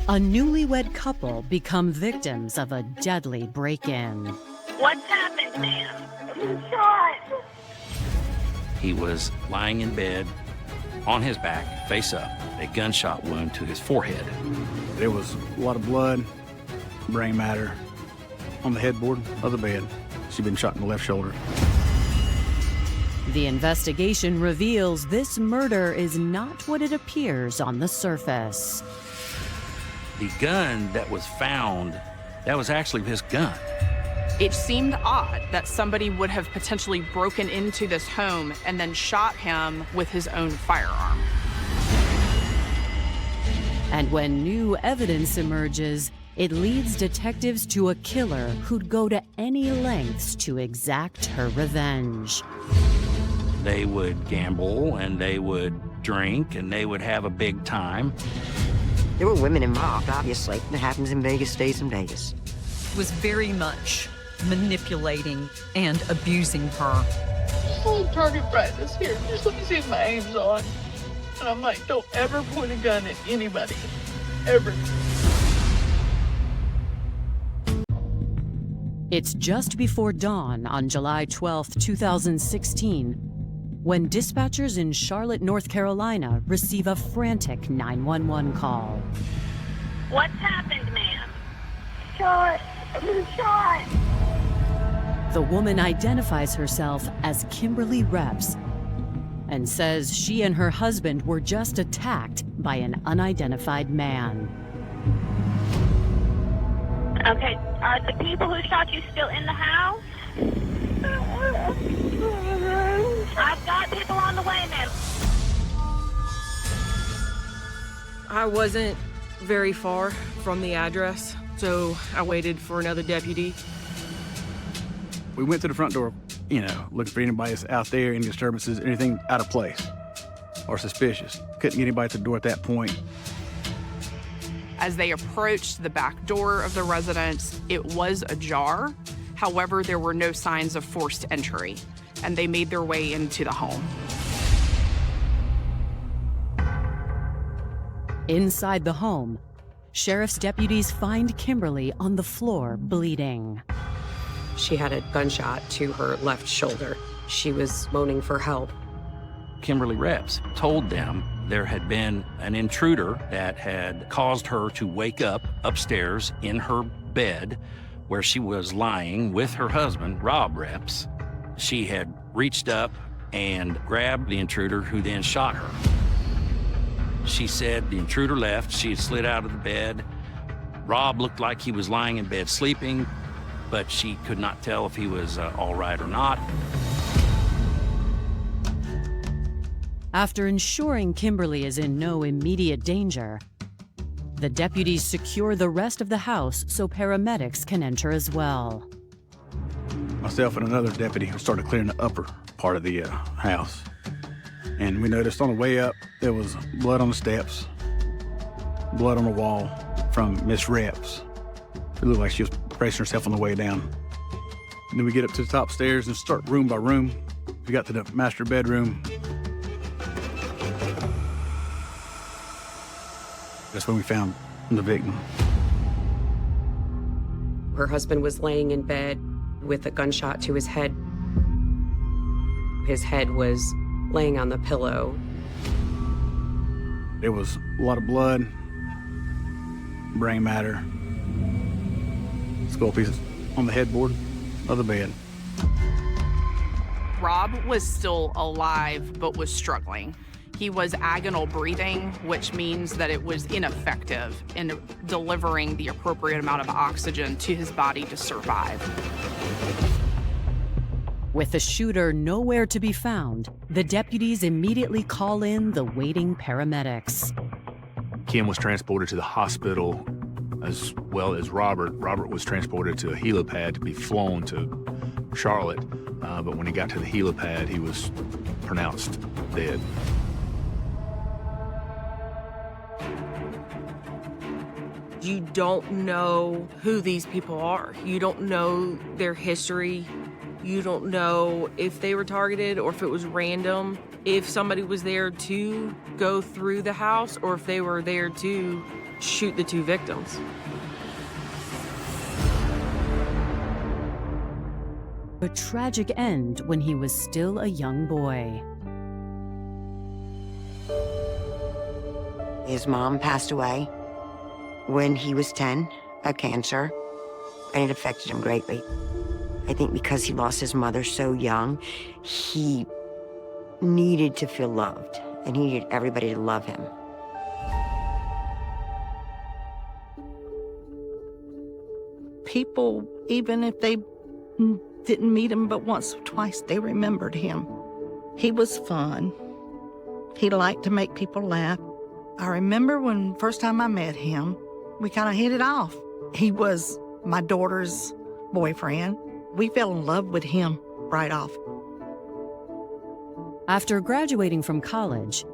A newlywed couple become victims of a deadly break-in. What's happened, ma'am? Shot. He was lying in bed, on his back, face up, a gunshot wound to his forehead. There was a lot of blood, brain matter on the headboard of the bed. She'd been shot in the left shoulder. The investigation reveals this murder is not what it appears on the surface. The gun that was found, that was actually his gun. It seemed odd that somebody would have potentially broken into this home and then shot him with his own firearm. And when new evidence emerges, it leads detectives to a killer who'd go to any lengths to exact her revenge. They would gamble and they would drink and they would have a big time. There were women involved, obviously. It happens in Vegas, stays in Vegas. Was very much manipulating and abusing her. Full target practice here. Just let me see if my aim's on. And I'm like, don't ever point a gun at anybody. Ever. It's just before dawn on July 12, 2016, when dispatchers in Charlotte, North Carolina receive a frantic 911 call. What's happened, ma'am? Shot. Shot. The woman identifies herself as Kimberly Reps and says she and her husband were just attacked by an unidentified man. Okay, are the people who shot you still in the house? I've got people on the way, ma'am. I wasn't very far from the address, so I waited for another deputy. We went to the front door, looking for anybody that's out there, any disturbances, anything out of place or suspicious. Couldn't get anybody to the door at that point. As they approached the back door of the residence, it was ajar. However, there were no signs of forced entry, and they made their way into the home. Inside the home, sheriff's deputies find Kimberly on the floor bleeding. She had a gunshot to her left shoulder. She was moaning for help. Kimberly Reps told them there had been an intruder that had caused her to wake up upstairs in her bed where she was lying with her husband, Rob Reps. She had reached up and grabbed the intruder, who then shot her. She said the intruder left. She had slid out of the bed. Rob looked like he was lying in bed sleeping, but she could not tell if he was all right or not. After ensuring Kimberly is in no immediate danger, the deputies secure the rest of the house so paramedics can enter as well. Myself and another deputy started clearing the upper part of the house. And we noticed on the way up, there was blood on the steps, blood on the wall from Miss Reps. It looked like she was bracing herself on the way down. And then we get up to the top stairs and start room by room. We got to the master bedroom. That's when we found the victim. Her husband was laying in bed with a gunshot to his head. His head was laying on the pillow. There was a lot of blood, brain matter, skull pieces on the headboard of the bed. Rob was still alive, but was struggling. He was agonal breathing, which means that it was ineffective in delivering the appropriate amount of oxygen to his body to survive. With the shooter nowhere to be found, the deputies immediately call in the waiting paramedics. Kim was transported to the hospital, as well as Robert. Robert was transported to a helipad to be flown to Charlotte, but when he got to the helipad, he was pronounced dead. You don't know who these people are. You don't know their history. You don't know if they were targeted or if it was random, if somebody was there to go through the house or if they were there to shoot the 2 victims. A tragic end when he was still a young boy. His mom passed away when he was 10 of cancer, and it affected him greatly. I think because he lost his mother so young, he needed to feel loved, and he needed everybody to love him. People, even if they didn't meet him but once or twice, they remembered him. He was fun. He liked to make people laugh. I remember when first time I met him, we kind of hit it off. He was my daughter's boyfriend. We fell in love with him right off. After graduating from college,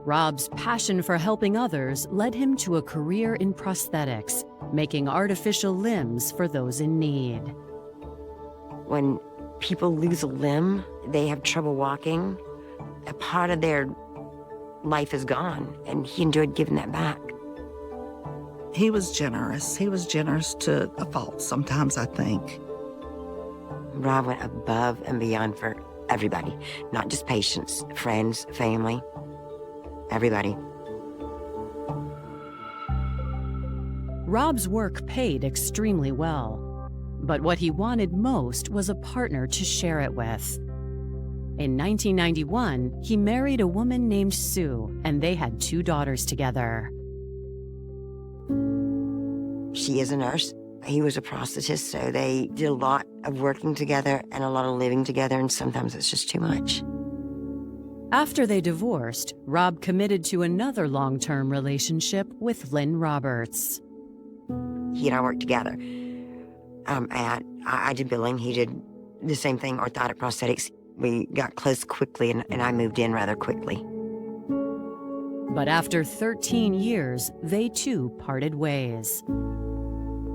Rob's passion for helping others led him to a career in prosthetics, making artificial limbs for those in need. When people lose a limb, they have trouble walking, a part of their life is gone, and he enjoyed giving that back. He was generous. He was generous to a fault sometimes, I think. Rob went above and beyond for everybody, not just patients, friends, family, everybody. Rob's work paid extremely well, but what he wanted most was a partner to share it with. In 1991, he married a woman named Sue, and they had 2 daughters together. She is a nurse. He was a prosthetist, so they did a lot of working together and a lot of living together, and sometimes it's just too much. After they divorced, Rob committed to another long-term relationship with Lynn Roberts. He and I worked together. I did billing, he did the same thing, orthotic prosthetics. We got close quickly, and I moved in rather quickly. But after 13 years, they too parted ways.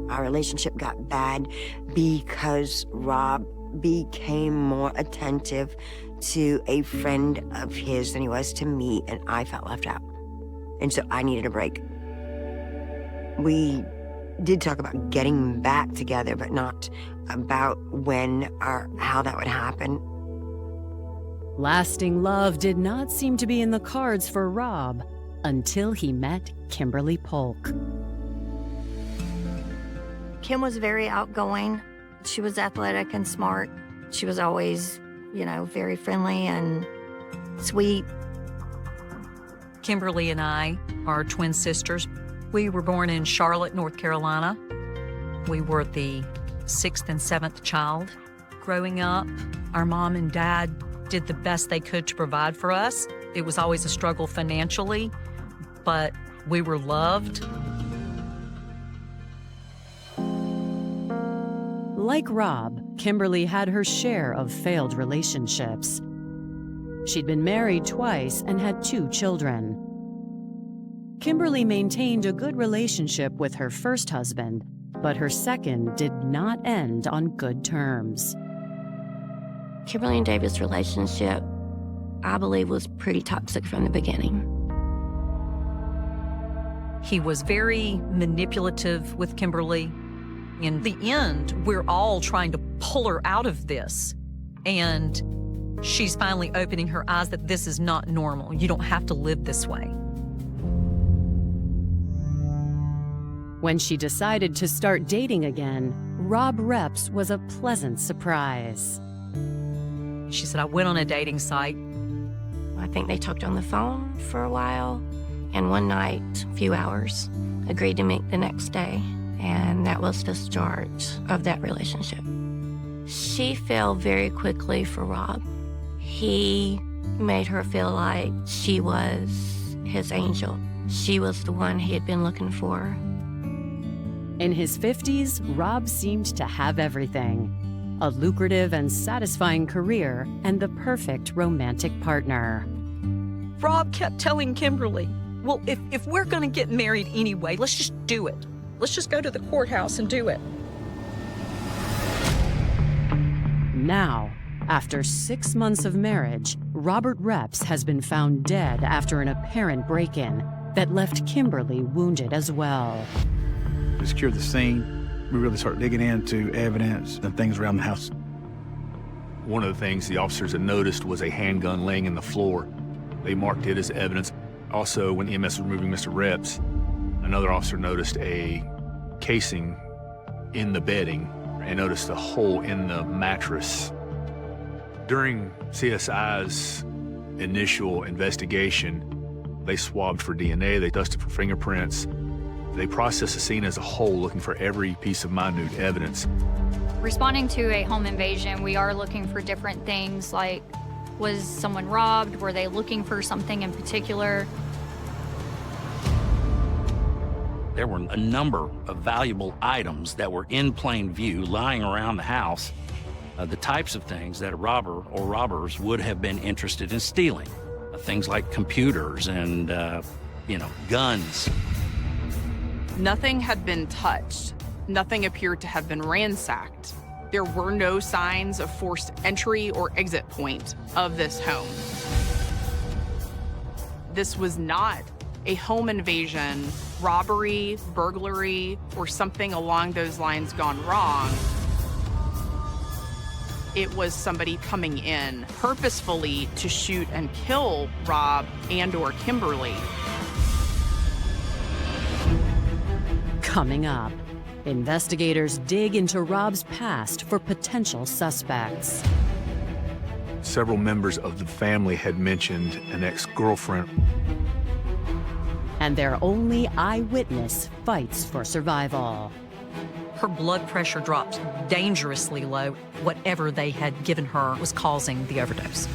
Our relationship got bad because Rob became more attentive to a friend of his than he was to me, and I felt left out. And so I needed a break. We did talk about getting back together, but not about when or how that would happen. Lasting love did not seem to be in the cards for Rob until he met Kimberly Polk. Kim was very outgoing. She was athletic and smart. She was always, very friendly and sweet. Kimberly and I are twin sisters. We were born in Charlotte, North Carolina. We were the 6th and 7th child. Growing up, our mom and dad did the best they could to provide for us. It was always a struggle financially, but we were loved. Like Rob, Kimberly had her share of failed relationships. She'd been married twice and had 2 children. Kimberly maintained a good relationship with her first husband, but her second did not end on good terms. Kimberly and David's relationship, I believe, was pretty toxic from the beginning. He was very manipulative with Kimberly. In the end, we're all trying to pull her out of this. And she's finally opening her eyes that this is not normal. You don't have to live this way. When she decided to start dating again, Rob Reps was a pleasant surprise. She said, I went on a dating site. I think they talked on the phone for a while, and one night, a few hours, agreed to meet the next day, and that was the start of that relationship. She fell very quickly for Rob. He made her feel like she was his angel. She was the one he had been looking for. In his 50s, Rob seemed to have everything: a lucrative and satisfying career and the perfect romantic partner. Rob kept telling Kimberly, well, if we're gonna get married anyway, let's just do it. Let's just go to the courthouse and do it. Now, after 6 months of marriage, Robert Reps has been found dead after an apparent break-in that left Kimberly wounded as well. We secured the scene. We really started digging into evidence and things around the house. One of the things the officers had noticed was a handgun laying in the floor. They marked it as evidence. Also, when EMS was removing Mr. Reps, another officer noticed a casing in the bedding and noticed a hole in the mattress. During CSI's initial investigation, they swabbed for DNA, they dusted for fingerprints. They processed the scene as a whole, looking for every piece of minute evidence. Responding to a home invasion, we are looking for different things like, was someone robbed? Were they looking for something in particular? There were a number of valuable items that were in plain view lying around the house, the types of things that a robber or robbers would have been interested in stealing. Things like computers and, guns. Nothing had been touched. Nothing appeared to have been ransacked. There were no signs of forced entry or exit point of this home. This was not a home invasion, robbery, burglary, or something along those lines gone wrong. It was somebody coming in purposefully to shoot and kill Rob and/or Kimberly. Coming up, investigators dig into Rob's past for potential suspects. Several members of the family had mentioned an ex-girlfriend. And their only eyewitness fights for survival. Her blood pressure dropped dangerously low. Whatever they had given her was causing the overdose.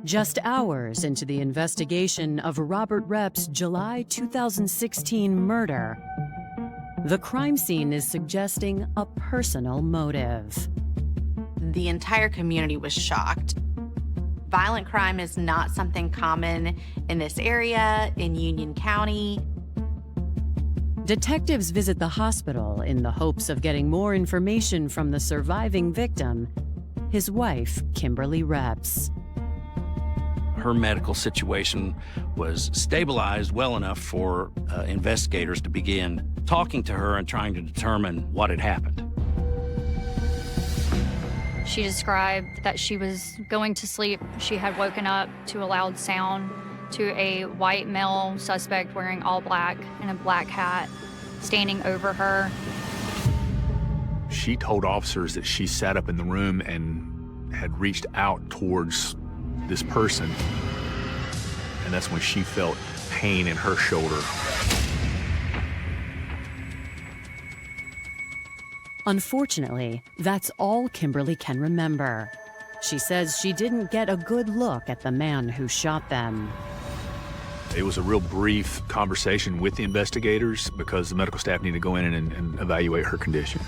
Just hours into the investigation of Robert Reps' July 2016 murder, the crime scene is suggesting a personal motive. The entire community was shocked. Violent crime is not something common in this area, in Union County. Detectives visit the hospital in the hopes of getting more information from the surviving victim, his wife, Kimberly Reps. Her medical situation was stabilized well enough for investigators to begin talking to her and trying to determine what had happened. She described that she was going to sleep. She had woken up to a loud sound, to a white male suspect wearing all black and a black hat standing over her. She told officers that she sat up in the room and had reached out towards this person, and that's when she felt pain in her shoulder. Unfortunately, that's all Kimberly can remember. She says she didn't get a good look at the man who shot them. It was a real brief conversation with the investigators because the medical staff needed to go in and evaluate her condition.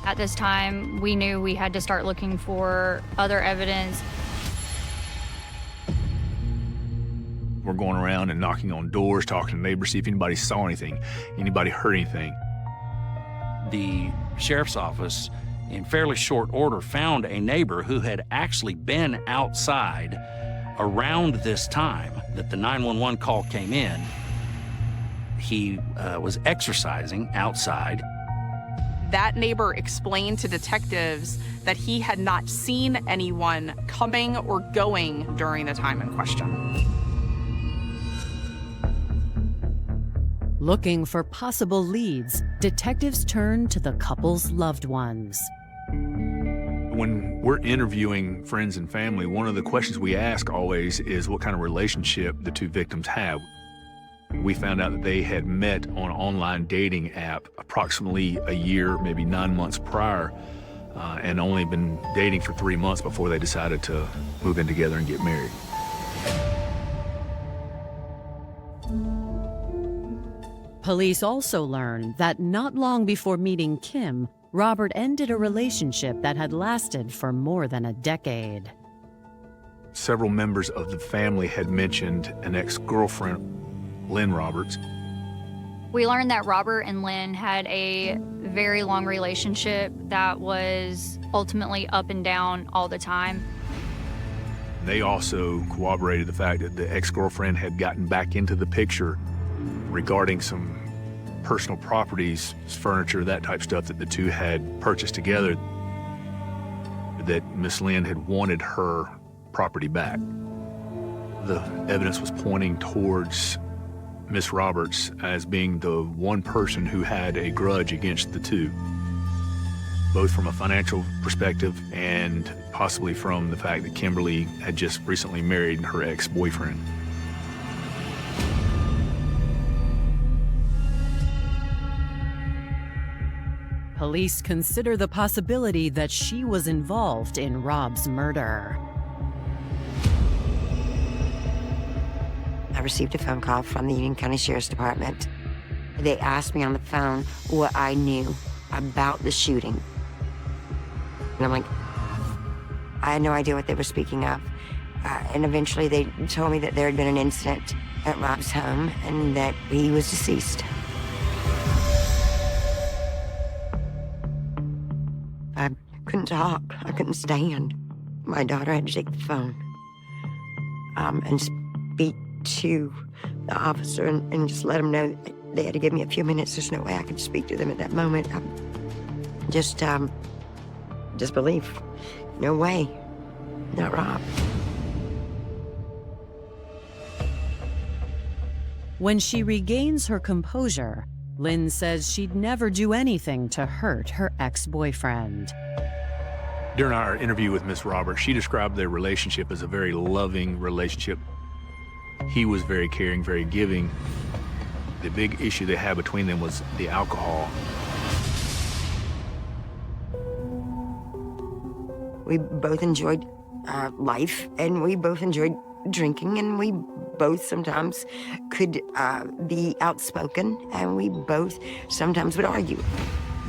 At this time, we knew we had to start looking for other evidence. We're going around and knocking on doors, talking to neighbors, see if anybody saw anything, anybody heard anything. The sheriff's office, in fairly short order, found a neighbor who had actually been outside around this time that the 911 call came in. He was exercising outside. That neighbor explained to detectives that he had not seen anyone coming or going during the time in question. Looking for possible leads, detectives turn to the couple's loved ones. When we're interviewing friends and family, one of the questions we ask always is what kind of relationship the two victims have. We found out that they had met on an online dating app approximately a year, maybe 9 months prior, and only been dating for 3 months before they decided to move in together and get married. Police also learn that not long before meeting Kim, Robert ended a relationship that had lasted for more than a decade. Several members of the family had mentioned an ex-girlfriend, Lynn Roberts. We learned that Robert and Lynn had a very long relationship that was ultimately up and down all the time. They also corroborated the fact that the ex-girlfriend had gotten back into the picture regarding some personal properties, furniture, that type stuff that the two had purchased together, that Miss Lynn had wanted her property back. The evidence was pointing towards Miss Roberts as being the one person who had a grudge against the two, both from a financial perspective and possibly from the fact that Kimberly had just recently married her ex-boyfriend. Police consider the possibility that she was involved in Rob's murder. I received a phone call from the Union County Sheriff's Department. They asked me on the phone what I knew about the shooting. And I'm like, I had no idea what they were speaking of. And eventually they told me that there had been an incident at Rob's home and that he was deceased. I couldn't talk. I couldn't stand. My daughter had to take the phone and speak to the officer and just let him know that they had to give me a few minutes. There's no way I could speak to them at that moment. Just believe. No way. Not Rob. When she regains her composure, Lynn says she'd never do anything to hurt her ex-boyfriend. During our interview with Miss Roberts, she described their relationship as a very loving relationship. He was very caring, very giving. The big issue they had between them was the alcohol. We both enjoyed life, and we both enjoyed drinking, and we both sometimes could be outspoken, and we both sometimes would argue.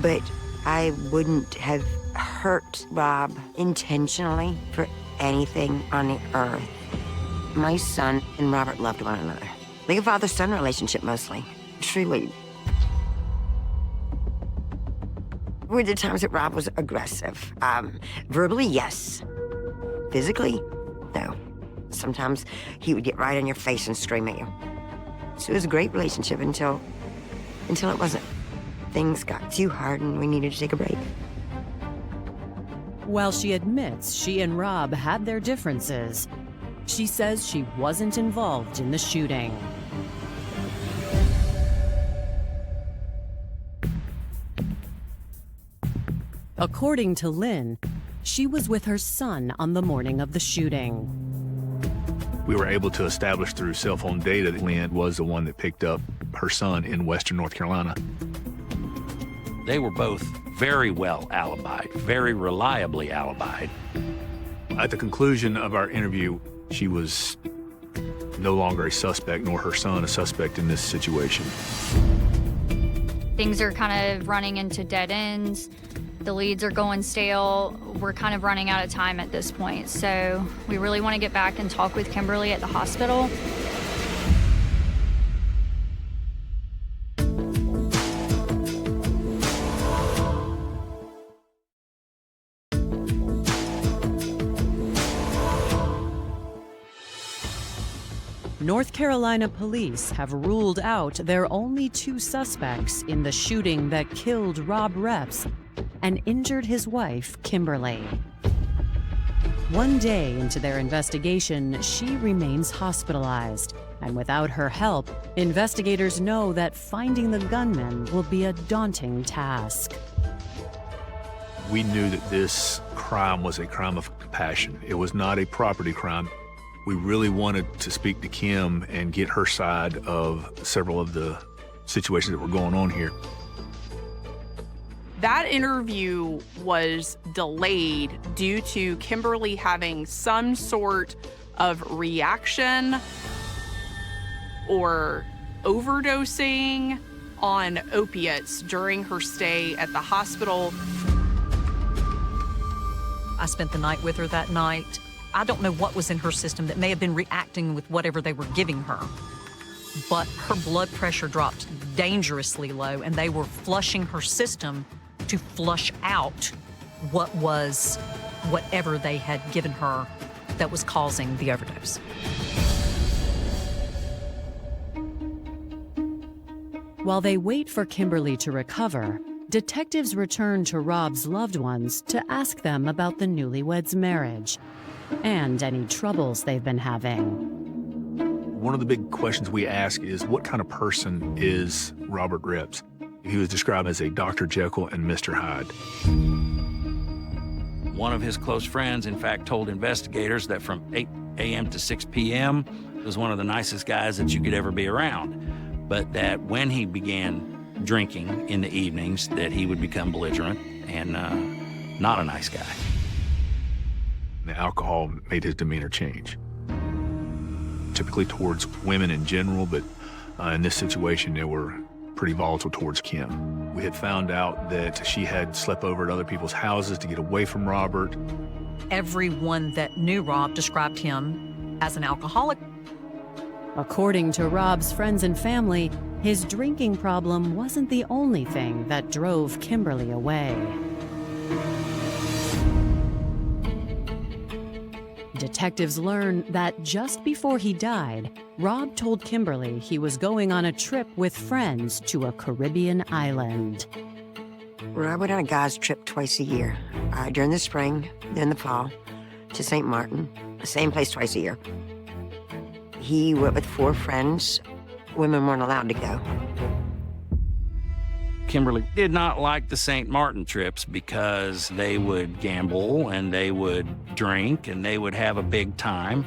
But I wouldn't have hurt Rob intentionally for anything on the earth. My son and Robert loved one another. Like a father-son relationship, mostly. Truly. Were there times that Rob was aggressive? Verbally, yes. Physically, no. Sometimes he would get right in your face and scream at you. So it was a great relationship until it wasn't. Things got too hard and we needed to take a break. While she admits she and Rob had their differences, she says she wasn't involved in the shooting. According to Lynn, she was with her son on the morning of the shooting. We were able to establish through cell phone data that Lynn was the one that picked up her son in western North Carolina. They were both very well alibied, very reliably alibied. At the conclusion of our interview, she was no longer a suspect, nor her son a suspect in this situation. Things are kind of running into dead ends. The leads are going stale. We're kind of running out of time at this point. So we really want to get back and talk with Kimberly at the hospital. North Carolina police have ruled out their only two suspects in the shooting that killed Rob Reps and injured his wife, Kimberly. One day into their investigation, she remains hospitalized, and without her help, investigators know that finding the gunman will be a daunting task. We knew that this crime was a crime of compassion. It was not a property crime. We really wanted to speak to Kim and get her side of several of the situations that were going on here. That interview was delayed due to Kimberly having some sort of reaction or overdosing on opiates during her stay at the hospital. I spent the night with her that night. I don't know what was in her system that may have been reacting with whatever they were giving her. but her blood pressure dropped dangerously low, and they were flushing her system to flush out whatever they had given her that was causing the overdose. While they wait for Kimberly to recover, detectives return to Rob's loved ones to ask them about the newlyweds' marriage and any troubles they've been having. One of the big questions we ask is, what kind of person is Robert Reps? He was described as a Dr. Jekyll and Mr. Hyde. One of his close friends, in fact, told investigators that from 8 a.m. to 6 p.m. was one of the nicest guys that you could ever be around, but that when he began drinking in the evenings, that he would become belligerent and not a nice guy. The alcohol made his demeanor change, typically towards women in general, but in this situation, they were pretty volatile towards Kim. We had found out that she had slept over at other people's houses to get away from Robert. Everyone that knew Rob described him as an alcoholic. According to Rob's friends and family, his drinking problem wasn't the only thing that drove Kimberly away. Detectives learn that just before he died, Rob told Kimberly he was going on a trip with friends to a Caribbean island. Rob went on a guy's trip twice a year, during the spring, then the fall, to St. Martin, the same place twice a year. He went with 4 friends. Women weren't allowed to go. Kimberly did not like the St. Martin trips because they would gamble and they would drink and they would have a big time.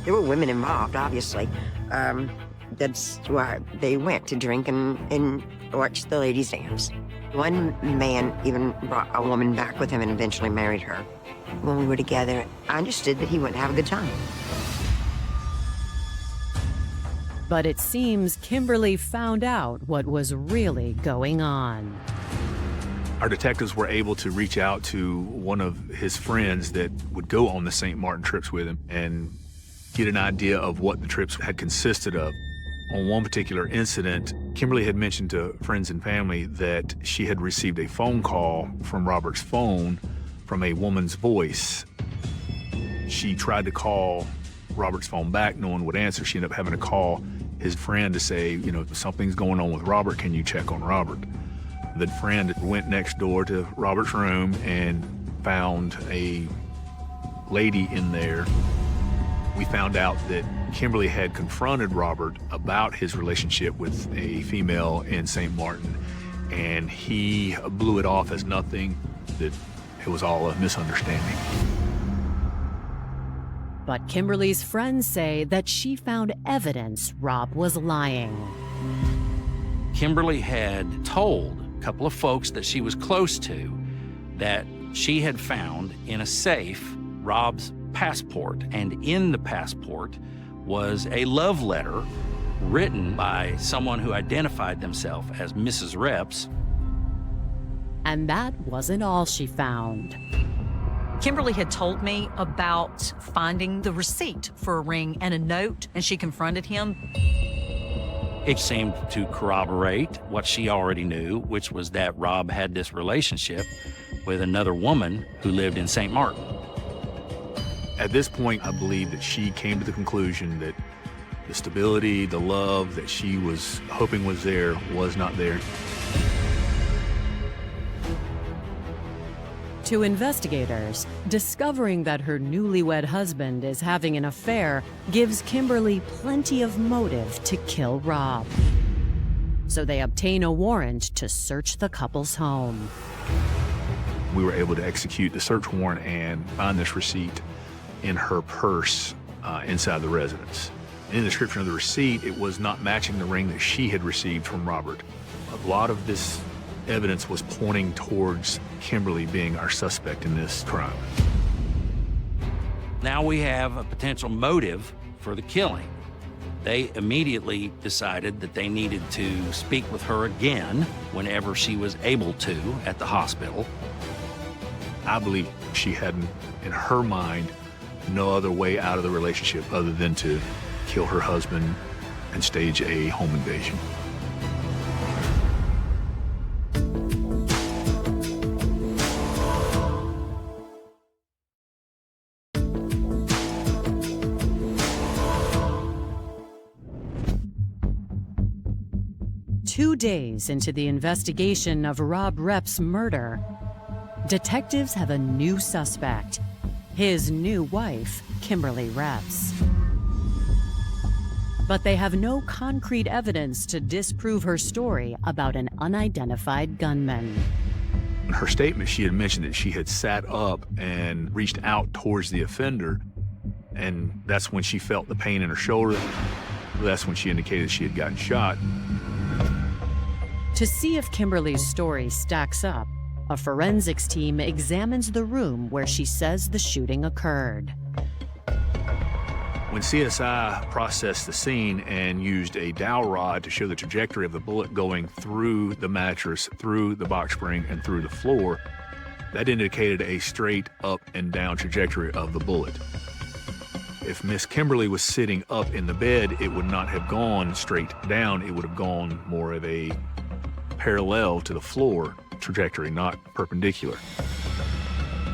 There were women involved, obviously. That's why they went, to drink and watch the ladies dance. One man even brought a woman back with him and eventually married her. When we were together, I understood that he went to have a good time. But it seems Kimberly found out what was really going on. Our detectives were able to reach out to one of his friends that would go on the St. Martin trips with him and get an idea of what the trips had consisted of. On one particular incident, Kimberly had mentioned to friends and family that she had received a phone call from Robert's phone from a woman's voice. She tried to call Robert's phone back. No one would answer. She ended up having to call his friend to say, you know, something's going on with Robert. Can you check on Robert? The friend went next door to Robert's room and found a lady in there. We found out that Kimberly had confronted Robert about his relationship with a female in St. Martin, and he blew it off as nothing, that it was all a misunderstanding. But Kimberly's friends say that she found evidence Rob was lying. Kimberly had told a couple of folks that she was close to that she had found in a safe Rob's passport, and in the passport was a love letter written by someone who identified themselves as Mrs. Reps. And that wasn't all she found. Kimberly had told me about finding the receipt for a ring and a note, and she confronted him. It seemed to corroborate what she already knew, which was that Rob had this relationship with another woman who lived in St. Martin. At this point, I believe that she came to the conclusion that the stability, the love that she was hoping was there was not there. To investigators, discovering that her newlywed husband is having an affair gives Kimberly plenty of motive to kill Rob. So they obtain a warrant to search the couple's home. We were able to execute the search warrant and find this receipt in her purse inside the residence. In the description of the receipt, it was not matching the ring that she had received from Robert. A lot of this evidence was pointing towards Kimberly being our suspect in this crime. Now we have a potential motive for the killing. They immediately decided that they needed to speak with her again whenever she was able to at the hospital. I believe she had, in her mind, no other way out of the relationship other than to kill her husband and stage a home invasion. Two days into the investigation of Rob Repp's murder, detectives have a new suspect, his new wife, Kimberly Reps. But they have no concrete evidence to disprove her story about an unidentified gunman. In her statement, she had mentioned that she had sat up and reached out towards the offender, and that's when she felt the pain in her shoulder. That's when she indicated she had gotten shot. To see if Kimberly's story stacks up, a forensics team examines the room where she says the shooting occurred. When CSI processed the scene and used a dowel rod to show the trajectory of the bullet going through the mattress, through the box spring, and through the floor, that indicated a straight up and down trajectory of the bullet. If Miss Kimberly was sitting up in the bed, it would not have gone straight down. It would have gone more of a parallel to the floor trajectory, not perpendicular.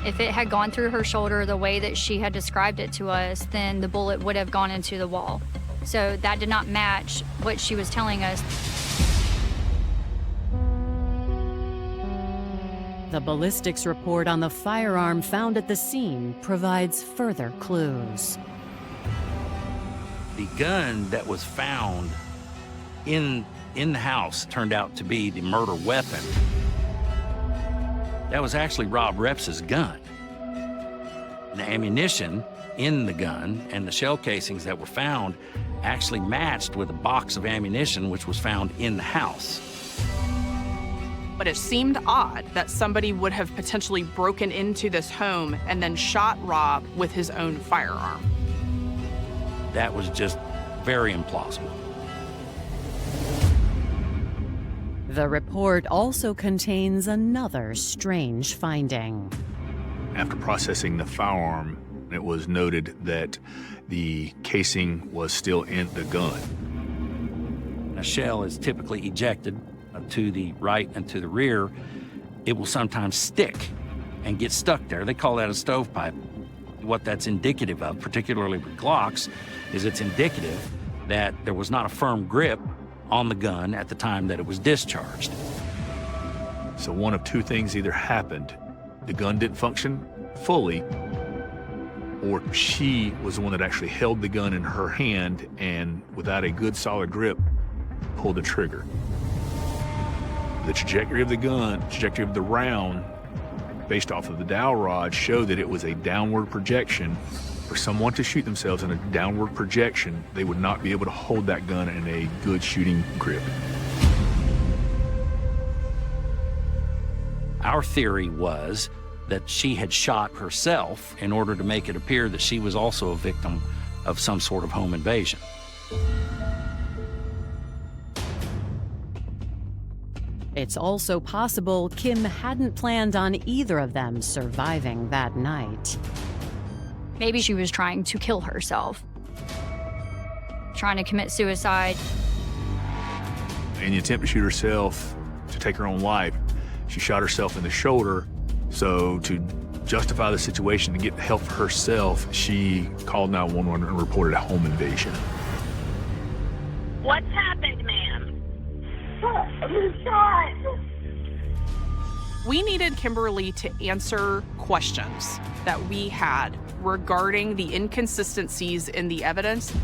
If it had gone through her shoulder the way that she had described it to us, then the bullet would have gone into the wall. So that did not match what she was telling us. The ballistics report on the firearm found at the scene provides further clues. The gun that was found in the house turned out to be the murder weapon. That was actually Rob Reps' gun. The ammunition in the gun and the shell casings that were found actually matched with a box of ammunition which was found in the house. But it seemed odd that somebody would have potentially broken into this home and then shot Rob with his own firearm. That was just very implausible. The report also contains another strange finding. After processing the firearm, it was noted that the casing was still in the gun. A shell is typically ejected to the right and to the rear. It will sometimes stick and get stuck there. They call that a stovepipe. What that's indicative of, particularly with Glocks, is it's indicative that there was not a firm grip on the gun at the time that it was discharged. So one of two things either happened. The gun didn't function fully, or she was the one that actually held the gun in her hand and, without a good solid grip, pulled the trigger. The trajectory of the gun, trajectory of the round, based off of the dowel rod, showed that it was a downward projection. For someone to shoot themselves in a downward projection, they would not be able to hold that gun in a good shooting grip. Our theory was that she had shot herself in order to make it appear that she was also a victim of some sort of home invasion. It's also possible Kim hadn't planned on either of them surviving that night. Maybe she was trying to kill herself, trying to commit suicide. In the attempt to shoot herself, to take her own life, she shot herself in the shoulder. So to justify the situation, to get help for herself, she called 911 and reported a home invasion. What's happened, ma'am? I'm shot. We needed Kimberly to answer questions that we had regarding the inconsistencies in the evidence.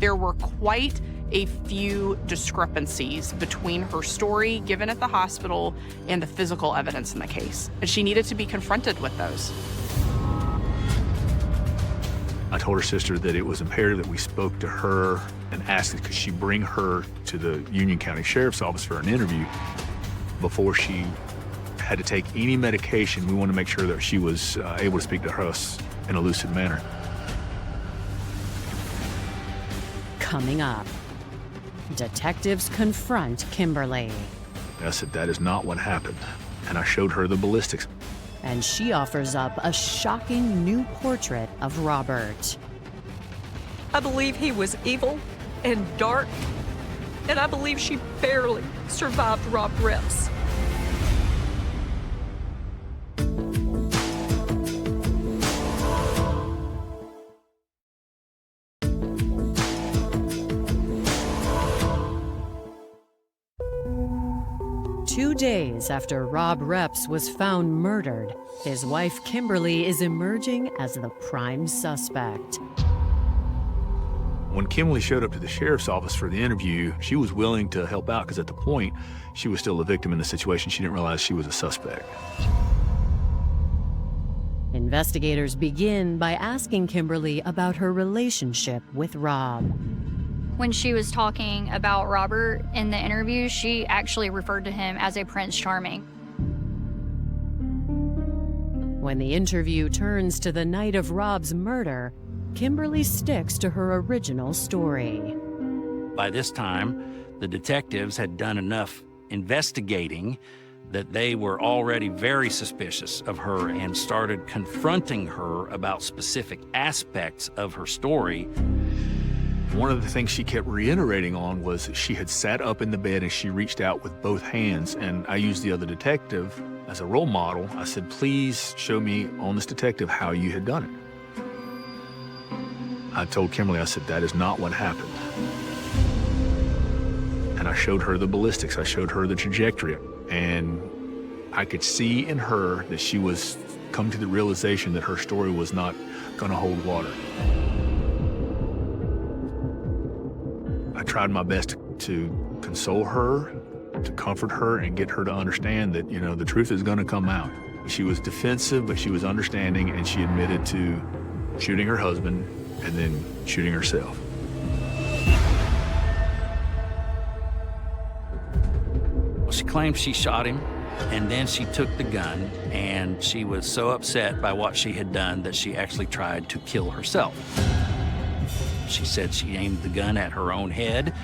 There were quite a few discrepancies between her story given at the hospital and the physical evidence in the case, and she needed to be confronted with those. I told her sister that it was imperative that we spoke to her and asked could she bring her to the Union County Sheriff's Office for an interview before she had to take any medication. We wanted to make sure that she was able to speak to us in a lucid manner. Coming up, detectives confront Kimberly. I said, that is not what happened. And I showed her the ballistics. And she offers up a shocking new portrait of Robert. I believe he was evil and dark and I believe she barely survived Rob Reps. Two days after Rob Reps was found murdered, his wife Kimberly is emerging as the prime suspect. When Kimberly showed up to the sheriff's office for the interview, she was willing to help out because at the point, she was still a victim in the situation. She didn't realize she was a suspect. Investigators begin by asking Kimberly about her relationship with Rob. When she was talking about Robert in the interview, she actually referred to him as a Prince Charming. When the interview turns to the night of Rob's murder, Kimberly sticks to her original story. By this time, the detectives had done enough investigating that they were already very suspicious of her and started confronting her about specific aspects of her story. One of the things she kept reiterating on was that she had sat up in the bed and she reached out with both hands. And I used the other detective as a role model. I said, please show me on this detective how you had done it. I told Kimberly, I said, that is not what happened. And I showed her the ballistics. I showed her the trajectory. And I could see in her that she was coming to the realization that her story was not going to hold water. I tried my best to console her, to comfort her, and get her to understand that, you know, the truth is going to come out. She was defensive, but she was understanding, and she admitted to shooting her husband and then shooting herself. Well, she claimed she shot him, and then she took the gun, and she was so upset by what she had done that she actually tried to kill herself. She said she aimed the gun at her own head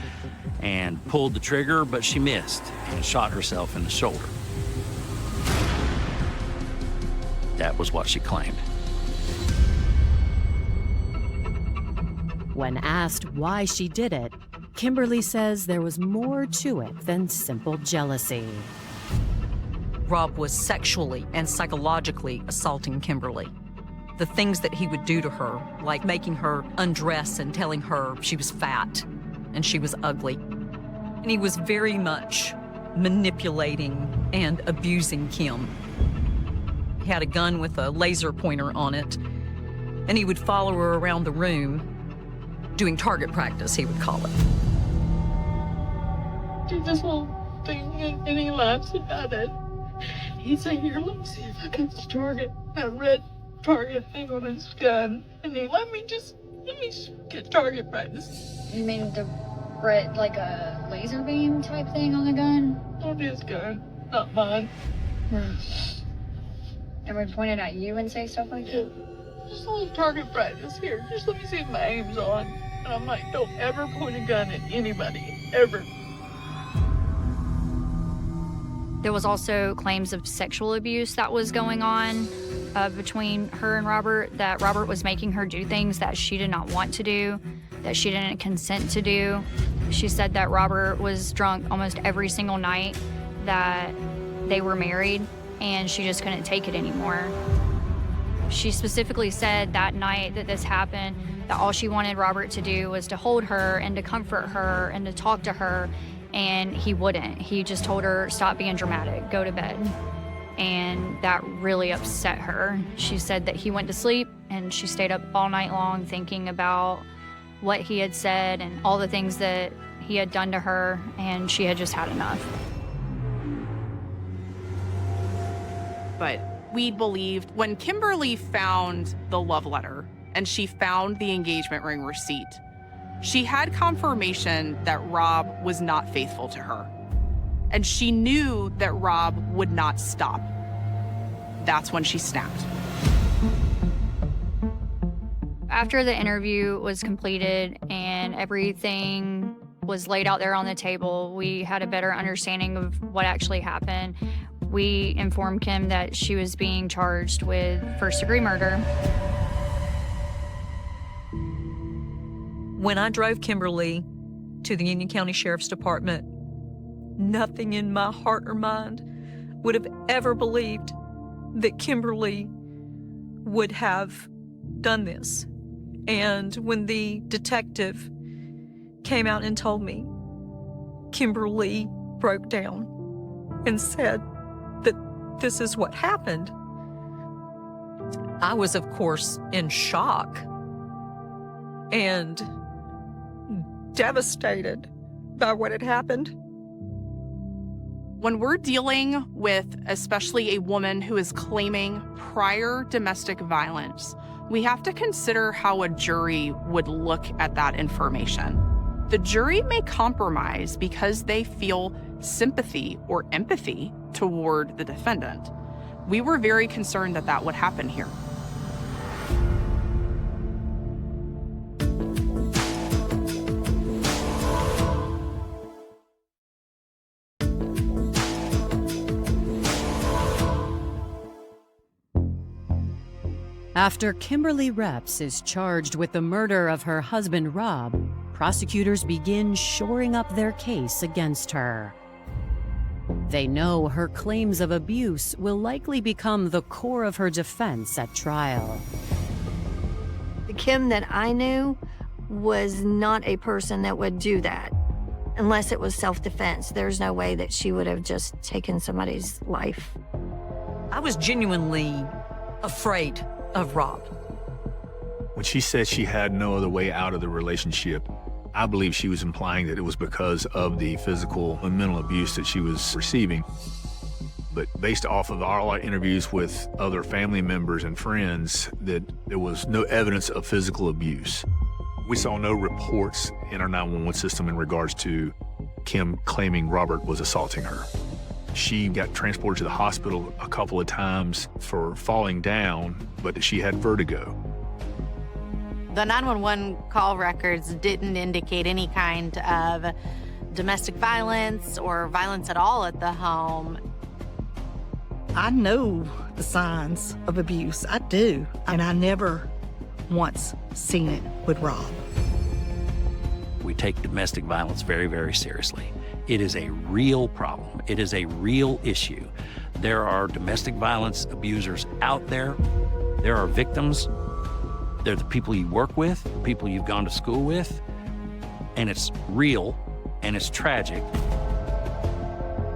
and pulled the trigger, but she missed and shot herself in the shoulder. That was what she claimed. When asked why she did it, Kimberly says there was more to it than simple jealousy. Rob was sexually and psychologically assaulting Kimberly. The things that he would do to her, like making her undress and telling her she was fat and she was ugly. And he was very much manipulating and abusing Kim. He had a gun with a laser pointer on it, and he would follow her around the room doing target practice, he would call it. Do this whole thing, and he laughs about it. He'd say, here, let me see if I got this target, that red target thing on his gun. And he let me get target practice. You mean the red, like a laser beam type thing on the gun? On his gun, not mine. And would point it at you and say stuff like that? Just a little target practice. Here, just let me see if my aim's on. And I'm like, don't ever point a gun at anybody, ever. There was also claims of sexual abuse that was going on between her and Robert, that Robert was making her do things that she did not want to do, that she didn't consent to do. She said that Robert was drunk almost every single night that they were married, and she just couldn't take it anymore. She specifically said that night that this happened, that all she wanted Robert to do was to hold her and to comfort her and to talk to her, and he wouldn't. He just told her, stop being dramatic, go to bed. And that really upset her. She said that he went to sleep and she stayed up all night long thinking about what he had said and all the things that he had done to her, and she had just had enough. But we believed when Kimberly found the love letter and she found the engagement ring receipt, she had confirmation that Rob was not faithful to her. And she knew that Rob would not stop. That's when she snapped. After the interview was completed and everything was laid out there on the table, we had a better understanding of what actually happened. We informed Kim that she was being charged with first-degree murder. When I drove Kimberly to the Union County Sheriff's Department, nothing in my heart or mind would have ever believed that Kimberly would have done this. And when the detective came out and told me, Kimberly broke down and said that this is what happened. I was, of course, in shock and devastated by what had happened. When we're dealing with especially a woman who is claiming prior domestic violence, we have to consider how a jury would look at that information. The jury may compromise because they feel sympathy or empathy toward the defendant. We were very concerned that that would happen here. After Kimberly Reps is charged with the murder of her husband, Rob, prosecutors begin shoring up their case against her. They know her claims of abuse will likely become the core of her defense at trial. The Kim that I knew was not a person that would do that unless it was self-defense. There's no way that she would have just taken somebody's life. I was genuinely afraid of Rob. When she said she had no other way out of the relationship, I believe she was implying that it was because of the physical and mental abuse that she was receiving. But based off of all our interviews with other family members and friends, that there was no evidence of physical abuse. We saw no reports in our 911 system in regards to Kim claiming Robert was assaulting her. She got transported to the hospital a couple of times for falling down, but she had vertigo. The 911 call records didn't indicate any kind of domestic violence or violence at all at the home. I know the signs of abuse. I do. And I never once seen it with Rob. We take domestic violence very, very seriously. It is a real problem. It is a real issue. There are domestic violence abusers out there. There are victims. They're the people you work with, people you've gone to school with, and it's real and it's tragic.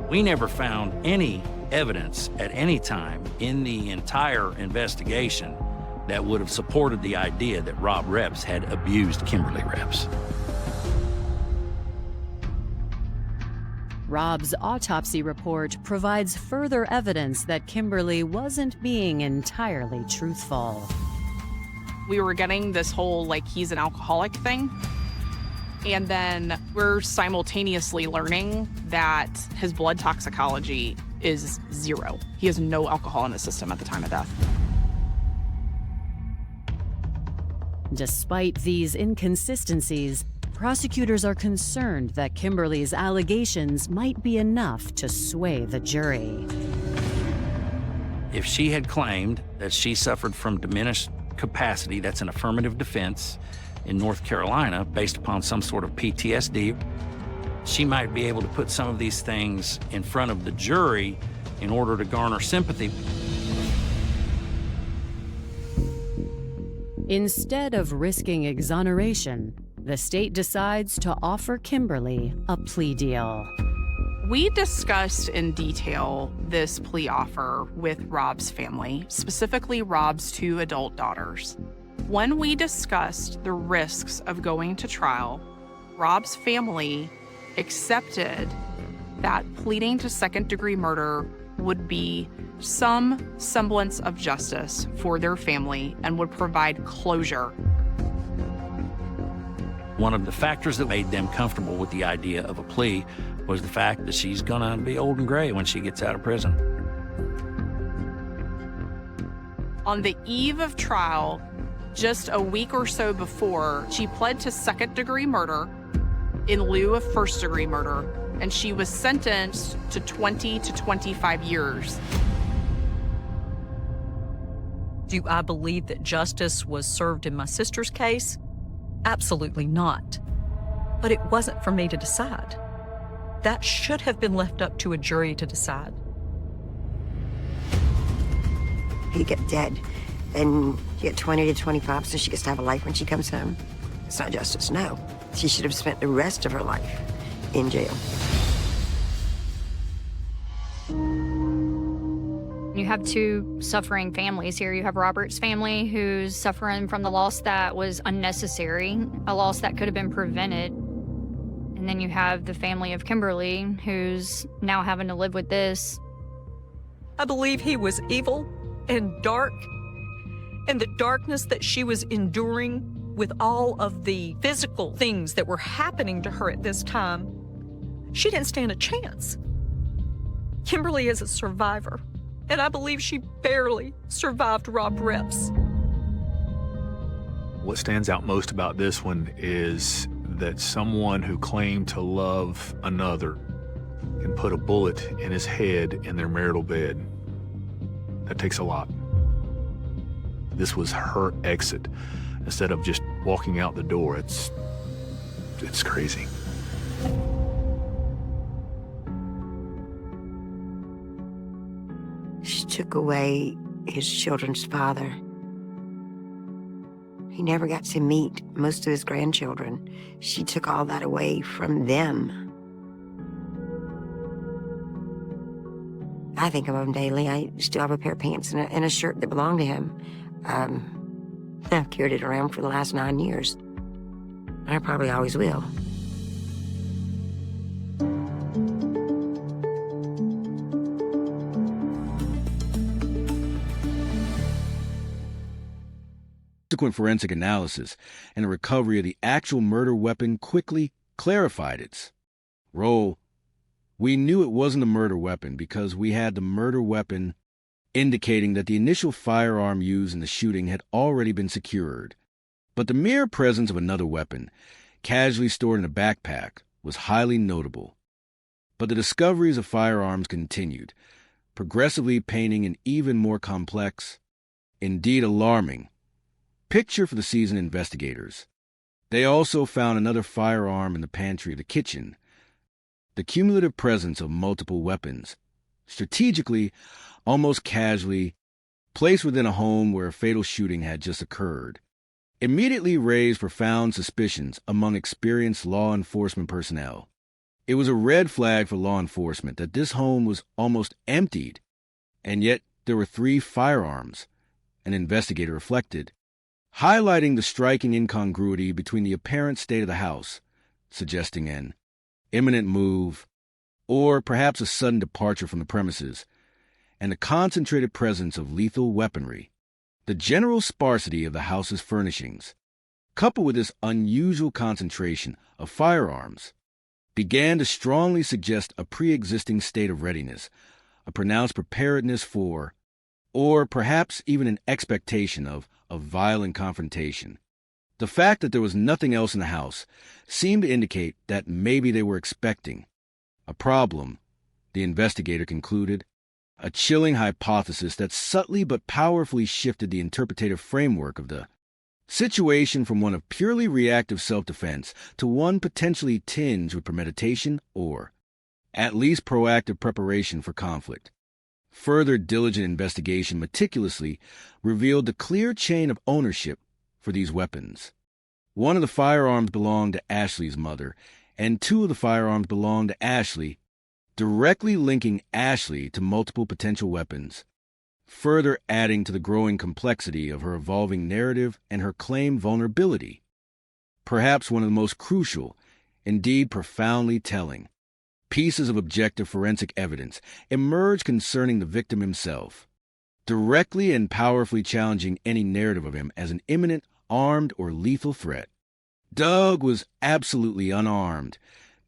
We never found any evidence at any time in the entire investigation that would have supported the idea that Rob Reps had abused Kimberly Reps. Rob's autopsy report provides further evidence that Kimberly wasn't being entirely truthful. We were getting this whole, like, he's an alcoholic thing. And then we're simultaneously learning that his blood toxicology is 0. He has no alcohol in his system at the time of death. Despite these inconsistencies, prosecutors are concerned that Kimberly's allegations might be enough to sway the jury. If she had claimed that she suffered from diminished capacity, that's an affirmative defense in North Carolina based upon some sort of PTSD, she might be able to put some of these things in front of the jury in order to garner sympathy. Instead of risking exoneration, the state decides to offer Kimberly a plea deal. We discussed in detail this plea offer with Rob's family, specifically Rob's 2 adult daughters. When we discussed the risks of going to trial, Rob's family accepted that pleading to second-degree murder would be some semblance of justice for their family and would provide closure. One of the factors that made them comfortable with the idea of a plea was the fact that she's gonna be old and gray when she gets out of prison. On the eve of trial, just a week or so before, she pled to second-degree murder in lieu of first-degree murder, and she was sentenced to 20 to 25 years. Do I believe that justice was served in my sister's case? Absolutely not. But it wasn't for me to decide. That should have been left up to a jury to decide. He got dead, and she got 20 to 25, so she gets to have a life when she comes home. It's not justice, no. She should have spent the rest of her life in jail. You have two suffering families here. You have Robert's family, who's suffering from the loss that was unnecessary, a loss that could have been prevented. And then you have the family of Kimberly, who's now having to live with this. I believe he was evil and dark, and the darkness that she was enduring with all of the physical things that were happening to her at this time, she didn't stand a chance. Kimberly is a survivor, and I believe she barely survived Rob Reps. What stands out most about this one is that someone who claimed to love another can put a bullet in his head in their marital bed. That takes a lot. This was her exit. Instead of just walking out the door, it's crazy. She took away his children's father. He never got to meet most of his grandchildren. She took all that away from them. I think of him daily. I still have a pair of pants and a shirt that belonged to him. I've carried it around for the last 9 years. I probably always will. Subsequent forensic analysis and the recovery of the actual murder weapon quickly clarified its role. We knew it wasn't a murder weapon because we had the murder weapon indicating that the initial firearm used in the shooting had already been secured. But the mere presence of another weapon, casually stored in a backpack, was highly notable. But the discoveries of firearms continued, progressively painting an even more complex, indeed alarming, picture for the seasoned investigators. They also found another firearm in the pantry of the kitchen. The cumulative presence of multiple weapons, strategically, almost casually, placed within a home where a fatal shooting had just occurred, immediately raised profound suspicions among experienced law enforcement personnel. It was a red flag for law enforcement that this home was almost emptied, and yet there were 3 firearms, an investigator reflected, highlighting the striking incongruity between the apparent state of the house, suggesting an imminent move, or perhaps a sudden departure from the premises, and the concentrated presence of lethal weaponry. The general sparsity of the house's furnishings, coupled with this unusual concentration of firearms, began to strongly suggest a pre-existing state of readiness, a pronounced preparedness for, or perhaps even an expectation of, a violent confrontation. The fact that there was nothing else in the house seemed to indicate that maybe they were expecting a problem, the investigator concluded, a chilling hypothesis that subtly but powerfully shifted the interpretative framework of the situation from one of purely reactive self-defense to one potentially tinged with premeditation or, at least, proactive preparation for conflict. Further diligent investigation meticulously revealed the clear chain of ownership for these weapons. One of the firearms belonged to Ashley's mother, and 2 of the firearms belonged to Ashley, directly linking Ashley to multiple potential weapons, further adding to the growing complexity of her evolving narrative and her claimed vulnerability. Perhaps one of the most crucial, indeed profoundly telling, pieces of objective forensic evidence emerged concerning the victim himself, directly and powerfully challenging any narrative of him as an imminent, armed, or lethal threat. Doug was absolutely unarmed,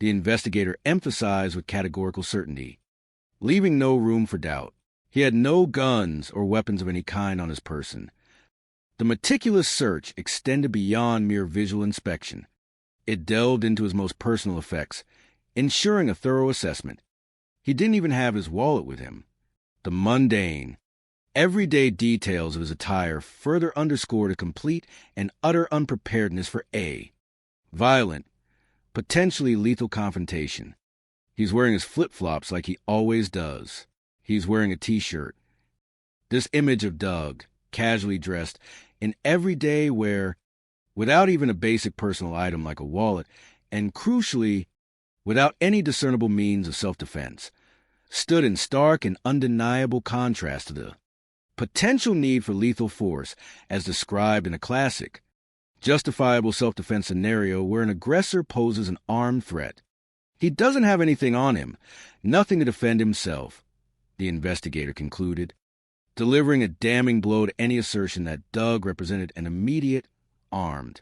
the investigator emphasized with categorical certainty, leaving no room for doubt. He had no guns or weapons of any kind on his person. The meticulous search extended beyond mere visual inspection. It delved into his most personal effects, ensuring a thorough assessment. He didn't even have his wallet with him. The mundane, everyday details of his attire further underscored a complete and utter unpreparedness for A, violent, potentially lethal confrontation. He's wearing his flip-flops like he always does. He's wearing a t-shirt. This image of Doug, casually dressed in everyday wear, without even a basic personal item like a wallet, and crucially, without any discernible means of self-defense, stood in stark and undeniable contrast to the potential need for lethal force as described in a classic, justifiable self-defense scenario where an aggressor poses an armed threat. He doesn't have anything on him, nothing to defend himself, the investigator concluded, delivering a damning blow to any assertion that Doug represented an immediate, armed,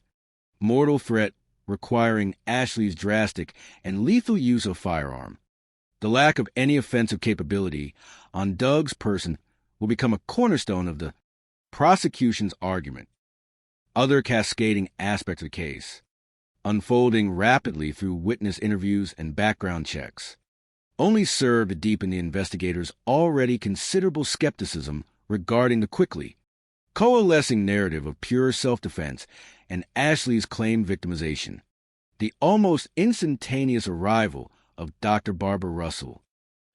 mortal threat requiring Ashley's drastic and lethal use of firearm. The lack of any offensive capability on Doug's person will become a cornerstone of the prosecution's argument. Other cascading aspects of the case, unfolding rapidly through witness interviews and background checks, only serve to deepen the investigators' already considerable skepticism regarding the quickly coalescing narrative of pure self-defense and Ashley's claimed victimization. The almost instantaneous arrival of Dr. Barbara Russell,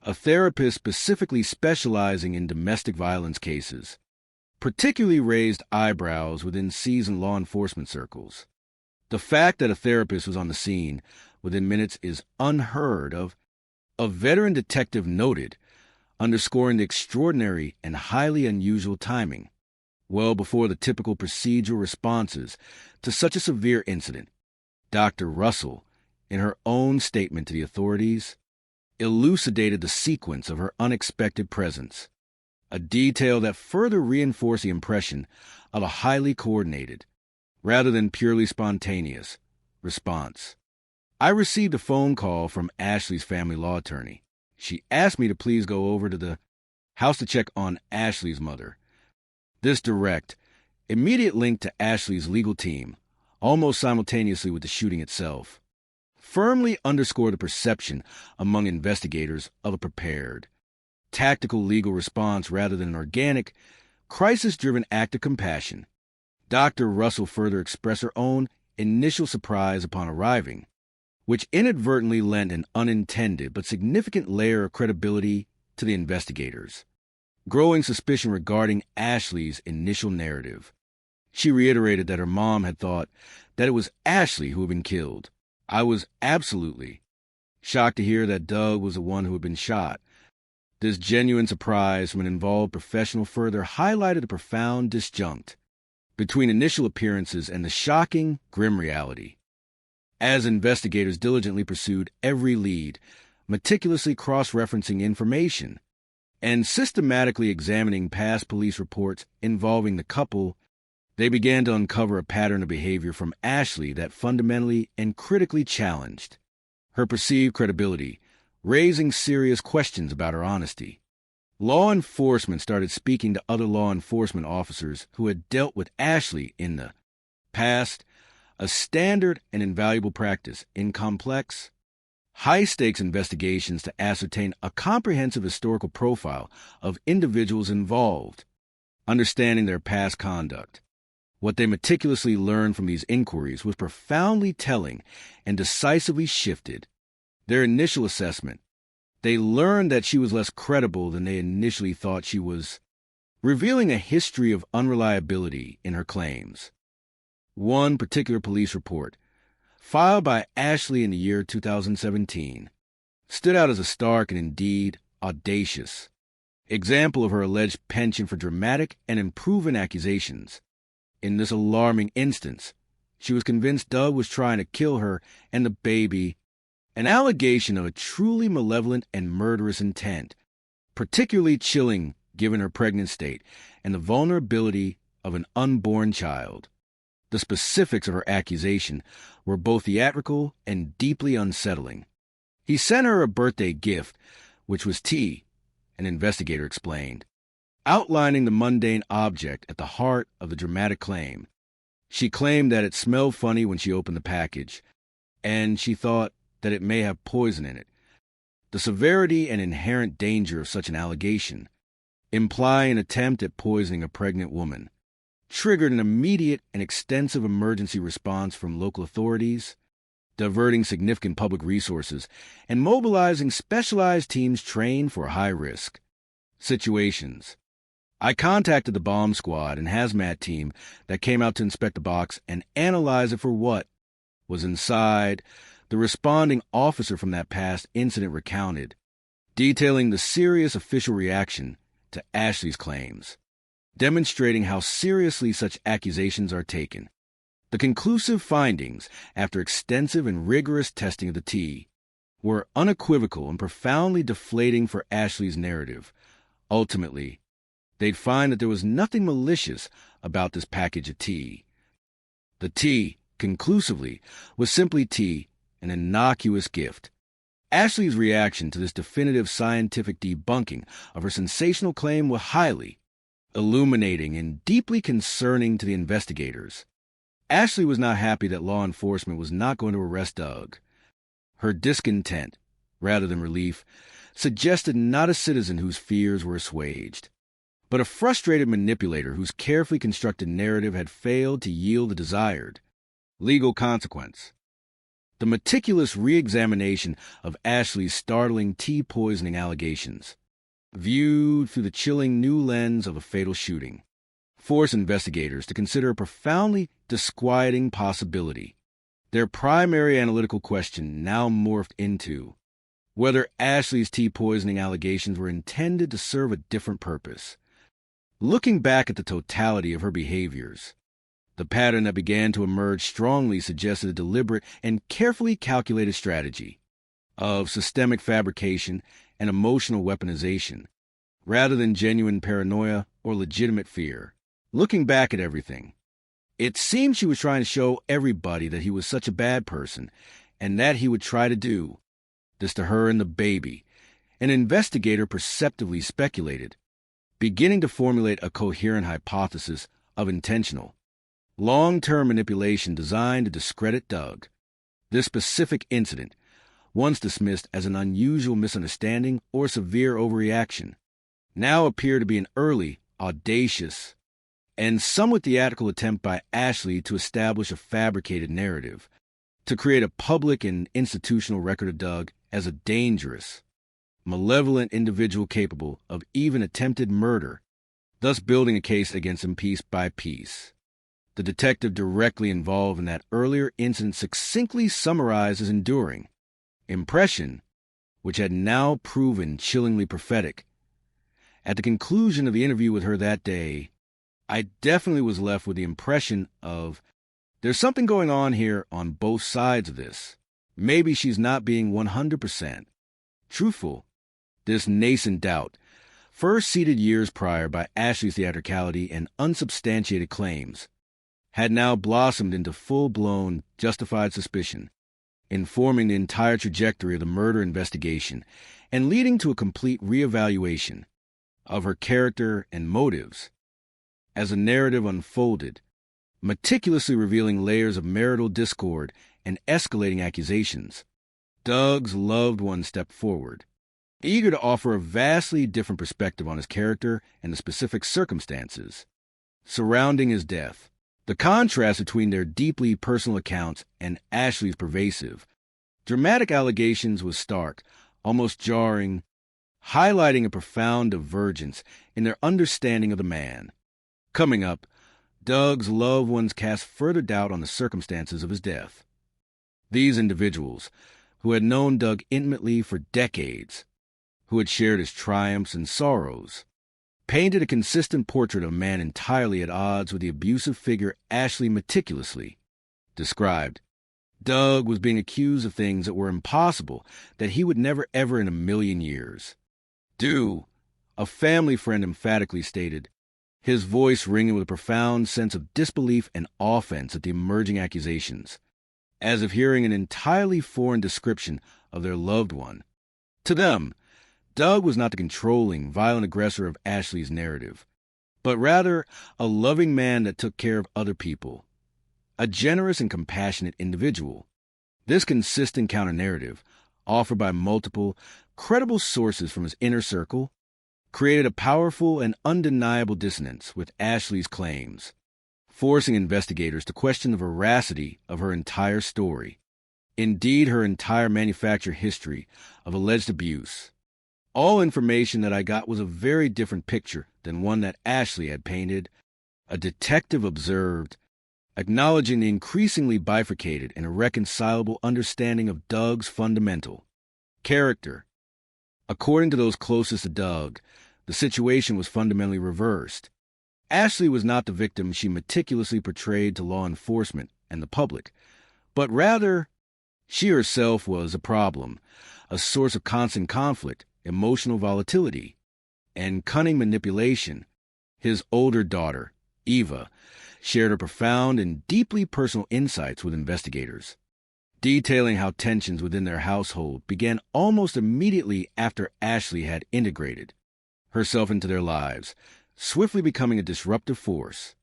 a therapist specifically specializing in domestic violence cases, particularly raised eyebrows within seasoned law enforcement circles. The fact that a therapist was on the scene within minutes is unheard of. A veteran detective noted, underscoring the extraordinary and highly unusual timing, well before the typical procedural responses to such a severe incident. Dr. Russell, in her own statement to the authorities, elucidated the sequence of her unexpected presence, a detail that further reinforced the impression of a highly coordinated, rather than purely spontaneous, response. I received a phone call from Ashley's family law attorney. She asked me to please go over to the house to check on Ashley's mother. This direct, immediate link to Ashley's legal team, almost simultaneously with the shooting itself, firmly underscored the perception among investigators of a prepared, tactical legal response rather than an organic, crisis-driven act of compassion. Dr. Russell further expressed her own initial surprise upon arriving, which inadvertently lent an unintended but significant layer of credibility to the investigators. Growing suspicion regarding Ashley's initial narrative. She reiterated that her mom had thought that it was Ashley who had been killed. I was absolutely shocked to hear that Doug was the one who had been shot. This genuine surprise from an involved professional further highlighted the profound disjunct between initial appearances and the shocking, grim reality. As investigators diligently pursued every lead, meticulously cross-referencing information, and systematically examining past police reports involving the couple, they began to uncover a pattern of behavior from Ashley that fundamentally and critically challenged her perceived credibility, raising serious questions about her honesty. Law enforcement started speaking to other law enforcement officers who had dealt with Ashley in the past, a standard and invaluable practice in complex, high-stakes investigations to ascertain a comprehensive historical profile of individuals involved, understanding their past conduct. What they meticulously learned from these inquiries was profoundly telling and decisively shifted their initial assessment. They learned that she was less credible than they initially thought she was, revealing a history of unreliability in her claims. One particular police report, filed by Ashley in the year 2017, stood out as a stark and indeed audacious example of her alleged penchant for dramatic and unproven accusations. In this alarming instance, she was convinced Doug was trying to kill her and the baby, an allegation of a truly malevolent and murderous intent, particularly chilling given her pregnant state and the vulnerability of an unborn child. The specifics of her accusation were both theatrical and deeply unsettling. He sent her a birthday gift, which was tea, an investigator explained, outlining the mundane object at the heart of the dramatic claim. She claimed that it smelled funny when she opened the package, and she thought that it may have poison in it. The severity and inherent danger of such an allegation, implying an attempt at poisoning a pregnant woman, triggered an immediate and extensive emergency response from local authorities, diverting significant public resources and mobilizing specialized teams trained for high-risk situations. I contacted the bomb squad and hazmat team that came out to inspect the box and analyze it for what was inside. The responding officer from that past incident recounted, detailing the serious official reaction to Ashley's claims, demonstrating how seriously such accusations are taken. The conclusive findings, after extensive and rigorous testing of the tea, were unequivocal and profoundly deflating for Ashley's narrative. Ultimately, they'd find that there was nothing malicious about this package of tea. The tea, conclusively, was simply tea, an innocuous gift. Ashley's reaction to this definitive scientific debunking of her sensational claim was highly illuminating and deeply concerning to the investigators. Ashley was not happy that law enforcement was not going to arrest Doug. Her discontent, rather than relief, suggested not a citizen whose fears were assuaged, but a frustrated manipulator whose carefully constructed narrative had failed to yield the desired legal consequence. The meticulous re-examination of Ashley's startling tea poisoning allegations, viewed through the chilling new lens of a fatal shooting, forced investigators to consider a profoundly disquieting possibility. Their primary analytical question now morphed into whether Ashley's tea poisoning allegations were intended to serve a different purpose. Looking back at the totality of her behaviors, the pattern that began to emerge strongly suggested a deliberate and carefully calculated strategy of systemic fabrication and emotional weaponization, rather than genuine paranoia or legitimate fear. Looking back at everything, it seemed she was trying to show everybody that he was such a bad person and that he would try to do this to her and the baby. An investigator perceptively speculated, beginning to formulate a coherent hypothesis of intentional, long-term manipulation designed to discredit Doug. This specific incident, once dismissed as an unusual misunderstanding or severe overreaction, now appeared to be an early, audacious, and somewhat theatrical attempt by Ashley to establish a fabricated narrative, to create a public and institutional record of Doug as a dangerous, malevolent individual capable of even attempted murder, thus building a case against him piece by piece. The detective directly involved in that earlier incident succinctly summarized his enduring impression, which had now proven chillingly prophetic. At the conclusion of the interview with her that day, I definitely was left with the impression of, there's something going on here on both sides of this. Maybe she's not being 100% truthful. This nascent doubt, first seeded years prior by Ashley's theatricality and unsubstantiated claims, had now blossomed into full-blown, justified suspicion, informing the entire trajectory of the murder investigation and leading to a complete reevaluation of her character and motives. As the narrative unfolded, meticulously revealing layers of marital discord and escalating accusations, Doug's loved one stepped forward, eager to offer a vastly different perspective on his character and the specific circumstances surrounding his death. The contrast between their deeply personal accounts and Ashley's pervasive, dramatic allegations was stark, almost jarring, highlighting a profound divergence in their understanding of the man. Coming up, Doug's loved ones cast further doubt on the circumstances of his death. These individuals, who had known Doug intimately for decades, who had shared his triumphs and sorrows, painted a consistent portrait of a man entirely at odds with the abusive figure Ashley meticulously described. Doug was being accused of things that were impossible, that he would never ever in a million years do, a family friend emphatically stated, his voice ringing with a profound sense of disbelief and offense at the emerging accusations, as if hearing an entirely foreign description of their loved one. To them, Doug was not the controlling, violent aggressor of Ashley's narrative, but rather a loving man that took care of other people, a generous and compassionate individual. This consistent counter-narrative, offered by multiple, credible sources from his inner circle, created a powerful and undeniable dissonance with Ashley's claims, forcing investigators to question the veracity of her entire story. Indeed, her entire manufactured history of alleged abuse. All information that I got was a very different picture than one that Ashley had painted. A detective observed, acknowledging the increasingly bifurcated and irreconcilable understanding of Doug's fundamental character. According to those closest to Doug, the situation was fundamentally reversed. Ashley was not the victim she meticulously portrayed to law enforcement and the public, but rather, she herself was a problem, a source of constant conflict, emotional volatility, and cunning manipulation. His older daughter, Eva, shared her profound and deeply personal insights with investigators, detailing how tensions within their household began almost immediately after Ashley had integrated herself into their lives, swiftly becoming a disruptive force.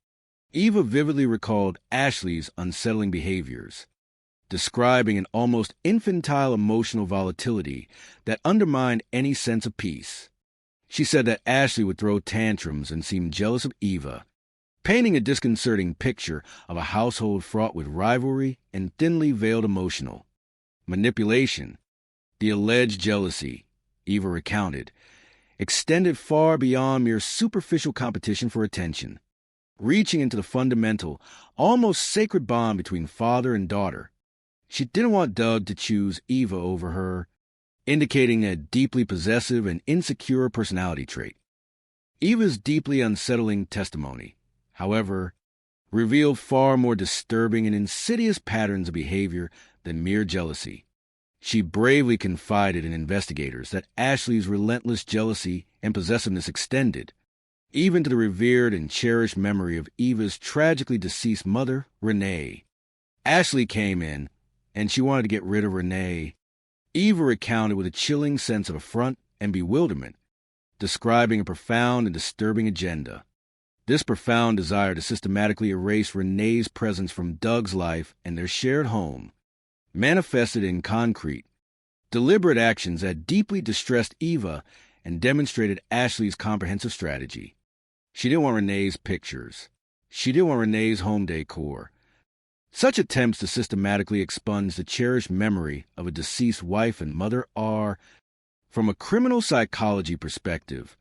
Eva vividly recalled Ashley's unsettling behaviors, describing an almost infantile emotional volatility that undermined any sense of peace. She said that Ashley would throw tantrums and seem jealous of Eva, painting a disconcerting picture of a household fraught with rivalry and thinly veiled emotional manipulation. The alleged jealousy, Eva recounted, extended far beyond mere superficial competition for attention, reaching into the fundamental, almost sacred bond between father and daughter. She didn't want Doug to choose Eva over her, indicating a deeply possessive and insecure personality trait. Eva's deeply unsettling testimony, however, revealed far more disturbing and insidious patterns of behavior than mere jealousy. She bravely confided in investigators that Ashley's relentless jealousy and possessiveness extended even to the revered and cherished memory of Eva's tragically deceased mother, Renee. Ashley came in, and she wanted to get rid of Renee. Eva recounted with a chilling sense of affront and bewilderment, describing a profound and disturbing agenda. This profound desire to systematically erase Renee's presence from Doug's life and their shared home manifested in concrete, deliberate actions that deeply distressed Eva and demonstrated Ashley's comprehensive strategy. She didn't want Renee's pictures. She didn't want Renee's home decor. Such attempts to systematically expunge the cherished memory of a deceased wife and mother are, from a criminal psychology perspective,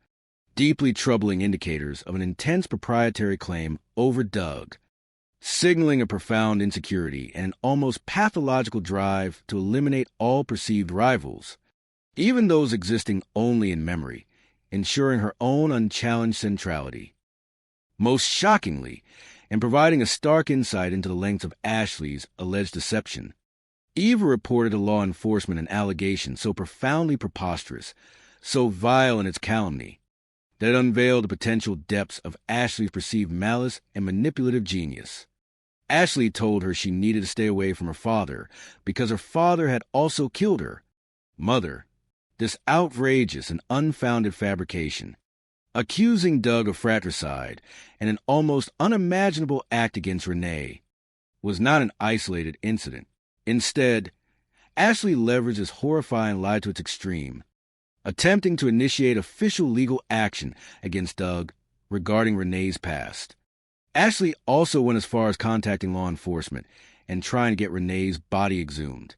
deeply troubling indicators of an intense proprietary claim over Doug, signaling a profound insecurity and an almost pathological drive to eliminate all perceived rivals, even those existing only in memory, ensuring her own unchallenged centrality. Most shockingly, and providing a stark insight into the lengths of Ashley's alleged deception, Eva reported to law enforcement an allegation so profoundly preposterous, so vile in its calumny, that it unveiled the potential depths of Ashley's perceived malice and manipulative genius. Ashley told her she needed to stay away from her father because her father had also killed her mother. This outrageous and unfounded fabrication, accusing Doug of fratricide and an almost unimaginable act against Renee, was not an isolated incident. Instead, Ashley leveraged this horrifying lie to its extreme, attempting to initiate official legal action against Doug regarding Renee's past. Ashley also went as far as contacting law enforcement and trying to get Renee's body exhumed,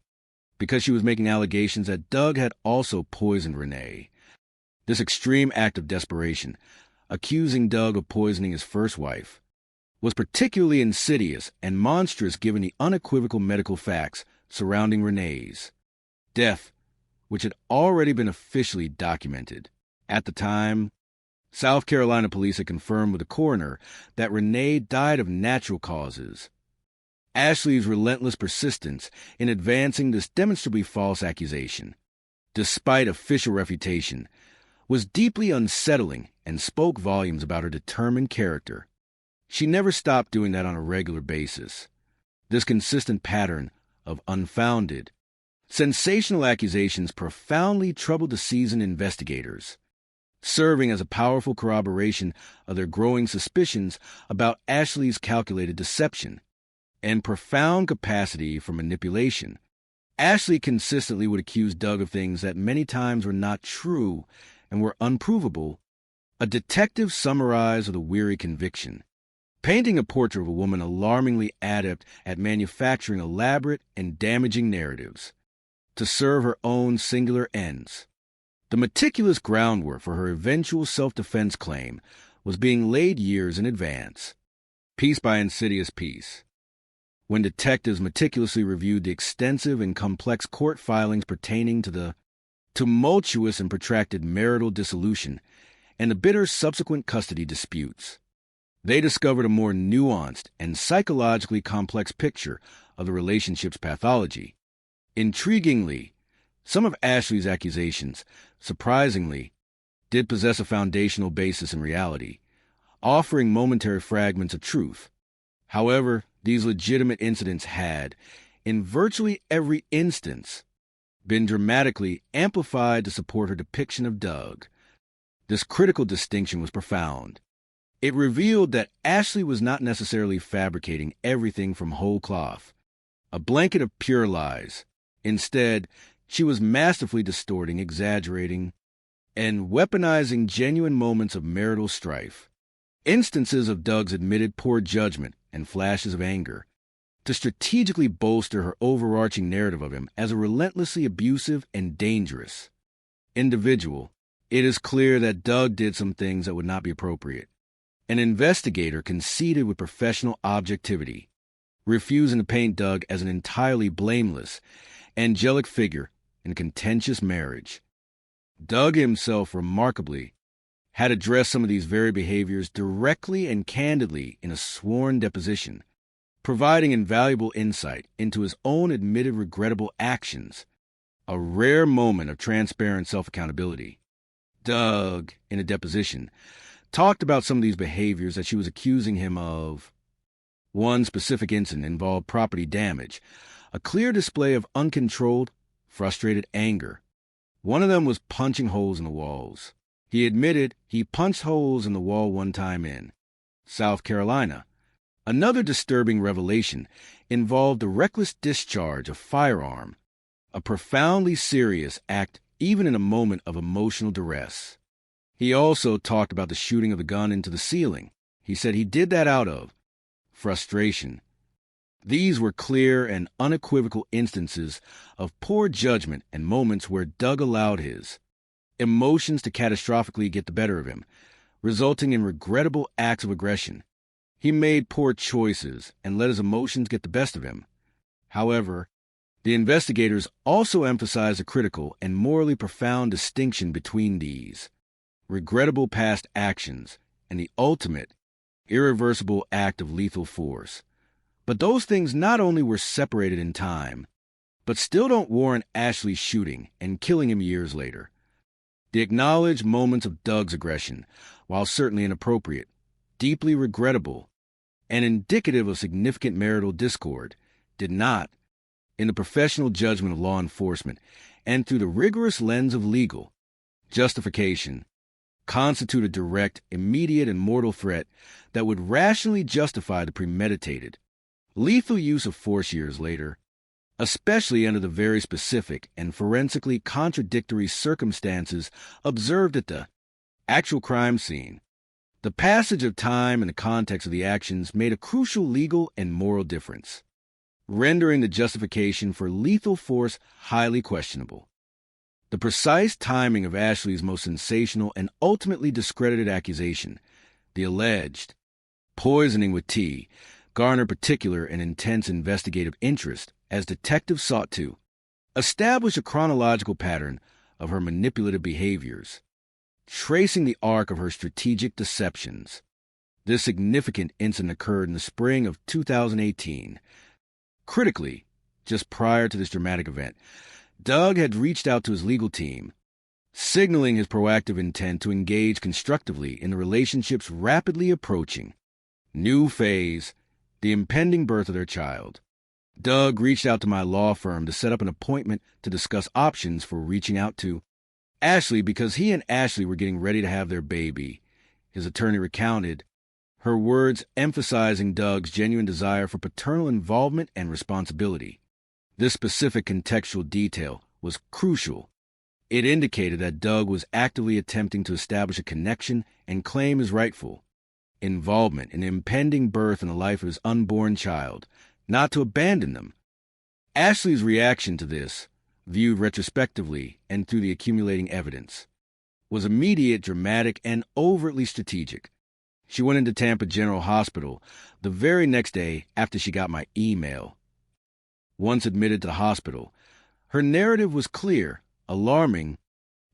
because she was making allegations that Doug had also poisoned Renee. This extreme act of desperation, accusing Doug of poisoning his first wife, was particularly insidious and monstrous given the unequivocal medical facts surrounding Renee's death, which had already been officially documented. At the time, South Carolina police had confirmed with the coroner that Renee died of natural causes. Ashley's relentless persistence in advancing this demonstrably false accusation, despite official refutation, was deeply unsettling and spoke volumes about her determined character. She never stopped doing that on a regular basis. This consistent pattern of unfounded, sensational accusations profoundly troubled the seasoned investigators, serving as a powerful corroboration of their growing suspicions about Ashley's calculated deception and profound capacity for manipulation. Ashley consistently would accuse Doug of things that many times were not true and were unprovable. A detective summarized with a weary conviction. painting a portrait of a woman alarmingly adept at manufacturing elaborate and damaging narratives to serve her own singular ends. The meticulous groundwork for her eventual self-defense claim was being laid years in advance, piece by insidious piece. When detectives meticulously reviewed the extensive and complex court filings pertaining to the tumultuous and protracted marital dissolution and the bitter subsequent custody disputes, they discovered a more nuanced and psychologically complex picture of the relationship's pathology. Intriguingly, some of Ashley's accusations, surprisingly, did possess a foundational basis in reality, offering momentary fragments of truth. However, these legitimate incidents had, in virtually every instance, been dramatically amplified to support her depiction of Doug. This critical distinction was profound. It revealed that Ashley was not necessarily fabricating everything from whole cloth, a blanket of pure lies. Instead, she was masterfully distorting, exaggerating, and weaponizing genuine moments of marital strife, instances of Doug's admitted poor judgment and flashes of anger, to strategically bolster her overarching narrative of him as a relentlessly abusive and dangerous individual. It is clear that Doug did some things that would not be appropriate. An investigator conceded with professional objectivity, refusing to paint Doug as an entirely blameless, angelic figure in a contentious marriage. Doug himself, remarkably, had addressed some of these very behaviors directly and candidly in a sworn deposition, providing invaluable insight into his own admitted regrettable actions, a rare moment of transparent self-accountability. Doug, in a deposition, talked about some of these behaviors that she was accusing him of. One specific incident involved property damage, a clear display of uncontrolled, frustrated anger. One of them was punching holes in the walls. He admitted he punched holes in the wall one time in South Carolina. Another disturbing revelation involved the reckless discharge of firearm, a profoundly serious act even in a moment of emotional duress. He also talked about the shooting of the gun into the ceiling. He said he did that out of frustration. These were clear and unequivocal instances of poor judgment and moments where Doug allowed his emotions to catastrophically get the better of him, resulting in regrettable acts of aggression. He made poor choices and let his emotions get the best of him. However, the investigators also emphasized a critical and morally profound distinction between these regrettable past actions and the ultimate, irreversible act of lethal force. But those things not only were separated in time, but still don't warrant Ashley's shooting and killing him years later. The acknowledged moments of Doug's aggression, while certainly inappropriate, deeply regrettable, and indicative of significant marital discord, did not, in the professional judgment of law enforcement and through the rigorous lens of legal justification, constitute a direct, immediate, and mortal threat that would rationally justify the premeditated, lethal use of force years later, especially under the very specific and forensically contradictory circumstances observed at the actual crime scene. The passage of time and the context of the actions made a crucial legal and moral difference, rendering the justification for lethal force highly questionable. The precise timing of Ashley's most sensational and ultimately discredited accusation, the alleged poisoning with tea, garnered particular and intense investigative interest as detectives sought to establish a chronological pattern of her manipulative behaviors, tracing the arc of her strategic deceptions. This significant incident occurred in the spring of 2018. Critically, just prior to this dramatic event, Doug had reached out to his legal team, signaling his proactive intent to engage constructively in the relationship's rapidly approaching new phase, the impending birth of their child. Doug reached out to my law firm to set up an appointment to discuss options for reaching out to Ashley because he and Ashley were getting ready to have their baby. His attorney recounted, her words emphasizing Doug's genuine desire for paternal involvement and responsibility. This specific contextual detail was crucial. It indicated that Doug was actively attempting to establish a connection and claim his rightful involvement in the impending birth and the life of his unborn child, not to abandon them. Ashley's reaction to this, viewed retrospectively and through the accumulating evidence, was immediate, dramatic, and overtly strategic. She went into Tampa General Hospital the very next day after she got my email. Once admitted to the hospital, her narrative was clear, alarming,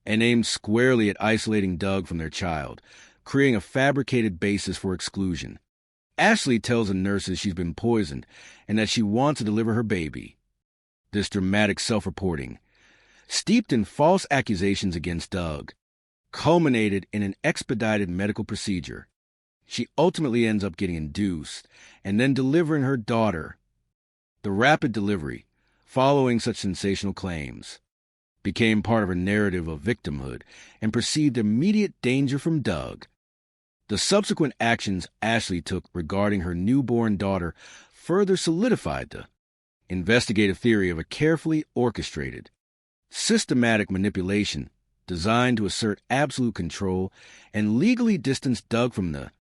and aimed squarely at isolating Doug from their child, creating a fabricated basis for exclusion. Ashley tells the nurses she's been poisoned and that she wants to deliver her baby. This dramatic self-reporting, steeped in false accusations against Doug, culminated in an expedited medical procedure. She ultimately ends up getting induced and then delivering her daughter. The rapid delivery, following such sensational claims, became part of her narrative of victimhood and perceived immediate danger from Doug. The subsequent actions Ashley took regarding her newborn daughter further solidified the investigative theory of a carefully orchestrated, systematic manipulation designed to assert absolute control and legally distance Doug from the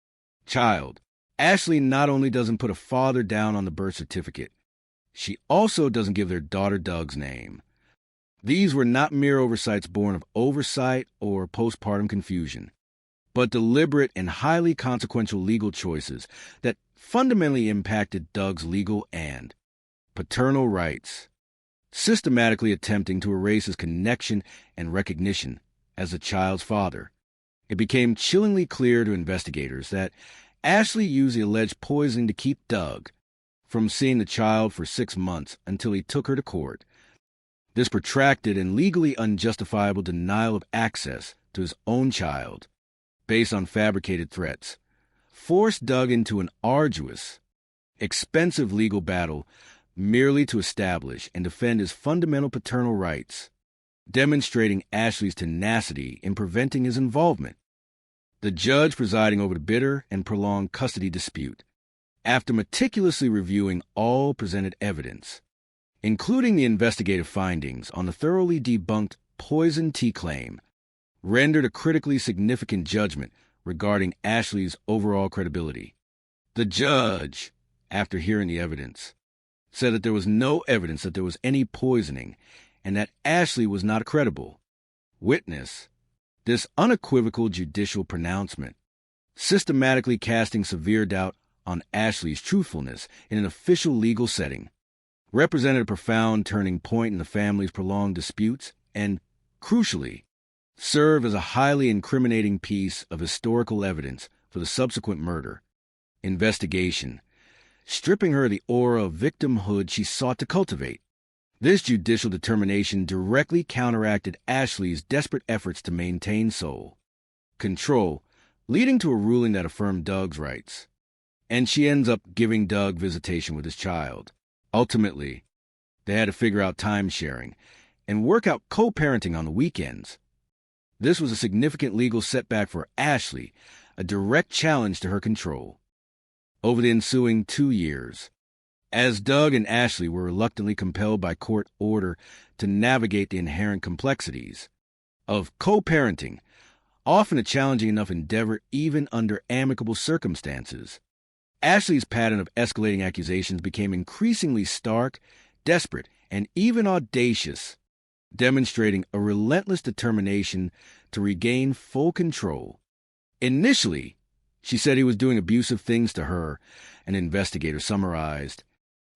child. Ashley not only doesn't put a father down on the birth certificate, she also doesn't give their daughter Doug's name. These were not mere oversights born of oversight or postpartum confusion, but deliberate and highly consequential legal choices that fundamentally impacted Doug's legal and paternal rights, systematically attempting to erase his connection and recognition as the child's father. It became chillingly clear to investigators that Ashley used the alleged poisoning to keep Doug from seeing the child for 6 months until he took her to court. This protracted and legally unjustifiable denial of access to his own child, based on fabricated threats, forced Doug into an arduous, expensive legal battle merely to establish and defend his fundamental paternal rights, demonstrating Ashley's tenacity in preventing his involvement. The judge presiding over the bitter and prolonged custody dispute, after meticulously reviewing all presented evidence, including the investigative findings on the thoroughly debunked poison tea claim, rendered a critically significant judgment regarding Ashley's overall credibility. The judge, after hearing the evidence, said that there was no evidence that there was any poisoning and that Ashley was not a credible witness. This unequivocal judicial pronouncement, systematically casting severe doubt on Ashley's truthfulness in an official legal setting, represented a profound turning point in the family's prolonged disputes and, crucially, served as a highly incriminating piece of historical evidence for the subsequent murder investigation, stripping her of the aura of victimhood she sought to cultivate. This judicial determination directly counteracted Ashley's desperate efforts to maintain sole control, leading to a ruling that affirmed Doug's rights. And she ends up giving Doug visitation with his child. Ultimately, they had to figure out time sharing and work out co-parenting on the weekends. This was a significant legal setback for Ashley, a direct challenge to her control. Over the ensuing 2 years, as Doug and Ashley were reluctantly compelled by court order to navigate the inherent complexities of co-parenting, often a challenging enough endeavor even under amicable circumstances, Ashley's pattern of escalating accusations became increasingly stark, desperate, and even audacious, demonstrating a relentless determination to regain full control. Initially, she said he was doing abusive things to her, an investigator summarized,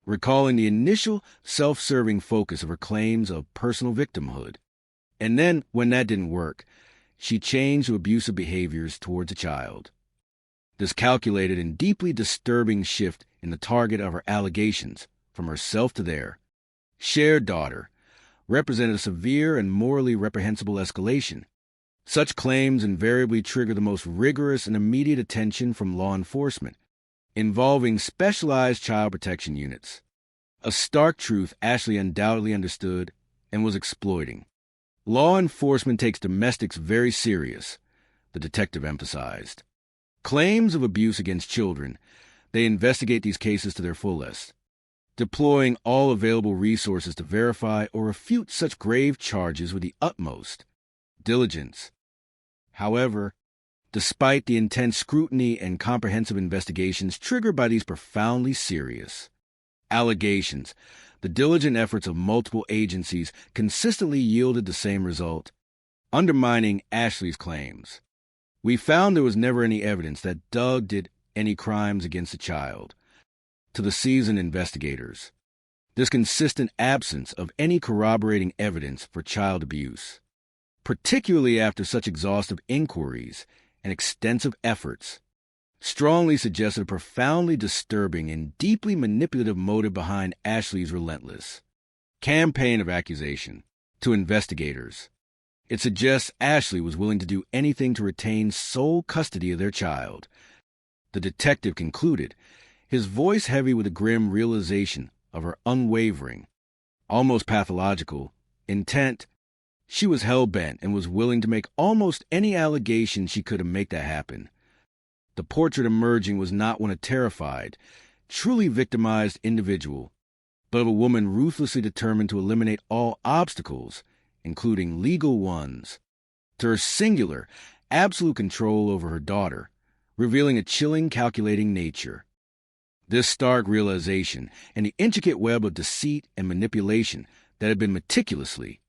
recalling the initial self-serving focus of her claims of personal victimhood. And then, when that didn't work, she changed to abusive behaviors towards a child. This calculated and deeply disturbing shift in the target of her allegations, from herself to their shared daughter, represented a severe and morally reprehensible escalation. Such claims invariably trigger the most rigorous and immediate attention from law enforcement, involving specialized child protection units. A stark truth Ashley undoubtedly understood and was exploiting. Law enforcement takes domestics very serious, the detective emphasized. Claims of abuse against children, they investigate these cases to their fullest, deploying all available resources to verify or refute such grave charges with the utmost diligence. However, despite the intense scrutiny and comprehensive investigations triggered by these profoundly serious allegations. The diligent efforts of multiple agencies consistently yielded the same result, undermining Ashley's claims. We found there was never any evidence that Doug did any crimes against the child. To the seasoned investigators, this consistent absence of any corroborating evidence for child abuse, particularly after such exhaustive inquiries and extensive efforts, strongly suggested a profoundly disturbing and deeply manipulative motive behind Ashley's relentless campaign of accusation. To investigators, it suggests Ashley was willing to do anything to retain sole custody of their child. The detective concluded, his voice heavy with a grim realization of her unwavering, almost pathological, intent. She was hell-bent and was willing to make almost any allegation she could to make that happen. The portrait emerging was not one of a terrified, truly victimized individual, but of a woman ruthlessly determined to eliminate all obstacles, including legal ones, to her singular, absolute control over her daughter, revealing a chilling, calculating nature. This stark realization and the intricate web of deceit and manipulation that had been meticulously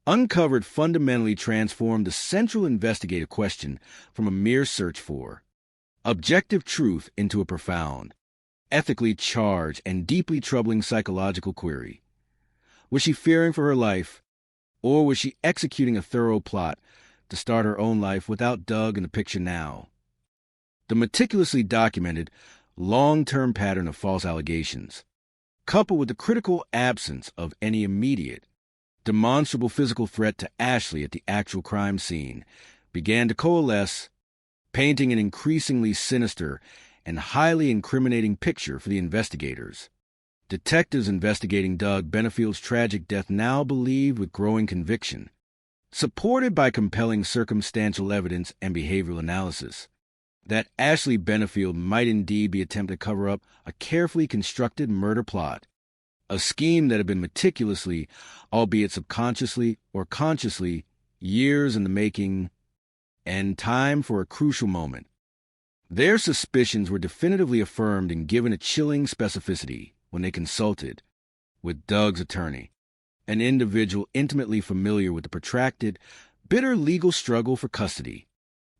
uncovered fundamentally transformed the central investigative question from a mere search for objective truth into a profound, ethically charged, and deeply troubling psychological query. Was she fearing for her life, or was she executing a thorough plot to start her own life without Doug in the picture now? The meticulously documented, long-term pattern of false allegations, coupled with the critical absence of any immediate, demonstrable physical threat to Ashley at the actual crime scene, began to coalesce, painting an increasingly sinister and highly incriminating picture for the investigators. Detectives investigating Doug Benefield's tragic death now believed with growing conviction, supported by compelling circumstantial evidence and behavioral analysis, that Ashley Benefield might indeed be attempting to cover up a carefully constructed murder plot, a scheme that had been meticulously, albeit subconsciously or consciously, years in the making, and time for a crucial moment. Their suspicions were definitively affirmed and given a chilling specificity when they consulted with Doug's attorney, an individual intimately familiar with the protracted, bitter legal struggle for custody.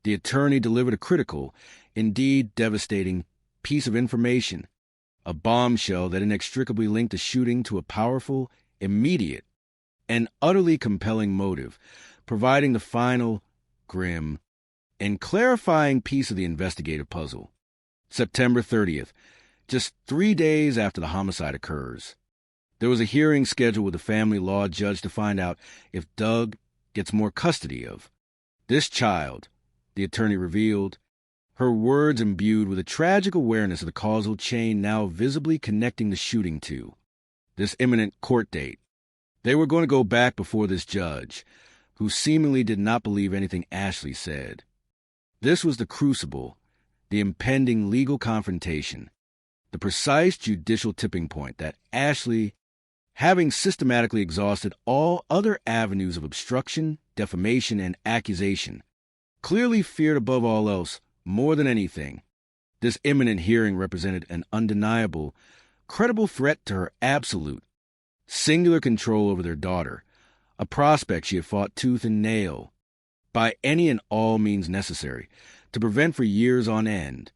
The attorney delivered a critical, indeed devastating, piece of information, a bombshell that inextricably linked the shooting to a powerful, immediate, and utterly compelling motive, providing the final, grim, and clarifying piece of the investigative puzzle. September 30th, just 3 days after the homicide occurs, there was a hearing scheduled with a family law judge to find out if Doug gets more custody of this child. The attorney revealed, her words imbued with a tragic awareness of the causal chain now visibly connecting the shooting to this imminent court date. They were going to go back before this judge, who seemingly did not believe anything Ashley said. This was the crucible, the impending legal confrontation, the precise judicial tipping point that Ashley, having systematically exhausted all other avenues of obstruction, defamation, and accusation, clearly feared above all else, more than anything. This imminent hearing represented an undeniable, credible threat to her absolute, singular control over their daughter, a prospect she had fought tooth and nail, by any and all means necessary, to prevent for years on end.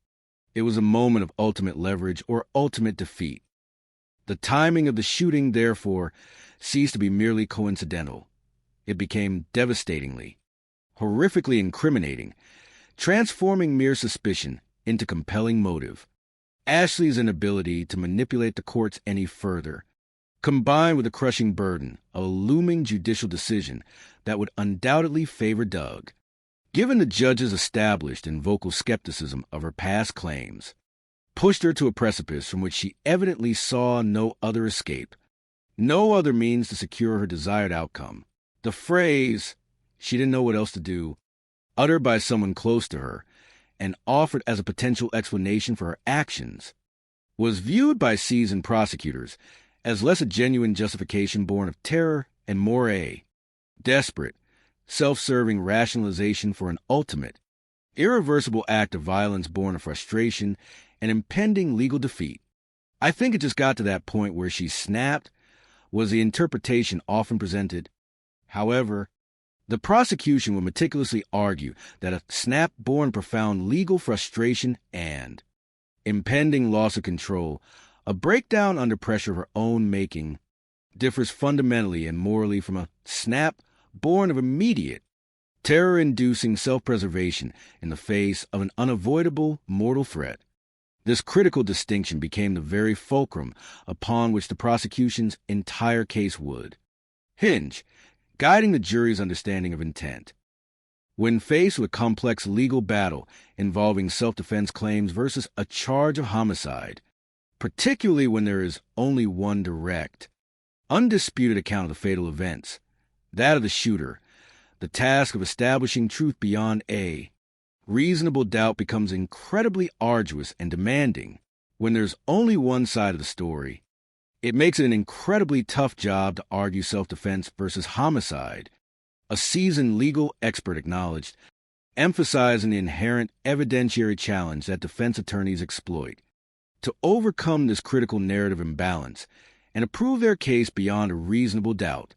It was a moment of ultimate leverage or ultimate defeat. The timing of the shooting, therefore, ceased to be merely coincidental. It became devastatingly, horrifically incriminating, transforming mere suspicion into compelling motive. Ashley's inability to manipulate the courts any further, combined with the crushing burden of a looming judicial decision that would undoubtedly favor Doug, given the judge's established and vocal skepticism of her past claims, pushed her to a precipice from which she evidently saw no other escape, no other means to secure her desired outcome. The phrase, "she didn't know what else to do," uttered by someone close to her and offered as a potential explanation for her actions, was viewed by seasoned prosecutors as less a genuine justification born of terror and more a desperate, self-serving rationalization for an ultimate, irreversible act of violence born of frustration and impending legal defeat. I think it just got to that point where she snapped, was the interpretation often presented. However, the prosecution would meticulously argue that a snap born profound legal frustration and impending loss of control, a breakdown under pressure of her own making, differs fundamentally and morally from a snap born of immediate, terror-inducing self-preservation in the face of an unavoidable mortal threat. This critical distinction became the very fulcrum upon which the prosecution's entire case would hinge, guiding the jury's understanding of intent. When faced with a complex legal battle involving self-defense claims versus a charge of homicide, particularly when there is only one direct, undisputed account of the fatal events, that of the shooter, the task of establishing truth beyond a reasonable doubt becomes incredibly arduous and demanding. When there's only one side of the story, it makes it an incredibly tough job to argue self-defense versus homicide, a seasoned legal expert acknowledged, emphasizing the inherent evidentiary challenge that defense attorneys exploit. To overcome this critical narrative imbalance and to prove their case beyond a reasonable doubt,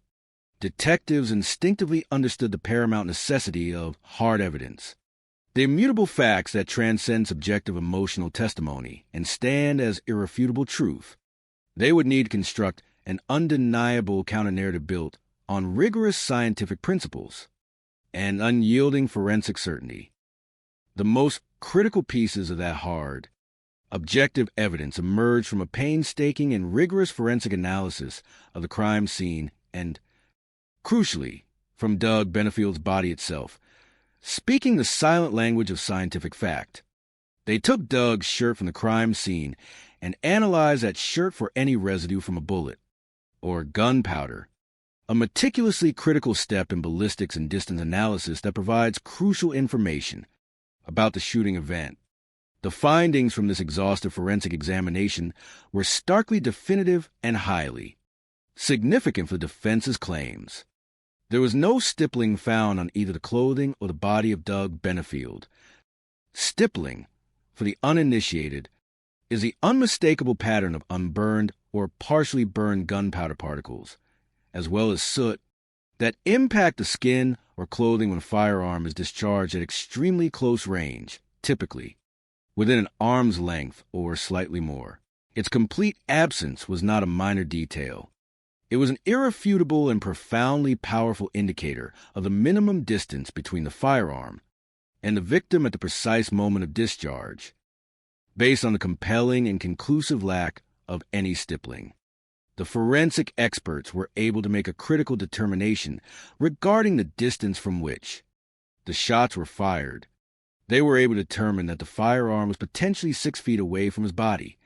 detectives instinctively understood the paramount necessity of hard evidence, the immutable facts that transcend subjective emotional testimony and stand as irrefutable truth. They would need to construct an undeniable counter-narrative built on rigorous scientific principles and unyielding forensic certainty. The most critical pieces of that hard, objective evidence emerged from a painstaking and rigorous forensic analysis of the crime scene and, crucially, from Doug Benefield's body itself, speaking the silent language of scientific fact. They took Doug's shirt from the crime scene and analyzed that shirt for any residue from a bullet or gunpowder, a meticulously critical step in ballistics and distance analysis that provides crucial information about the shooting event. The findings from this exhaustive forensic examination were starkly definitive and highly significant for the defense's claims. There was no stippling found on either the clothing or the body of Doug Benefield. Stippling, for the uninitiated, is the unmistakable pattern of unburned or partially burned gunpowder particles, as well as soot, that impact the skin or clothing when a firearm is discharged at extremely close range, typically within an arm's length or slightly more. Its complete absence was not a minor detail. It was an irrefutable and profoundly powerful indicator of the minimum distance between the firearm and the victim at the precise moment of discharge, based on the compelling and conclusive lack of any stippling. The forensic experts were able to make a critical determination regarding the distance from which the shots were fired. They were able to determine that the firearm was potentially 6 feet away from his body.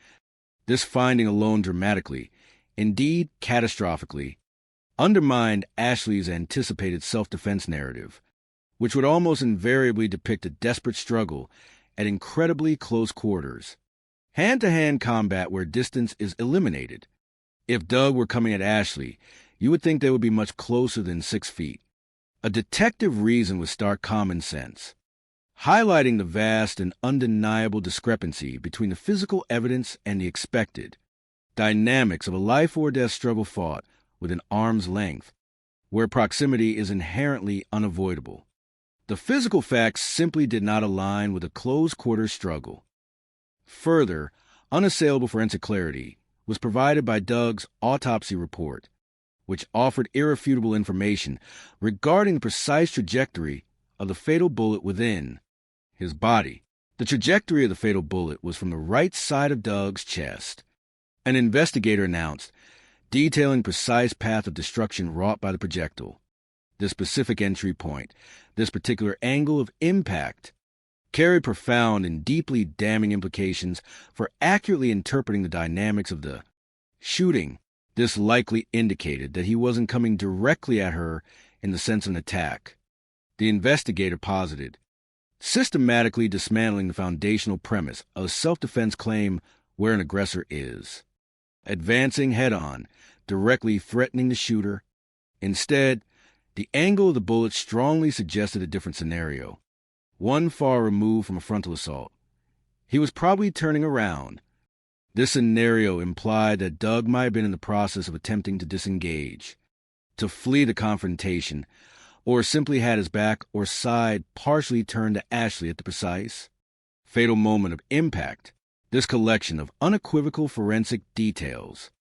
This finding alone dramatically, indeed catastrophically, undermined Ashley's anticipated self-defense narrative, which would almost invariably depict a desperate struggle at incredibly close quarters, hand-to-hand combat where distance is eliminated. If Doug were coming at Ashley, you would think they would be much closer than 6 feet. A detective reasoned with stark common sense, highlighting the vast and undeniable discrepancy between the physical evidence and the expected dynamics of a life-or-death struggle fought within arm's length, where proximity is inherently unavoidable. The physical facts simply did not align with a close-quarters struggle. Further, unassailable forensic clarity was provided by Doug's autopsy report, which offered irrefutable information regarding the precise trajectory of the fatal bullet within his body. The trajectory of the fatal bullet was from the right side of Doug's chest. An investigator announced, detailing precise path of destruction wrought by the projectile. This specific entry point, this particular angle of impact, carried profound and deeply damning implications for accurately interpreting the dynamics of the shooting. This likely indicated that he wasn't coming directly at her in the sense of an attack. The investigator posited, systematically dismantling the foundational premise of a self-defense claim where an aggressor is, advancing head-on, directly threatening the shooter. Instead, the angle of the bullet strongly suggested a different scenario, one far removed from a frontal assault. He was probably turning around. This scenario implied that Doug might have been in the process of attempting to disengage, to flee the confrontation, or simply had his back or side partially turned to Ashley at the precise, fatal moment of impact. This collection of unequivocal forensic details,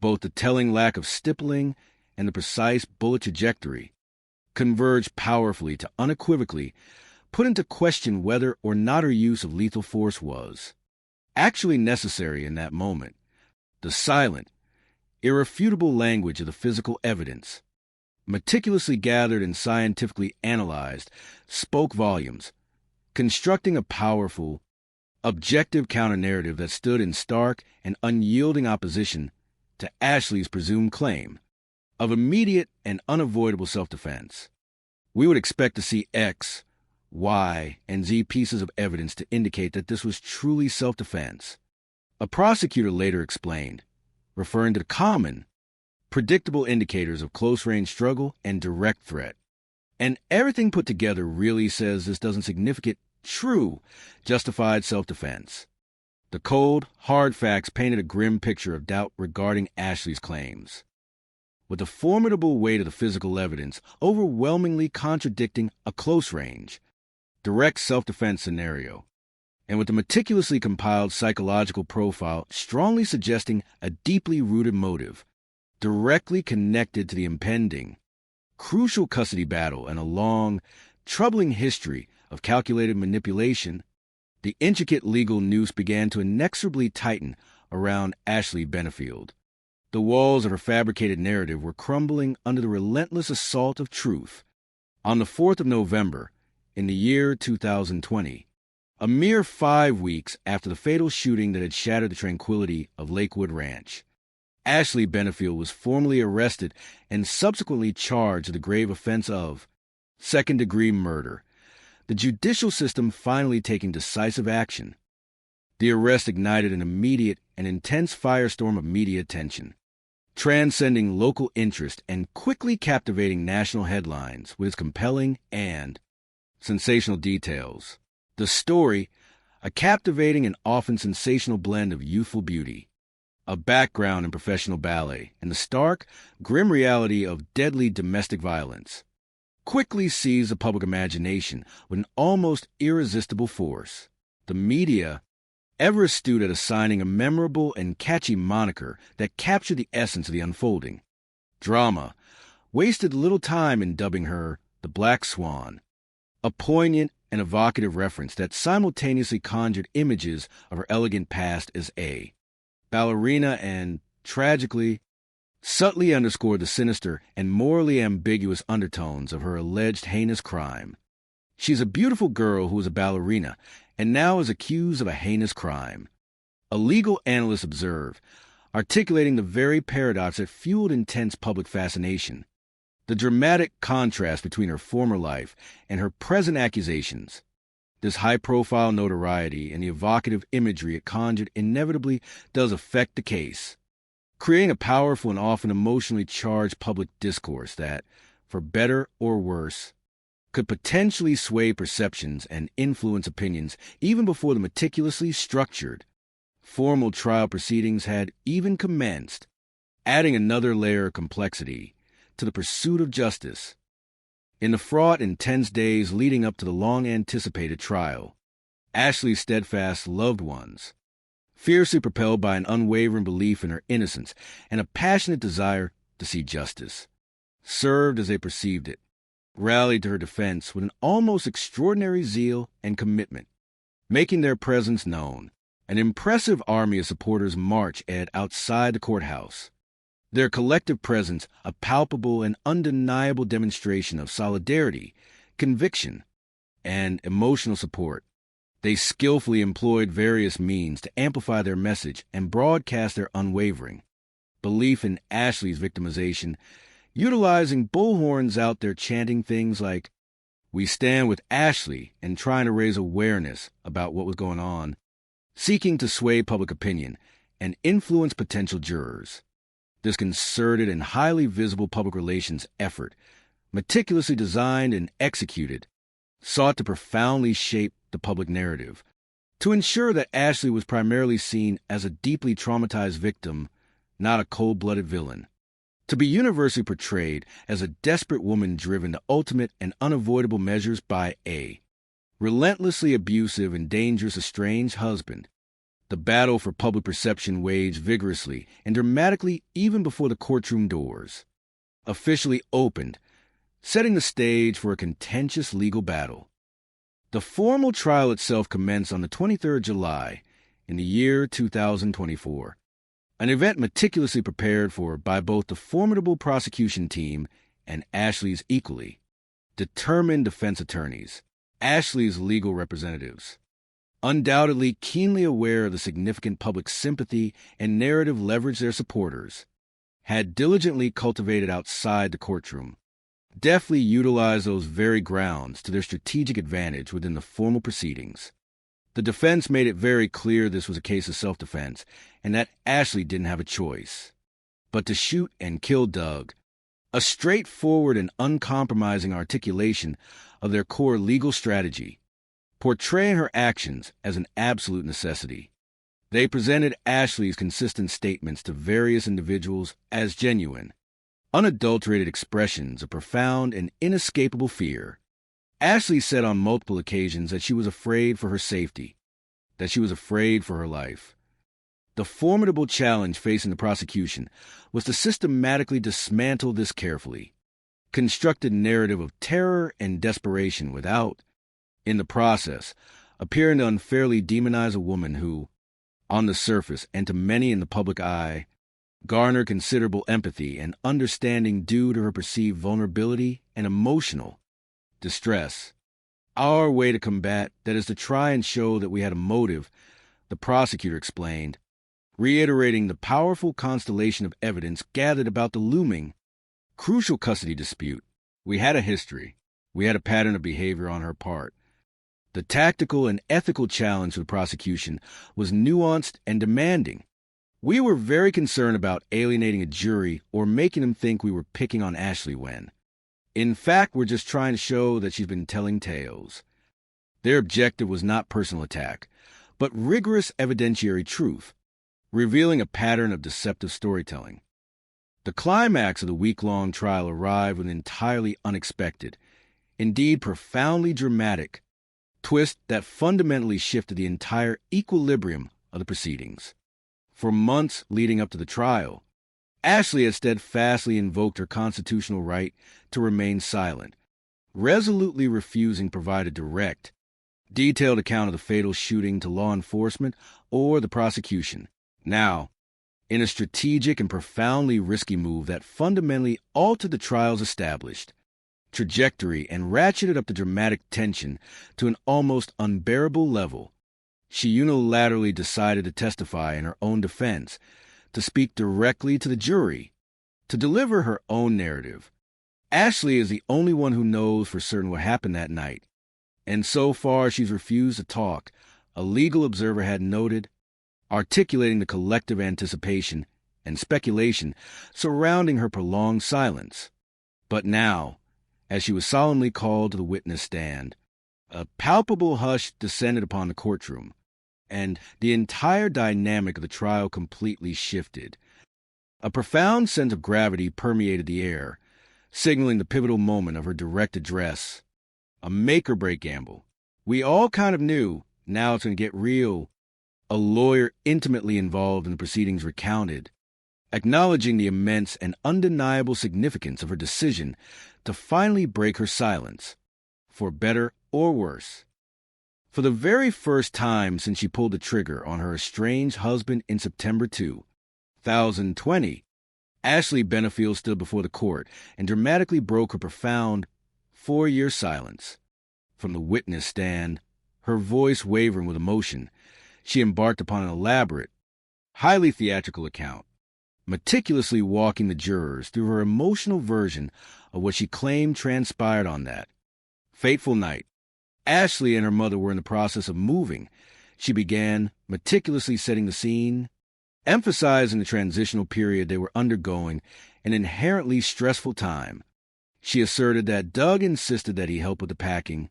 both the telling lack of stippling and the precise bullet trajectory, converge powerfully to unequivocally put into question whether or not her use of lethal force was actually necessary in that moment. The silent, irrefutable language of the physical evidence, meticulously gathered and scientifically analyzed, spoke volumes, constructing a powerful, objective counter-narrative that stood in stark and unyielding opposition to Ashley's presumed claim of immediate and unavoidable self-defense. We would expect to see X, Y, and Z pieces of evidence to indicate that this was truly self-defense. A prosecutor later explained, referring to the common, predictable indicators of close-range struggle and direct threat. And everything put together really says this doesn't significant true, justified self-defense. The cold, hard facts painted a grim picture of doubt regarding Ashley's claims, with the formidable weight of the physical evidence overwhelmingly contradicting a close-range, direct self-defense scenario, and with the meticulously compiled psychological profile strongly suggesting a deeply rooted motive, directly connected to the impending, crucial custody battle and a long, troubling history of calculated manipulation. The intricate legal noose began to inexorably tighten around Ashley Benefield. The walls of her fabricated narrative were crumbling under the relentless assault of truth. On the 4th of November, in the year 2020, a mere 5 weeks after the fatal shooting that had shattered the tranquility of Lakewood Ranch, Ashley Benefield was formally arrested and subsequently charged with the grave offense of second-degree murder, the judicial system finally taking decisive action. The arrest ignited an immediate and intense firestorm of media attention, transcending local interest and quickly captivating national headlines with its compelling and sensational details. The story, a captivating and often sensational blend of youthful beauty, a background in professional ballet, and the stark, grim reality of deadly domestic violence, quickly seized the public imagination with an almost irresistible force. The media, ever astute at assigning a memorable and catchy moniker that captured the essence of the unfolding drama, wasted little time in dubbing her the Black Swan, a poignant and evocative reference that simultaneously conjured images of her elegant past as a ballerina and, tragically, subtly underscored the sinister and morally ambiguous undertones of her alleged heinous crime. She's a beautiful girl who was a ballerina and now is accused of a heinous crime. A legal analyst observed, articulating the very paradox that fueled intense public fascination, the dramatic contrast between her former life and her present accusations. This high-profile notoriety and the evocative imagery it conjured inevitably does affect the case, creating a powerful and often emotionally charged public discourse that, for better or worse, could potentially sway perceptions and influence opinions even before the meticulously structured, formal trial proceedings had even commenced, adding another layer of complexity to the pursuit of justice. In the fraught and tense days leading up to the long-anticipated trial, Ashley's steadfast loved ones, fiercely propelled by an unwavering belief in her innocence and a passionate desire to see justice, served as they perceived it, rallied to her defense with an almost extraordinary zeal and commitment, making their presence known. An impressive army of supporters marched outside the courthouse, their collective presence a palpable and undeniable demonstration of solidarity, conviction, and emotional support. They skillfully employed various means to amplify their message and broadcast their unwavering belief in Ashley's victimization, utilizing bullhorns out there chanting things like, "We stand with Ashley," and trying to raise awareness about what was going on, seeking to sway public opinion and influence potential jurors. This concerted and highly visible public relations effort, meticulously designed and executed, sought to profoundly shape the public narrative, to ensure that Ashley was primarily seen as a deeply traumatized victim, not a cold-blooded villain, to be universally portrayed as a desperate woman driven to ultimate and unavoidable measures by a relentlessly abusive and dangerous estranged husband. The battle for public perception waged vigorously and dramatically even before the courtroom doors officially opened, setting the stage for a contentious legal battle. The formal trial itself commenced on the 23rd July in the year 2024, an event meticulously prepared for by both the formidable prosecution team and Ashley's equally determined defense attorneys, Ashley's legal representatives. Undoubtedly keenly aware of the significant public sympathy and narrative leverage their supporters had diligently cultivated outside the courtroom, deftly utilized those very grounds to their strategic advantage within the formal proceedings. The defense made it very clear this was a case of self-defense and that Ashley didn't have a choice but to shoot and kill Doug, a straightforward and uncompromising articulation of their core legal strategy, portraying her actions as an absolute necessity. They presented Ashley's consistent statements to various individuals as genuine, unadulterated expressions of profound and inescapable fear. Ashley said on multiple occasions that she was afraid for her safety, that she was afraid for her life. The formidable challenge facing the prosecution was to systematically dismantle this carefully constructed narrative of terror and desperation without, in the process, appearing to unfairly demonize a woman who, on the surface and to many in the public eye, garnered considerable empathy and understanding due to her perceived vulnerability and emotional distress. Our way to combat that is to try and show that we had a motive, the prosecutor explained, reiterating the powerful constellation of evidence gathered about the looming, crucial custody dispute. We had a history. We had a pattern of behavior on her part. The tactical and ethical challenge for the prosecution was nuanced and demanding. We were very concerned about alienating a jury or making them think we were picking on Ashley when, in fact, we're just trying to show that she's been telling tales. Their objective was not personal attack, but rigorous evidentiary truth, revealing a pattern of deceptive storytelling. The climax of the week-long trial arrived with an entirely unexpected, indeed profoundly dramatic, twist that fundamentally shifted the entire equilibrium of the proceedings. For months leading up to the trial, Ashley had steadfastly invoked her constitutional right to remain silent, resolutely refusing to provide a direct, detailed account of the fatal shooting to law enforcement or the prosecution. Now, in a strategic and profoundly risky move that fundamentally altered the trial's established trajectory and ratcheted up the dramatic tension to an almost unbearable level, she unilaterally decided to testify in her own defense, to speak directly to the jury, to deliver her own narrative. Ashley is the only one who knows for certain what happened that night, and so far she's refused to talk, a legal observer had noted, articulating the collective anticipation and speculation surrounding her prolonged silence. But now, as she was solemnly called to the witness stand, a palpable hush descended upon the courtroom, and the entire dynamic of the trial completely shifted. A profound sense of gravity permeated the air, signaling the pivotal moment of her direct address. A make-or-break gamble. We all kind of knew, now it's going to get real. A lawyer intimately involved in the proceedings recounted, acknowledging the immense and undeniable significance of her decision to finally break her silence, for better or worse. For the very first time since she pulled the trigger on her estranged husband in September 2020, Ashley Benefield stood before the court and dramatically broke her profound 4-year silence. From the witness stand, her voice wavering with emotion, she embarked upon an elaborate, highly theatrical account, meticulously walking the jurors through her emotional version of what she claimed transpired on that fateful night. Ashley and her mother were in the process of moving. She began meticulously setting the scene, emphasizing the transitional period they were undergoing, an inherently stressful time. She asserted that Doug insisted that he help with the packing,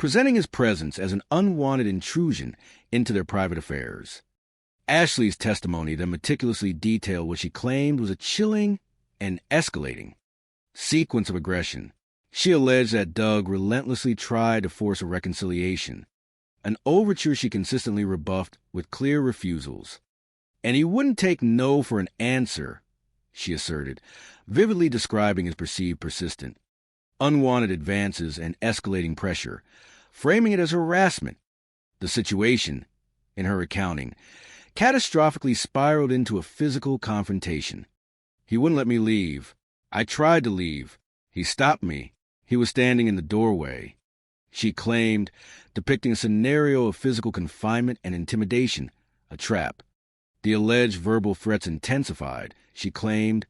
presenting his presence as an unwanted intrusion into their private affairs. Ashley's testimony then meticulously detailed what she claimed was a chilling and escalating sequence of aggression. She alleged that Doug relentlessly tried to force a reconciliation, an overture she consistently rebuffed with clear refusals. And he wouldn't take no for an answer, she asserted, vividly describing his perceived persistent, unwanted advances and escalating pressure, framing it as harassment. The situation, in her recounting, catastrophically spiraled into a physical confrontation. He wouldn't let me leave. I tried to leave. He stopped me. He was standing in the doorway, she claimed, depicting a scenario of physical confinement and intimidation, a trap. The alleged verbal threats intensified, she claimed,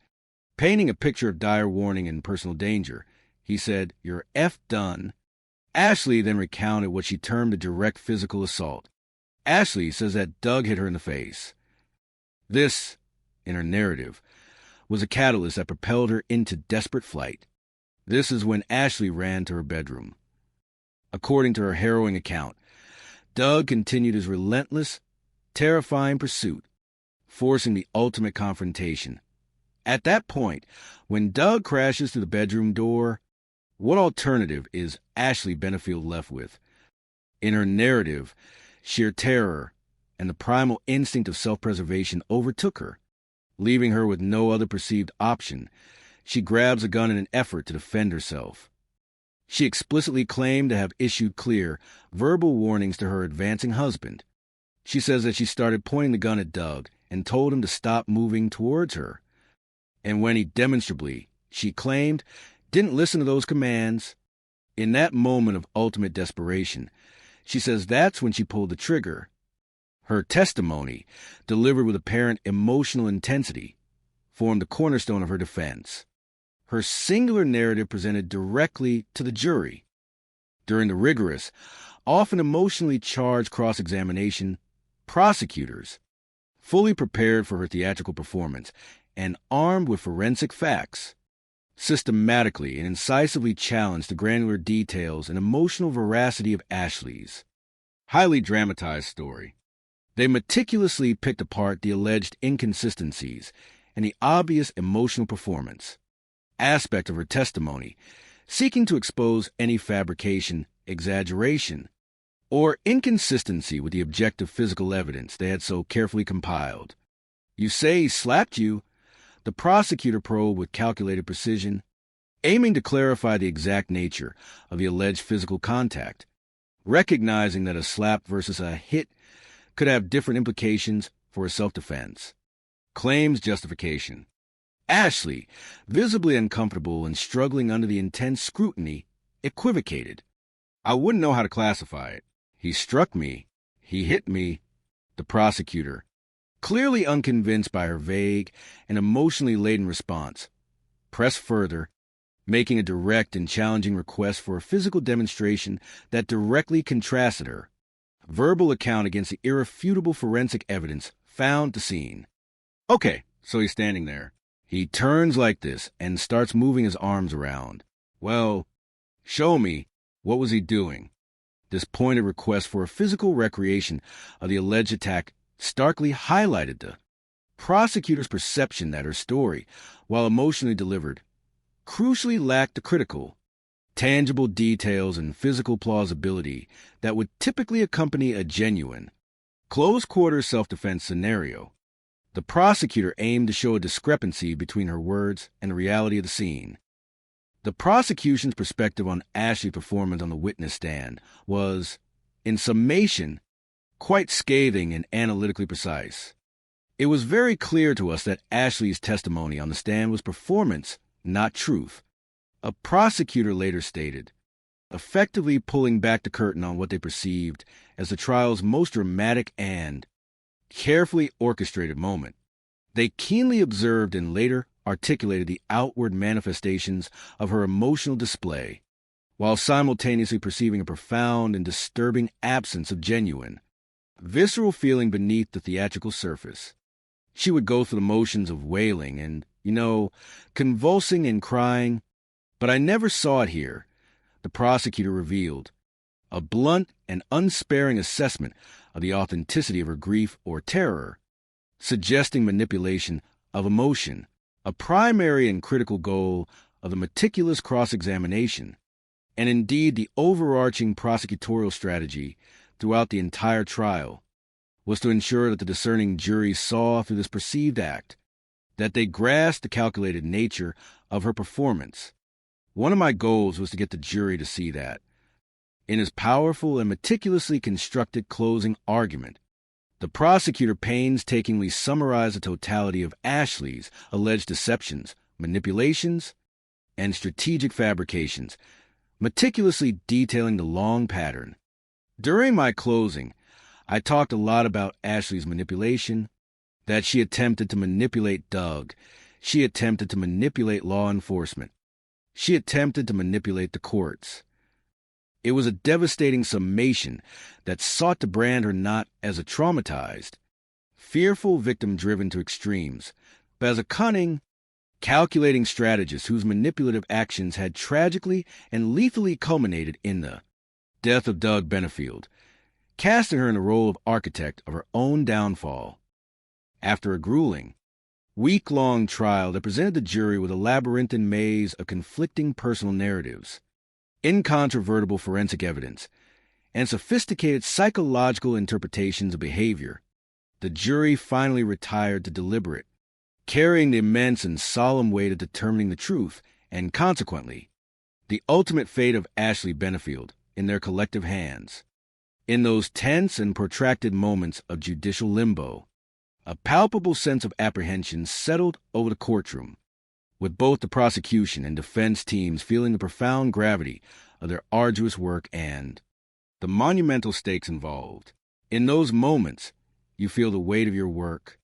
painting a picture of dire warning and personal danger. He said, "You're F done." Ashley then recounted what she termed a direct physical assault. Ashley says that Doug hit her in the face. This, in her narrative, was a catalyst that propelled her into desperate flight. This is when Ashley ran to her bedroom. According to her harrowing account, Doug continued his relentless, terrifying pursuit, forcing the ultimate confrontation. At that point, when Doug crashes through the bedroom door, what alternative is Ashley Benefield left with? In her narrative, sheer terror and the primal instinct of self-preservation overtook her. Leaving her with no other perceived option, she grabs a gun in an effort to defend herself. She explicitly claimed to have issued clear, verbal warnings to her advancing husband. She says that she started pointing the gun at Doug and told him to stop moving towards her. And when he demonstrably, she claimed, didn't listen to those commands, in that moment of ultimate desperation, she says that's when she pulled the trigger. Her testimony, delivered with apparent emotional intensity, formed the cornerstone of her defense. Her singular narrative presented directly to the jury. During the rigorous, often emotionally charged cross-examination, prosecutors, fully prepared for her theatrical performance and armed with forensic facts, systematically and incisively challenged the granular details and emotional veracity of Ashley's highly dramatized story. They meticulously picked apart the alleged inconsistencies and the obvious emotional performance aspect of her testimony, seeking to expose any fabrication, exaggeration, or inconsistency with the objective physical evidence they had so carefully compiled. "You say he slapped you," the prosecutor probed with calculated precision, aiming to clarify the exact nature of the alleged physical contact, recognizing that a slap versus a hit could have different implications for self-defense. Claims justification. Ashley, visibly uncomfortable and struggling under the intense scrutiny, equivocated. "I wouldn't know how to classify it. He struck me. He hit me." The prosecutor, clearly unconvinced by her vague and emotionally laden response, pressed further, making a direct and challenging request for a physical demonstration that directly contrasted her verbal account against the irrefutable forensic evidence found at the scene. Okay, so he's standing there. He turns like this and starts moving his arms around. Well, show me. What was he doing? This pointed request for a physical recreation of the alleged attack starkly highlighted the prosecutor's perception that her story, while emotionally delivered, crucially lacked the critical, tangible details and physical plausibility that would typically accompany a genuine, close-quarters self-defense scenario. The prosecutor aimed to show a discrepancy between her words and the reality of the scene. The prosecution's perspective on Ashley's performance on the witness stand was, in summation, quite scathing and analytically precise. It was very clear to us that Ashley's testimony on the stand was performance, not truth. A prosecutor later stated, effectively pulling back the curtain on what they perceived as the trial's most dramatic and carefully orchestrated moment. They keenly observed and later articulated the outward manifestations of her emotional display, while simultaneously perceiving a profound and disturbing absence of genuine, visceral feeling beneath the theatrical surface. She would go through the motions of wailing and, convulsing and crying, but I never saw it here, the prosecutor revealed, a blunt and unsparing assessment of the authenticity of her grief or terror, suggesting manipulation of emotion, a primary and critical goal of the meticulous cross-examination, and indeed the overarching prosecutorial strategy throughout the entire trial, was to ensure that the discerning jury saw through this perceived act, that they grasped the calculated nature of her performance. One of my goals was to get the jury to see that. In his powerful and meticulously constructed closing argument, the prosecutor painstakingly summarized the totality of Ashley's alleged deceptions, manipulations, and strategic fabrications, meticulously detailing the long pattern. During my closing, I talked a lot about Ashley's manipulation, that she attempted to manipulate Doug, she attempted to manipulate law enforcement, she attempted to manipulate the courts. It was a devastating summation that sought to brand her not as a traumatized, fearful victim driven to extremes, but as a cunning, calculating strategist whose manipulative actions had tragically and lethally culminated in the death of Doug Benefield, casting her in the role of architect of her own downfall. After a grueling, week-long trial that presented the jury with a labyrinthine maze of conflicting personal narratives, incontrovertible forensic evidence, and sophisticated psychological interpretations of behavior, the jury finally retired to deliberate, carrying the immense and solemn weight of determining the truth and, consequently, the ultimate fate of Ashley Benefield in their collective hands. In those tense and protracted moments of judicial limbo, a palpable sense of apprehension settled over the courtroom, with both the prosecution and defense teams feeling the profound gravity of their arduous work and the monumental stakes involved. In those moments, you feel the weight of your work.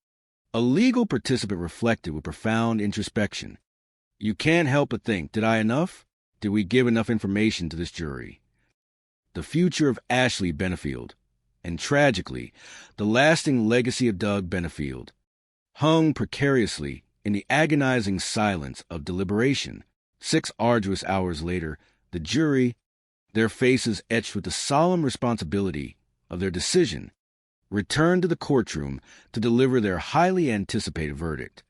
A legal participant reflected with profound introspection. You can't help but think, did I enough? Did we give enough information to this jury? The future of Ashley Benefield, and tragically, the lasting legacy of Doug Benefield, hung precariously in the agonizing silence of deliberation. 6 arduous hours later, the jury, their faces etched with the solemn responsibility of their decision, returned to the courtroom to deliver their highly anticipated verdict.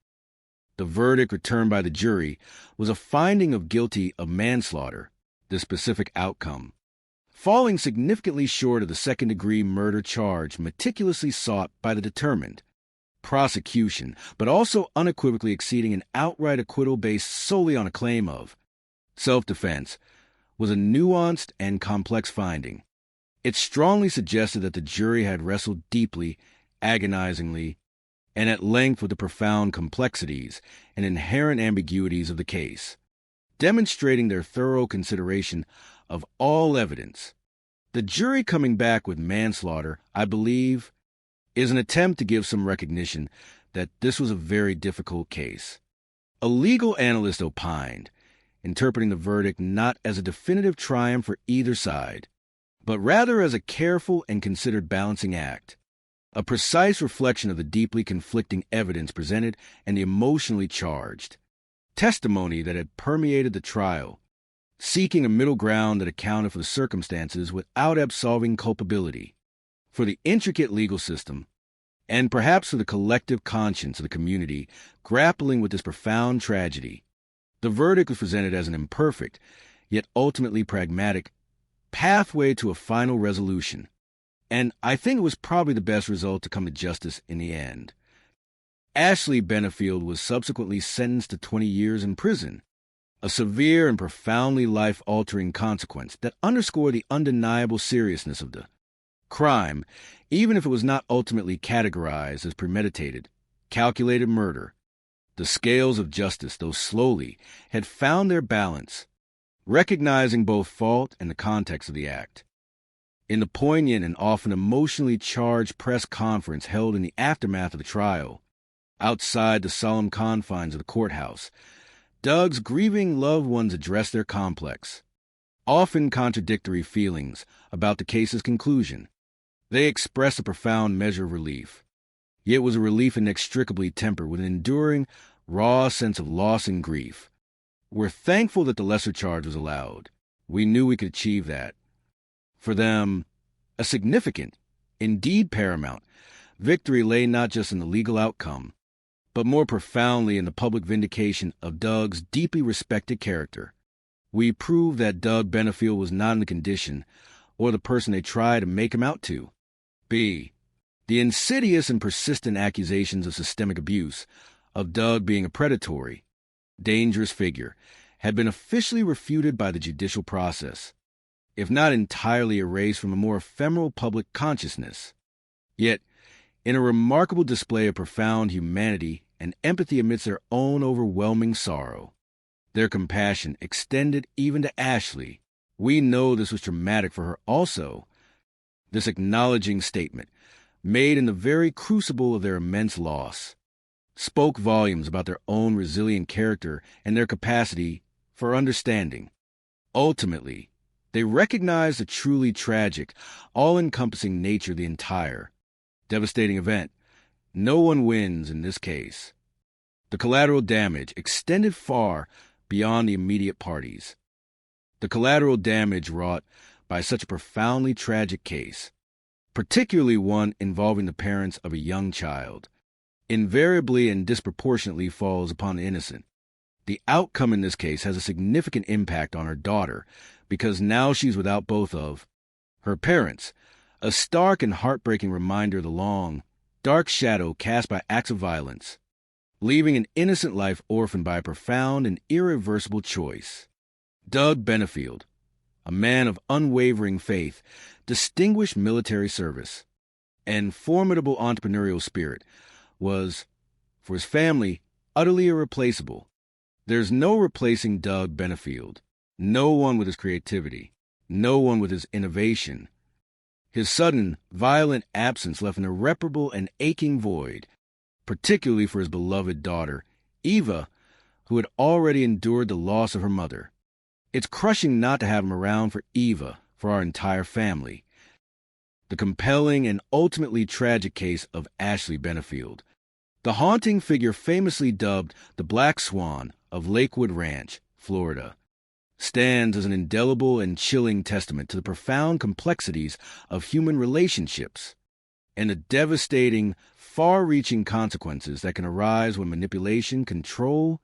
The verdict returned by the jury was a finding of guilty of manslaughter, the specific outcome, falling significantly short of the second-degree murder charge meticulously sought by the determined prosecution, but also unequivocally exceeding an outright acquittal based solely on a claim of self-defense, was a nuanced and complex finding. It strongly suggested that the jury had wrestled deeply, agonizingly, and at length with the profound complexities and inherent ambiguities of the case, demonstrating their thorough consideration of all evidence. The jury coming back with manslaughter, I believe, is an attempt to give some recognition that this was a very difficult case. A legal analyst opined, interpreting the verdict not as a definitive triumph for either side, but rather as a careful and considered balancing act, a precise reflection of the deeply conflicting evidence presented and the emotionally charged testimony that had permeated the trial, seeking a middle ground that accounted for the circumstances without absolving culpability, for the intricate legal system, and perhaps for the collective conscience of the community grappling with this profound tragedy. The verdict was presented as an imperfect, yet ultimately pragmatic, pathway to a final resolution, and I think it was probably the best result to come to justice in the end. Ashley Benefield was subsequently sentenced to 20 years in prison, a severe and profoundly life-altering consequence that underscored the undeniable seriousness of the crime, even if it was not ultimately categorized as premeditated, calculated murder. The scales of justice, though slowly, had found their balance, recognizing both fault and the context of the act. In the poignant and often emotionally charged press conference held in the aftermath of the trial, outside the solemn confines of the courthouse, Doug's grieving loved ones addressed their complex, often contradictory feelings about the case's conclusion. They expressed a profound measure of relief, yet it was a relief inextricably tempered with an enduring, raw sense of loss and grief. We're thankful that the lesser charge was allowed. We knew we could achieve that. For them, a significant, indeed paramount, victory lay not just in the legal outcome, but more profoundly in the public vindication of Doug's deeply respected character. We proved that Doug Benefield was not in the condition or the person they tried to make him out to be. The insidious and persistent accusations of systemic abuse, of Doug being a predatory, dangerous figure, had been officially refuted by the judicial process, if not entirely erased from a more ephemeral public consciousness. Yet, in a remarkable display of profound humanity and empathy amidst their own overwhelming sorrow, their compassion extended even to Ashley. We know this was traumatic for her also. This acknowledging statement, made in the very crucible of their immense loss, spoke volumes about their own resilient character and their capacity for understanding. Ultimately, they recognized the truly tragic, all-encompassing nature of the entire, devastating event. No one wins in this case. The collateral damage extended far beyond the immediate parties. The collateral damage wrought by such a profoundly tragic case, particularly one involving the parents of a young child, invariably and disproportionately falls upon the innocent. The outcome in this case has a significant impact on her daughter because now she's without both of her parents, a stark and heartbreaking reminder of the long, dark shadow cast by acts of violence, leaving an innocent life orphaned by a profound and irreversible choice. Doug Benefield, a man of unwavering faith, distinguished military service, and formidable entrepreneurial spirit, was, for his family, utterly irreplaceable. There's no replacing Doug Benefield, no one with his creativity, no one with his innovation. His sudden, violent absence left an irreparable and aching void, particularly for his beloved daughter, Eva, who had already endured the loss of her mother. It's crushing not to have him around for Eva, for our entire family. The compelling and ultimately tragic case of Ashley Benefield, the haunting figure famously dubbed the Black Swan of Lakewood Ranch, Florida, stands as an indelible and chilling testament to the profound complexities of human relationships and the devastating, far-reaching consequences that can arise when manipulation, control,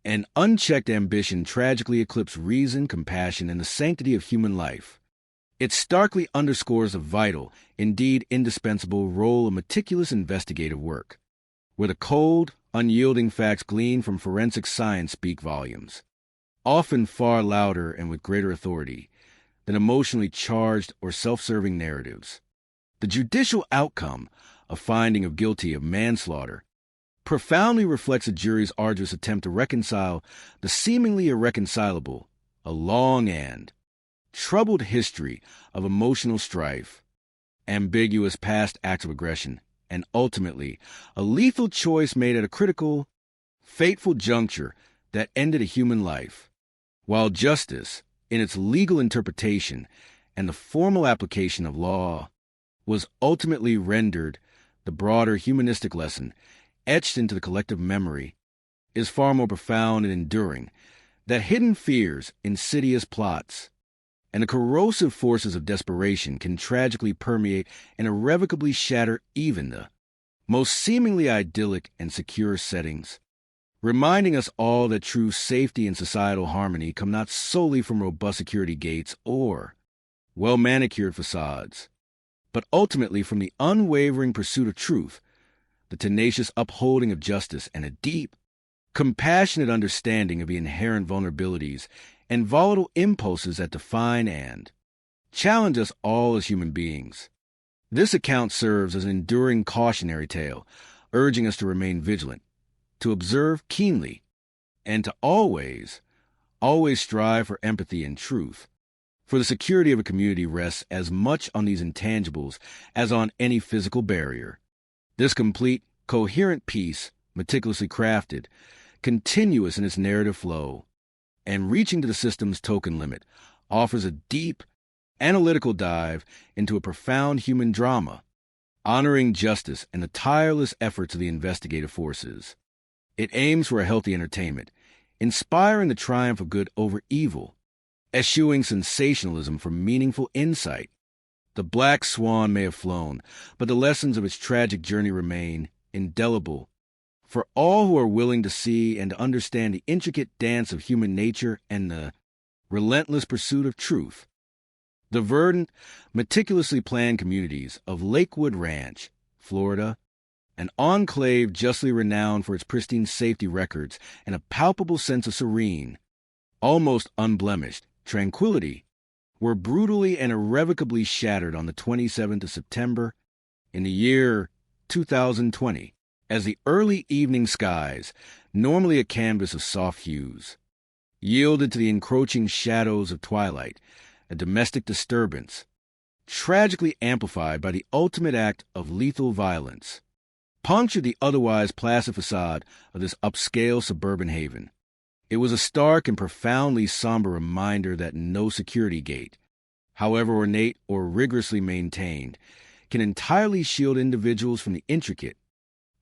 and unchecked ambition tragically eclipse reason, compassion, and the sanctity of human life. It starkly underscores the vital, indeed indispensable, role of meticulous investigative work, where the cold, unyielding facts gleaned from forensic science speak volumes, often far louder and with greater authority than emotionally charged or self-serving narratives. The judicial outcome, a finding of guilty of manslaughter, profoundly reflects a jury's arduous attempt to reconcile the seemingly irreconcilable, a long and troubled history of emotional strife, ambiguous past acts of aggression, and ultimately a lethal choice made at a critical, fateful juncture that ended a human life. While justice, in its legal interpretation and the formal application of law, was ultimately rendered, the broader humanistic lesson, etched into the collective memory, is far more profound and enduring, that hidden fears, insidious plots, and the corrosive forces of desperation can tragically permeate and irrevocably shatter even the most seemingly idyllic and secure settings, reminding us all that true safety and societal harmony come not solely from robust security gates or well-manicured facades, but ultimately from the unwavering pursuit of truth, the tenacious upholding of justice, and a deep, compassionate understanding of the inherent vulnerabilities and volatile impulses that define and challenge us all as human beings. This account serves as an enduring cautionary tale, urging us to remain vigilant, to observe keenly, and to always strive for empathy and truth. For the security of a community rests as much on these intangibles as on any physical barrier. This complete, coherent piece, meticulously crafted, continuous in its narrative flow, and reaching to the system's token limit, offers a deep, analytical dive into a profound human drama, honoring justice and the tireless efforts of the investigative forces. It aims for a healthy entertainment, inspiring the triumph of good over evil, eschewing sensationalism for meaningful insight. The black swan may have flown, but the lessons of its tragic journey remain indelible for all who are willing to see and to understand the intricate dance of human nature and the relentless pursuit of truth. The verdant, meticulously planned communities of Lakewood Ranch, Florida, an enclave justly renowned for its pristine safety records and a palpable sense of serene, almost unblemished, tranquility, were brutally and irrevocably shattered on the 27th of September in the year 2020, as the early evening skies, normally a canvas of soft hues, yielded to the encroaching shadows of twilight, a domestic disturbance, tragically amplified by the ultimate act of lethal violence, punctured the otherwise placid facade of this upscale suburban haven. It was a stark and profoundly somber reminder that no security gate, however ornate or rigorously maintained, can entirely shield individuals from the intricate,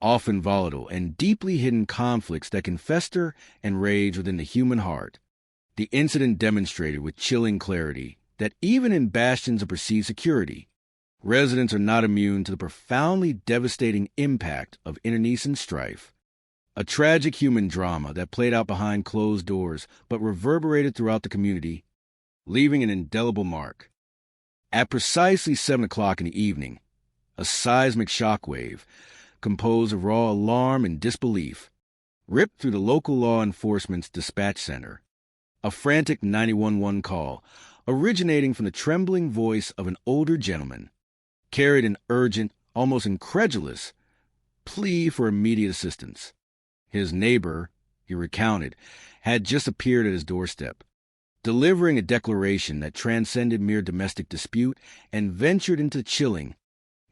often volatile, and deeply hidden conflicts that can fester and rage within the human heart. The incident demonstrated with chilling clarity that even in bastions of perceived security, residents are not immune to the profoundly devastating impact of internecine strife. A tragic human drama that played out behind closed doors but reverberated throughout the community, leaving an indelible mark. At precisely 7 o'clock in the evening, a seismic shockwave, composed of raw alarm and disbelief, ripped through the local law enforcement's dispatch center. A frantic 911 call, originating from the trembling voice of an older gentleman, carried an urgent, almost incredulous, plea for immediate assistance. His neighbor, he recounted, had just appeared at his doorstep, delivering a declaration that transcended mere domestic dispute and ventured into chilling,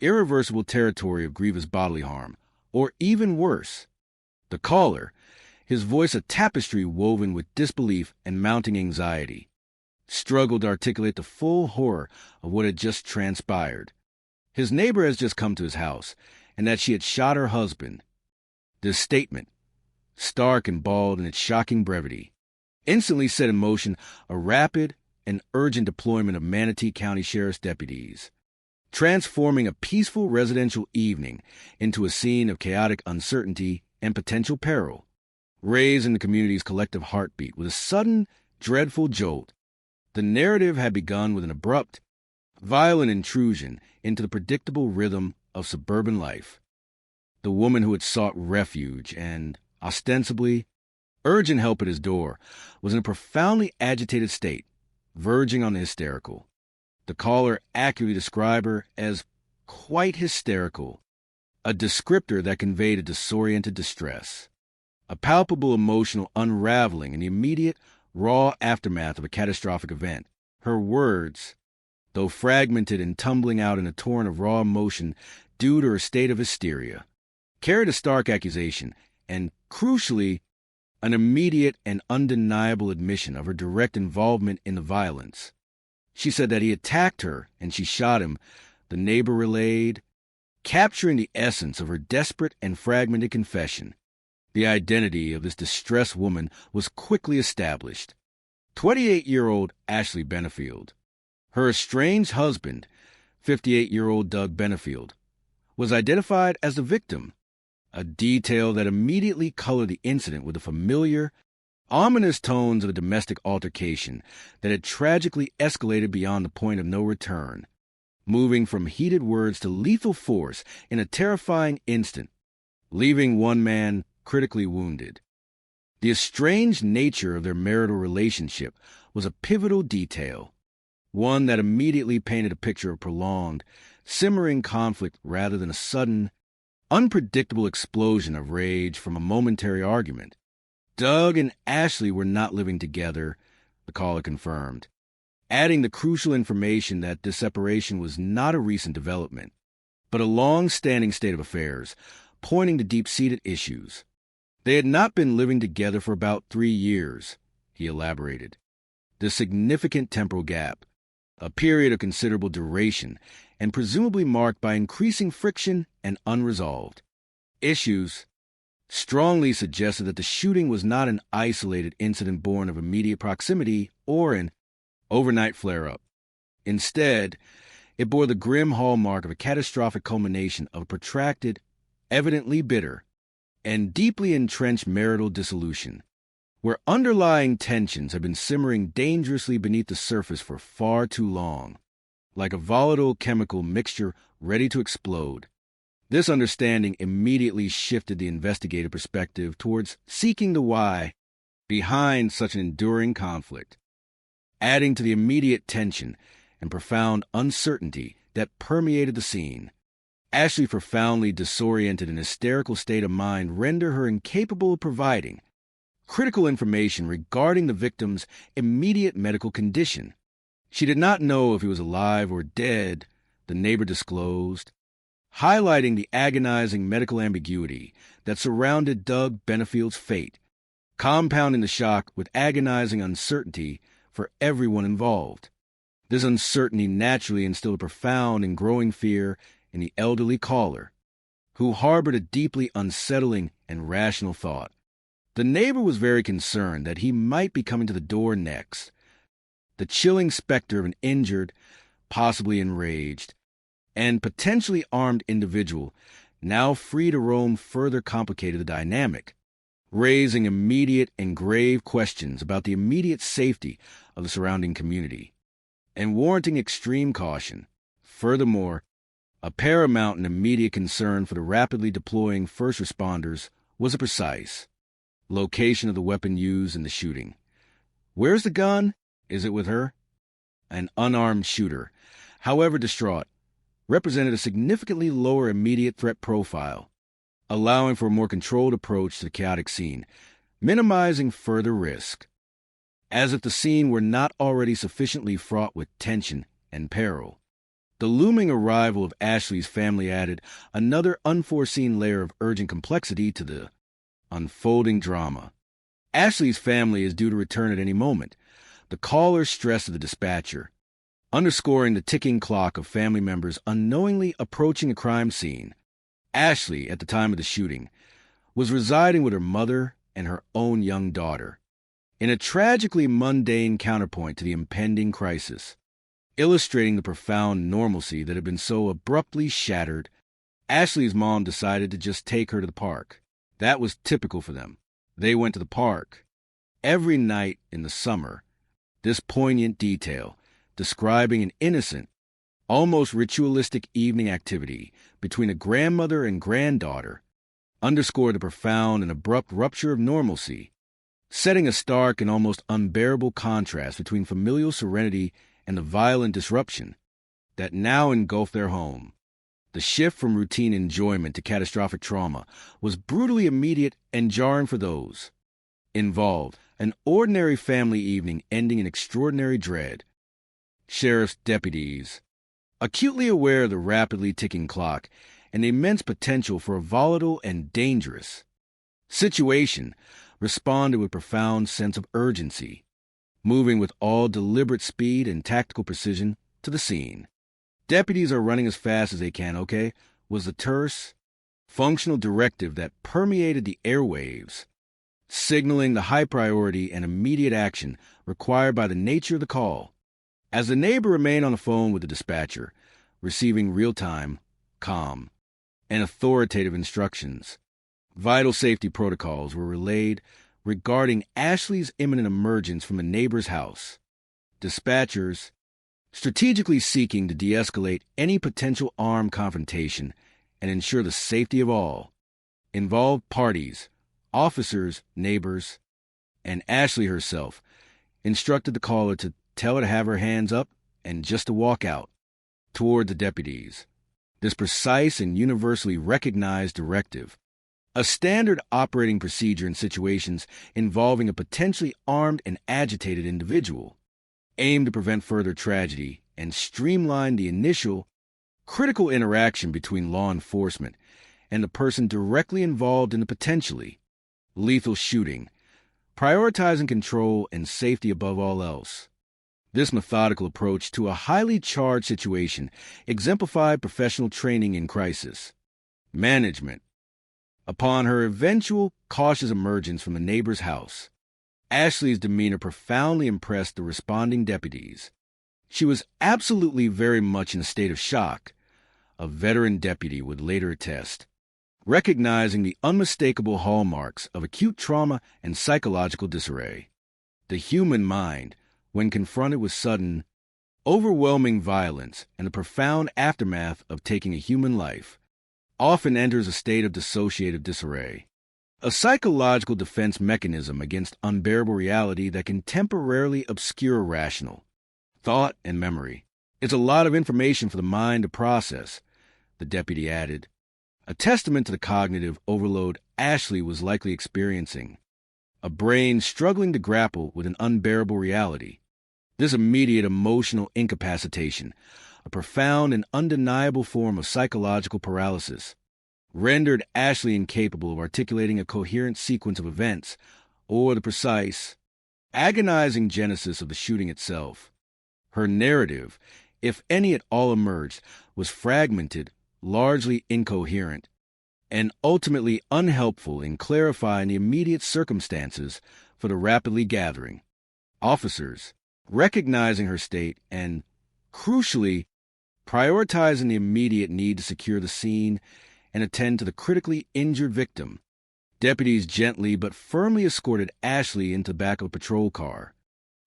irreversible territory of grievous bodily harm, or even worse. The caller, his voice a tapestry woven with disbelief and mounting anxiety, struggled to articulate the full horror of what had just transpired. His neighbor has just come to his house, and that she had shot her husband. This statement, stark and bald in its shocking brevity, instantly set in motion a rapid and urgent deployment of Manatee County Sheriff's deputies, transforming a peaceful residential evening into a scene of chaotic uncertainty and potential peril, raising the community's collective heartbeat with a sudden, dreadful jolt. The narrative had begun with an abrupt, violent intrusion into the predictable rhythm of suburban life. The woman who had sought refuge and, ostensibly, urgent help at his door was in a profoundly agitated state, verging on the hysterical. The caller accurately described her as quite hysterical, a descriptor that conveyed a disoriented distress, a palpable emotional unraveling in the immediate, raw aftermath of a catastrophic event. Her words, though fragmented and tumbling out in a torrent of raw emotion due to her state of hysteria, carried a stark accusation and, crucially, an immediate and undeniable admission of her direct involvement in the violence. She said that he attacked her and she shot him, the neighbor relayed, capturing the essence of her desperate and fragmented confession. The identity of this distressed woman was quickly established. 28-year-old Ashley Benefield. Her estranged husband, 58-year-old Doug Benefield, was identified as the victim, a detail that immediately colored the incident with the familiar, ominous tones of a domestic altercation that had tragically escalated beyond the point of no return, moving from heated words to lethal force in a terrifying instant, leaving one man critically wounded. The estranged nature of their marital relationship was a pivotal detail, one that immediately painted a picture of prolonged, simmering conflict rather than a sudden, unpredictable explosion of rage from a momentary argument. Doug and Ashley were not living together, the caller confirmed, adding the crucial information that this separation was not a recent development, but a long-standing state of affairs, pointing to deep-seated issues. They had not been living together for about 3 years, he elaborated. The significant temporal gap, a period of considerable duration, and presumably marked by increasing friction and unresolved issues, strongly suggested that the shooting was not an isolated incident born of immediate proximity or an overnight flare-up. Instead, it bore the grim hallmark of a catastrophic culmination of a protracted, evidently bitter, and deeply entrenched marital dissolution, where underlying tensions have been simmering dangerously beneath the surface for far too long, like a volatile chemical mixture ready to explode. This understanding immediately shifted the investigative perspective towards seeking the why behind such an enduring conflict, adding to the immediate tension and profound uncertainty that permeated the scene. Ashley's profoundly disoriented and hysterical state of mind rendered her incapable of providing critical information regarding the victim's immediate medical condition. She did not know if he was alive or dead, the neighbor disclosed, highlighting the agonizing medical ambiguity that surrounded Doug Benefield's fate, compounding the shock with agonizing uncertainty for everyone involved. This uncertainty naturally instilled a profound and growing fear in the elderly caller, who harbored a deeply unsettling and rational thought. The neighbor was very concerned that he might be coming to the door next. The chilling specter of an injured, possibly enraged, and potentially armed individual, now free to roam, further complicated the dynamic, raising immediate and grave questions about the immediate safety of the surrounding community, and warranting extreme caution. Furthermore, a paramount and immediate concern for the rapidly deploying first responders was the precise location of the weapon used in the shooting. Where's the gun? Is it with her? An unarmed shooter, however distraught, represented a significantly lower immediate threat profile, allowing for a more controlled approach to the chaotic scene, minimizing further risk. As if the scene were not already sufficiently fraught with tension and peril, the looming arrival of Ashley's family added another unforeseen layer of urgent complexity to the unfolding drama. Ashley's family is due to return at any moment, the caller stressed to the dispatcher, underscoring the ticking clock of family members unknowingly approaching a crime scene. Ashley, at the time of the shooting, was residing with her mother and her own young daughter, in a tragically mundane counterpoint to the impending crisis. Illustrating the profound normalcy that had been so abruptly shattered, Ashley's mom decided to just take her to the park. That was typical for them. They went to the park. Every night in the summer, this poignant detail, describing an innocent, almost ritualistic evening activity between a grandmother and granddaughter, underscored the profound and abrupt rupture of normalcy, setting a stark and almost unbearable contrast between familial serenity and the violent disruption that now engulfed their home. The shift from routine enjoyment to catastrophic trauma was brutally immediate and jarring for those involved, an ordinary family evening ending in extraordinary dread. Sheriff's deputies, acutely aware of the rapidly ticking clock and the immense potential for a volatile and dangerous situation, responded with profound sense of urgency, moving with all deliberate speed and tactical precision to the scene. Deputies are running as fast as they can, okay? Was the terse, functional directive that permeated the airwaves, signaling the high priority and immediate action required by the nature of the call. As the neighbor remained on the phone with the dispatcher, receiving real-time, calm, and authoritative instructions, vital safety protocols were relayed regarding Ashley's imminent emergence from a neighbor's house. Dispatchers, strategically seeking to de-escalate any potential armed confrontation and ensure the safety of all involved parties, officers, neighbors, and Ashley herself, instructed the caller to tell her to have her hands up and just to walk out toward the deputies. This precise and universally recognized directive, a standard operating procedure in situations involving a potentially armed and agitated individual, aimed to prevent further tragedy and streamline the initial, critical interaction between law enforcement and the person directly involved in the potentially lethal shooting, prioritizing control and safety above all else. This methodical approach to a highly charged situation exemplified professional training in crisis management. Upon her eventual cautious emergence from the neighbor's house, Ashley's demeanor profoundly impressed the responding deputies. She was absolutely very much in a state of shock, a veteran deputy would later attest, recognizing the unmistakable hallmarks of acute trauma and psychological disarray. The human mind, when confronted with sudden, overwhelming violence and the profound aftermath of taking a human life, often enters a state of dissociative disarray, a psychological defense mechanism against unbearable reality that can temporarily obscure rational thought and memory. It's a lot of information for the mind to process, the deputy added, a testament to the cognitive overload Ashley was likely experiencing, a brain struggling to grapple with an unbearable reality. This immediate emotional incapacitation, a profound and undeniable form of psychological paralysis, rendered Ashley incapable of articulating a coherent sequence of events or the precise, agonizing genesis of the shooting itself. Her narrative, if any at all emerged, was fragmented, largely incoherent, and ultimately unhelpful in clarifying the immediate circumstances for the rapidly gathering officers, recognizing her state and, crucially, prioritizing the immediate need to secure the scene and attend to the critically injured victim. Deputies gently but firmly escorted Ashley into the back of a patrol car.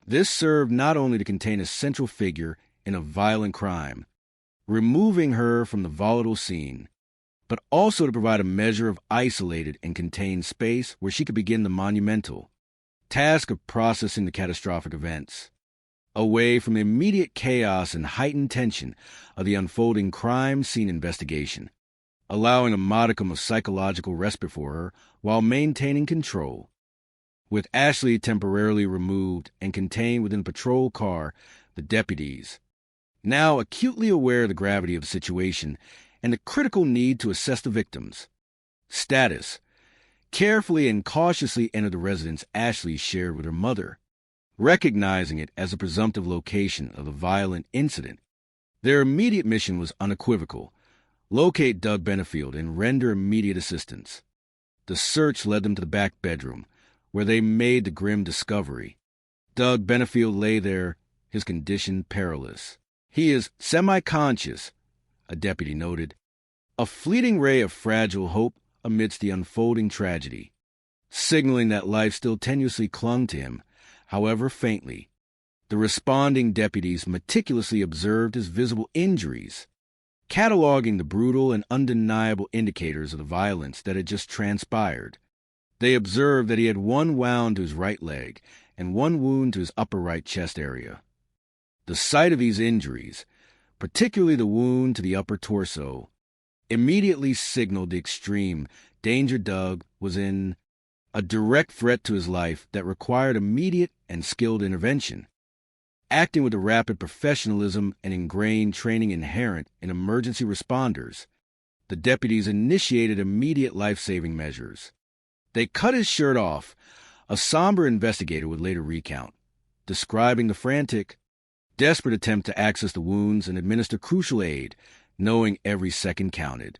This served not only to contain a central figure in a violent crime, removing her from the volatile scene, but also to provide a measure of isolated and contained space where she could begin the monumental task of processing the catastrophic events, away from the immediate chaos and heightened tension of the unfolding crime scene investigation, allowing a modicum of psychological respite for her while maintaining control. With Ashley temporarily removed and contained within a patrol car, the deputies, now acutely aware of the gravity of the situation and the critical need to assess the victim's status, carefully and cautiously entered the residence Ashley shared with her mother, recognizing it as a presumptive location of the violent incident. Their immediate mission was unequivocal: locate Doug Benefield and render immediate assistance. The search led them to the back bedroom, where they made the grim discovery. Doug Benefield lay there, his condition perilous. He is semi-conscious, a deputy noted, a fleeting ray of fragile hope amidst the unfolding tragedy, signaling that life still tenuously clung to him, however faintly. The responding deputies meticulously observed his visible injuries, cataloging the brutal and undeniable indicators of the violence that had just transpired. They observed that he had one wound to his right leg and one wound to his upper right chest area. The sight of these injuries, particularly the wound to the upper torso, immediately signaled the extreme danger Doug was in, a direct threat to his life that required immediate and skilled intervention. Acting with the rapid professionalism and ingrained training inherent in emergency responders, the deputies initiated immediate life-saving measures. They cut his shirt off, a somber investigator would later recount, describing the frantic, desperate attempt to access the wounds and administer crucial aid, knowing every second counted.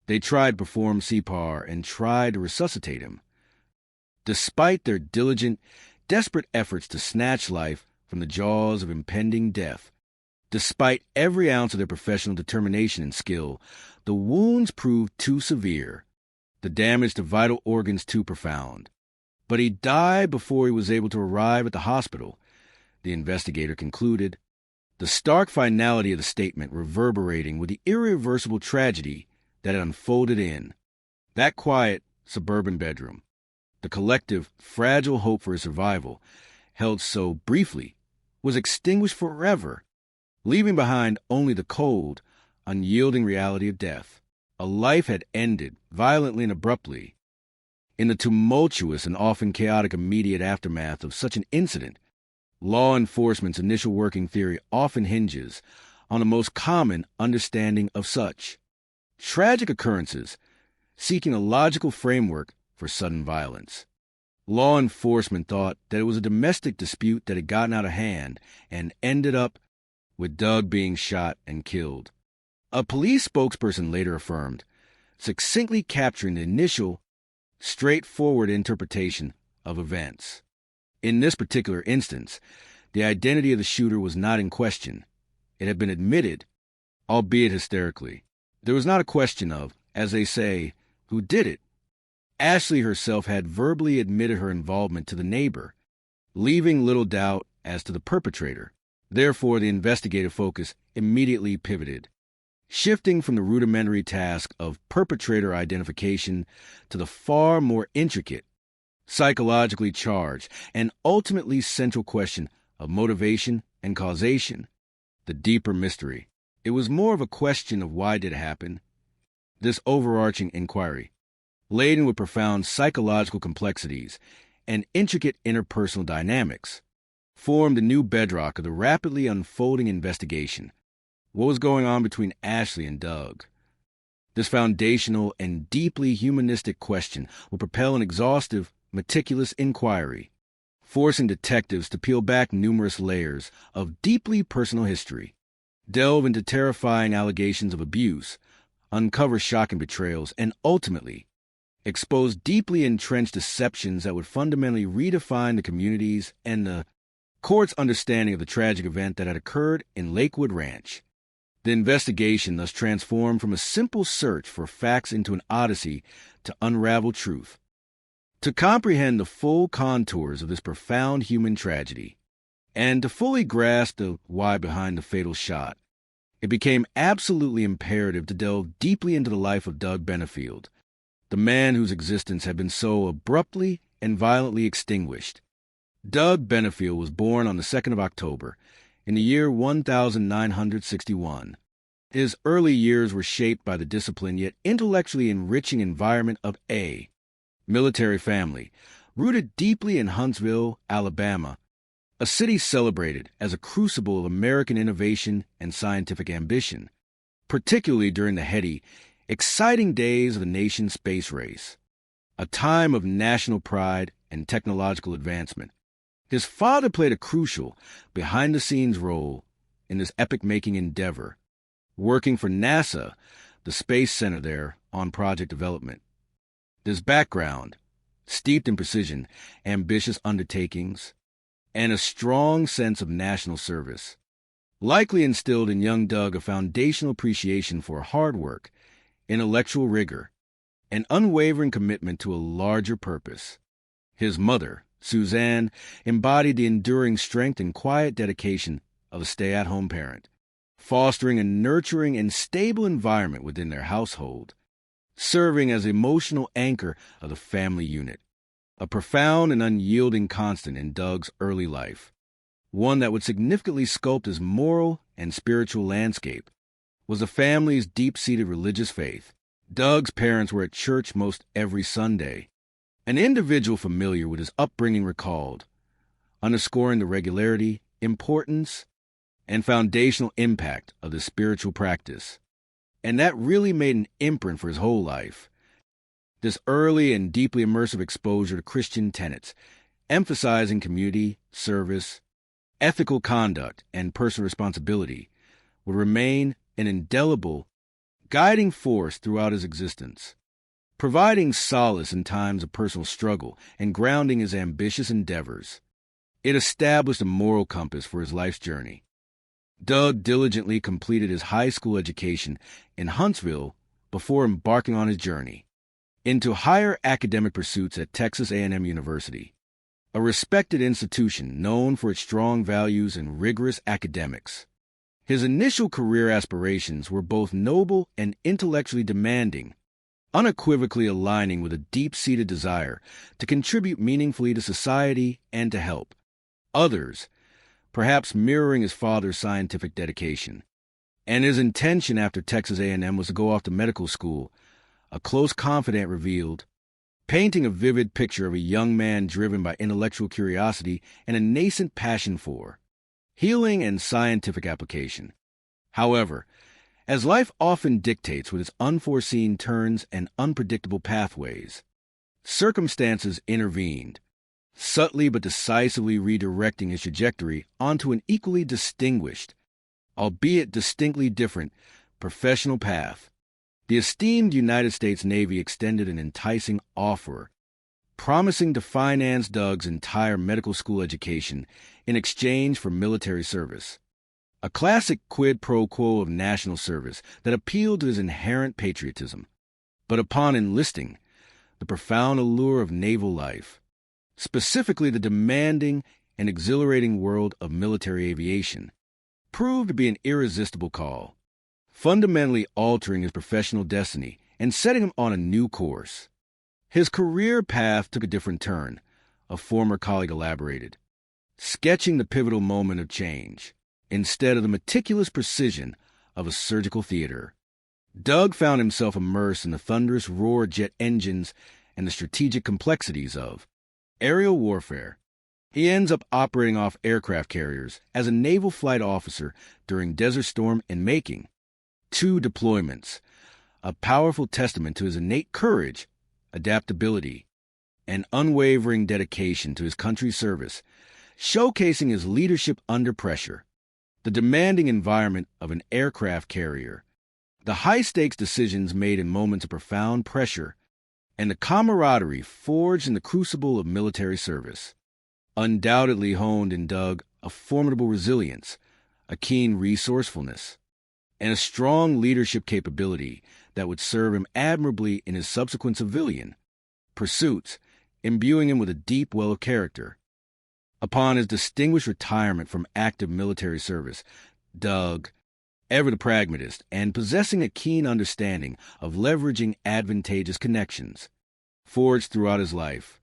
They tried to perform CPR and tried to resuscitate him. Despite their diligent, desperate efforts to snatch life from the jaws of impending death, despite every ounce of their professional determination and skill, the wounds proved too severe, the damage to vital organs too profound. But he died before he was able to arrive at the hospital, the investigator concluded, the stark finality of the statement reverberating with the irreversible tragedy that had unfolded in that quiet suburban bedroom. The collective, fragile hope for his survival, held so briefly, was extinguished forever, leaving behind only the cold, unyielding reality of death. A life had ended, violently and abruptly. In the tumultuous and often chaotic immediate aftermath of such an incident, law enforcement's initial working theory often hinges on the most common understanding of such tragic occurrences, seeking a logical framework for sudden violence. Law enforcement thought that it was a domestic dispute that had gotten out of hand and ended up with Doug being shot and killed. A police spokesperson later affirmed, succinctly capturing the initial, straightforward interpretation of events. In this particular instance, the identity of the shooter was not in question. It had been admitted, albeit hysterically. There was not a question of, as they say, who did it. Ashley herself had verbally admitted her involvement to the neighbor, leaving little doubt as to the perpetrator. Therefore, the investigative focus immediately pivoted, shifting from the rudimentary task of perpetrator identification to the far more intricate, psychologically charged, and ultimately central question of motivation and causation, the deeper mystery. It was more of a question of why did it happen. This overarching inquiry, laden with profound psychological complexities and intricate interpersonal dynamics, formed the new bedrock of the rapidly unfolding investigation. What was going on between Ashley and Doug? This foundational and deeply humanistic question will propel an exhaustive, meticulous inquiry, forcing detectives to peel back numerous layers of deeply personal history, delve into terrifying allegations of abuse, uncover shocking betrayals, and ultimately expose deeply entrenched deceptions that would fundamentally redefine the community's and the court's understanding of the tragic event that had occurred in Lakewood Ranch. The investigation thus transformed from a simple search for facts into an odyssey to unravel truth. To comprehend the full contours of this profound human tragedy, and to fully grasp the why behind the fatal shot, it became absolutely imperative to delve deeply into the life of Doug Benefield, the man whose existence had been so abruptly and violently extinguished. Doug Benefield was born on the 2nd of October in the year 1961. His early years were shaped by the disciplined yet intellectually enriching environment of a military family, rooted deeply in Huntsville, Alabama, a city celebrated as a crucible of American innovation and scientific ambition, particularly during the heady, exciting days of the nation's space race, a time of national pride and technological advancement. His father played a crucial, behind-the-scenes role in this epic-making endeavor, working for NASA, the space center there, on project development. This background, steeped in precision, ambitious undertakings, and a strong sense of national service, likely instilled in young Doug a foundational appreciation for hard work, intellectual rigor, and unwavering commitment to a larger purpose. His mother, Suzanne, embodied the enduring strength and quiet dedication of a stay-at-home parent, fostering a nurturing and stable environment within their household, serving as the emotional anchor of the family unit, a profound and unyielding constant in Doug's early life, one that would significantly sculpt his moral and spiritual landscape, was the family's deep-seated religious faith. Doug's parents were at church most every Sunday. An individual familiar with his upbringing recalled, underscoring the regularity, importance, and foundational impact of the spiritual practice. And that really made an imprint for his whole life. This early and deeply immersive exposure to Christian tenets, emphasizing community, service, ethical conduct, and personal responsibility, would remain an indelible, guiding force throughout his existence, providing solace in times of personal struggle and grounding his ambitious endeavors. It established a moral compass for his life's journey. Doug diligently completed his high school education in Huntsville before embarking on his journey into higher academic pursuits at Texas A&M University, a respected institution known for its strong values and rigorous academics. His initial career aspirations were both noble and intellectually demanding, unequivocally aligning with a deep-seated desire to contribute meaningfully to society and to help others, perhaps mirroring his father's scientific dedication. And his intention after Texas A&M was to go off to medical school, a close confidant revealed, painting a vivid picture of a young man driven by intellectual curiosity and a nascent passion for healing and scientific application. However, as life often dictates with its unforeseen turns and unpredictable pathways, circumstances intervened, subtly but decisively redirecting his trajectory onto an equally distinguished, albeit distinctly different, professional path. The esteemed United States Navy extended an enticing offer, promising to finance Doug's entire medical school education in exchange for military service. A classic quid pro quo of national service that appealed to his inherent patriotism. But upon enlisting, the profound allure of naval life, specifically the demanding and exhilarating world of military aviation, proved to be an irresistible call, fundamentally altering his professional destiny and setting him on a new course. His career path took a different turn, a former colleague elaborated, sketching the pivotal moment of change. Instead of the meticulous precision of a surgical theater, Doug found himself immersed in the thunderous roar of jet engines and the strategic complexities of aerial warfare. He ends up operating off aircraft carriers as a naval flight officer during Desert Storm and making 2 deployments, a powerful testament to his innate courage, adaptability, and unwavering dedication to his country's service, showcasing his leadership under pressure, the demanding environment of an aircraft carrier, the high-stakes decisions made in moments of profound pressure, and the camaraderie forged in the crucible of military service. Undoubtedly honed in Doug a formidable resilience, a keen resourcefulness, and a strong leadership capability that would serve him admirably in his subsequent civilian pursuits, imbuing him with a deep well of character. Upon his distinguished retirement from active military service, Doug, ever the pragmatist and possessing a keen understanding of leveraging advantageous connections, forged throughout his life,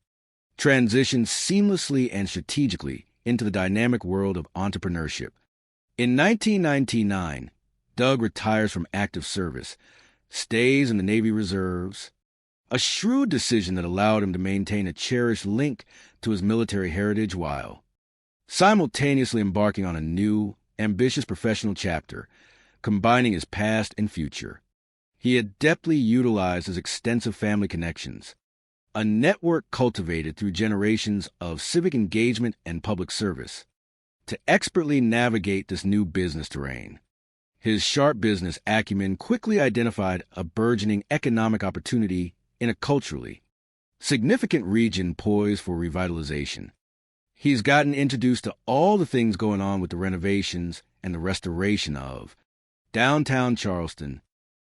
transitioned seamlessly and strategically into the dynamic world of entrepreneurship. In 1999, Doug retires from active service, stays in the Navy Reserves, a shrewd decision that allowed him to maintain a cherished link to his military heritage while simultaneously embarking on a new, ambitious professional chapter, combining his past and future. He adeptly utilized his extensive family connections, a network cultivated through generations of civic engagement and public service, to expertly navigate this new business terrain. His sharp business acumen quickly identified a burgeoning economic opportunity in a culturally significant region poised for revitalization. He's gotten introduced to all the things going on with the renovations and the restoration of downtown Charleston,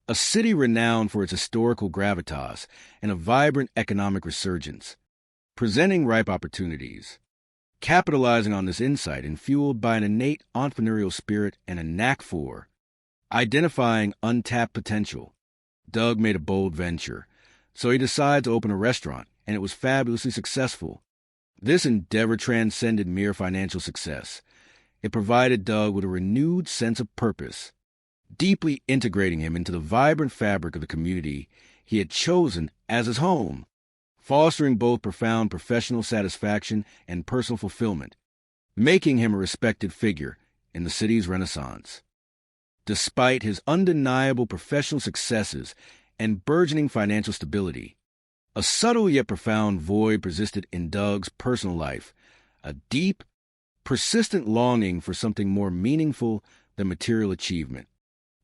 a city renowned for its historical gravitas and a vibrant economic resurgence, presenting ripe opportunities. Capitalizing on this insight and fueled by an innate entrepreneurial spirit and a knack for identifying untapped potential, Doug made a bold venture. So he decided to open a restaurant, and it was fabulously successful. This endeavor transcended mere financial success. It provided Doug with a renewed sense of purpose, deeply integrating him into the vibrant fabric of the community he had chosen as his home, fostering both profound professional satisfaction and personal fulfillment, making him a respected figure in the city's renaissance. Despite his undeniable professional successes and burgeoning financial stability, a subtle yet profound void persisted in Doug's personal life, a deep, persistent longing for something more meaningful than material achievement.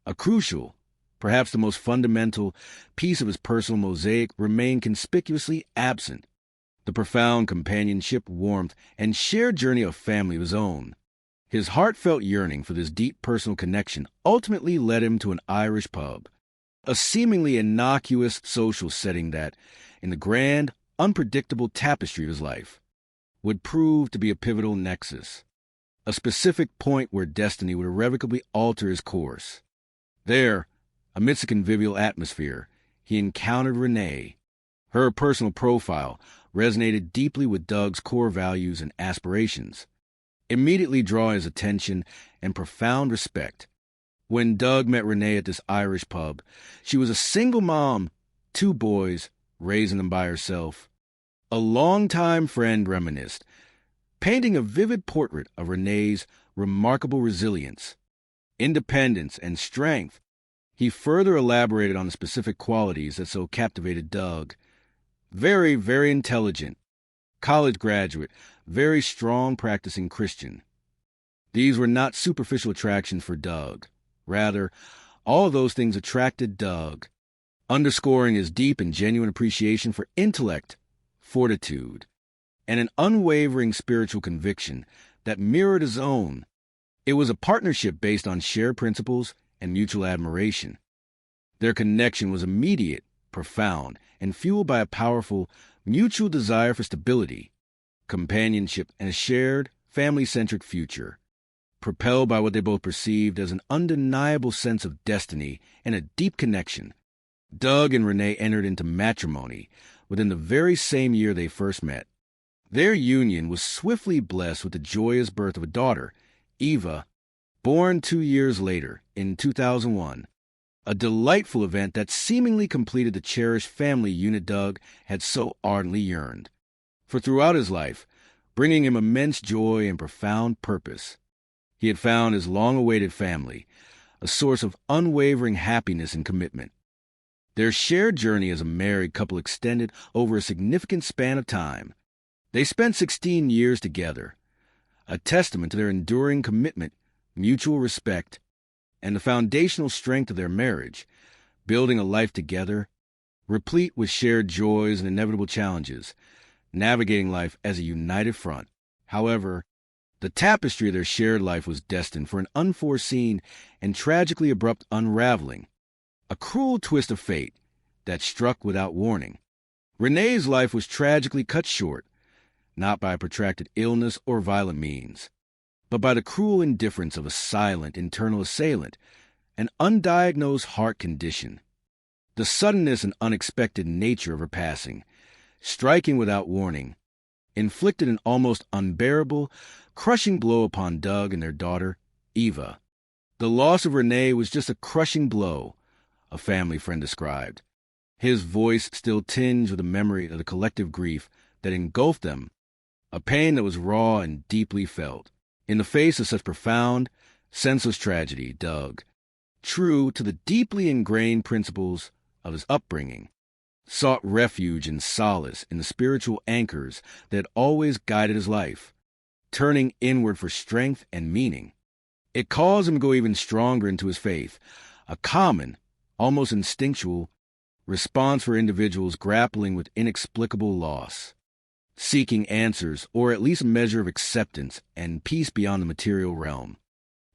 A crucial, perhaps the most fundamental, piece of his personal mosaic remained conspicuously absent: the profound companionship, warmth, and shared journey of family of his own. His heartfelt yearning for this deep personal connection ultimately led him to an Irish pub, a seemingly innocuous social setting that, in the grand, unpredictable tapestry of his life, would prove to be a pivotal nexus, a specific point where destiny would irrevocably alter his course. There, amidst a convivial atmosphere, he encountered Renee. Her personal profile resonated deeply with Doug's core values and aspirations, immediately drawing his attention and profound respect. When Doug met Renee at this Irish pub, she was a single mom, 2 boys, raising them by herself. A longtime friend reminisced, painting a vivid portrait of Renee's remarkable resilience, independence, and strength. He further elaborated on the specific qualities that so captivated Doug. Very, very intelligent, college graduate, very strong practicing Christian. These were not superficial attractions for Doug. Rather, all those things attracted Doug, underscoring his deep and genuine appreciation for intellect, fortitude, and an unwavering spiritual conviction that mirrored his own. It was a partnership based on shared principles and mutual admiration. Their connection was immediate, profound, and fueled by a powerful, mutual desire for stability, companionship, and a shared, family-centric future, propelled by what they both perceived as an undeniable sense of destiny and a deep connection. Doug and Renee entered into matrimony within the very same year they first met. Their union was swiftly blessed with the joyous birth of a daughter, Eva, born 2 years later, in 2001, a delightful event that seemingly completed the cherished family unit Doug had so ardently yearned for throughout his life, bringing him immense joy and profound purpose. He had found his long-awaited family, a source of unwavering happiness and commitment. Their shared journey as a married couple extended over a significant span of time. They spent 16 years together, a testament to their enduring commitment, mutual respect, and the foundational strength of their marriage, building a life together, replete with shared joys and inevitable challenges, navigating life as a united front. However, the tapestry of their shared life was destined for an unforeseen and tragically abrupt unraveling, a cruel twist of fate that struck without warning. Renee's life was tragically cut short, not by protracted illness or violent means, but by the cruel indifference of a silent internal assailant, an undiagnosed heart condition. The suddenness and unexpected nature of her passing, striking without warning, inflicted an almost unbearable, crushing blow upon Doug and their daughter, Eva. The loss of Renee was just a crushing blow, a family friend described, his voice still tinged with a memory of the collective grief that engulfed them, a pain that was raw and deeply felt. In the face of such profound, senseless tragedy, Doug, true to the deeply ingrained principles of his upbringing, sought refuge and solace in the spiritual anchors that had always guided his life, turning inward for strength and meaning. It caused him to go even stronger into his faith, a common, almost instinctual, response for individuals grappling with inexplicable loss, seeking answers or at least a measure of acceptance and peace beyond the material realm.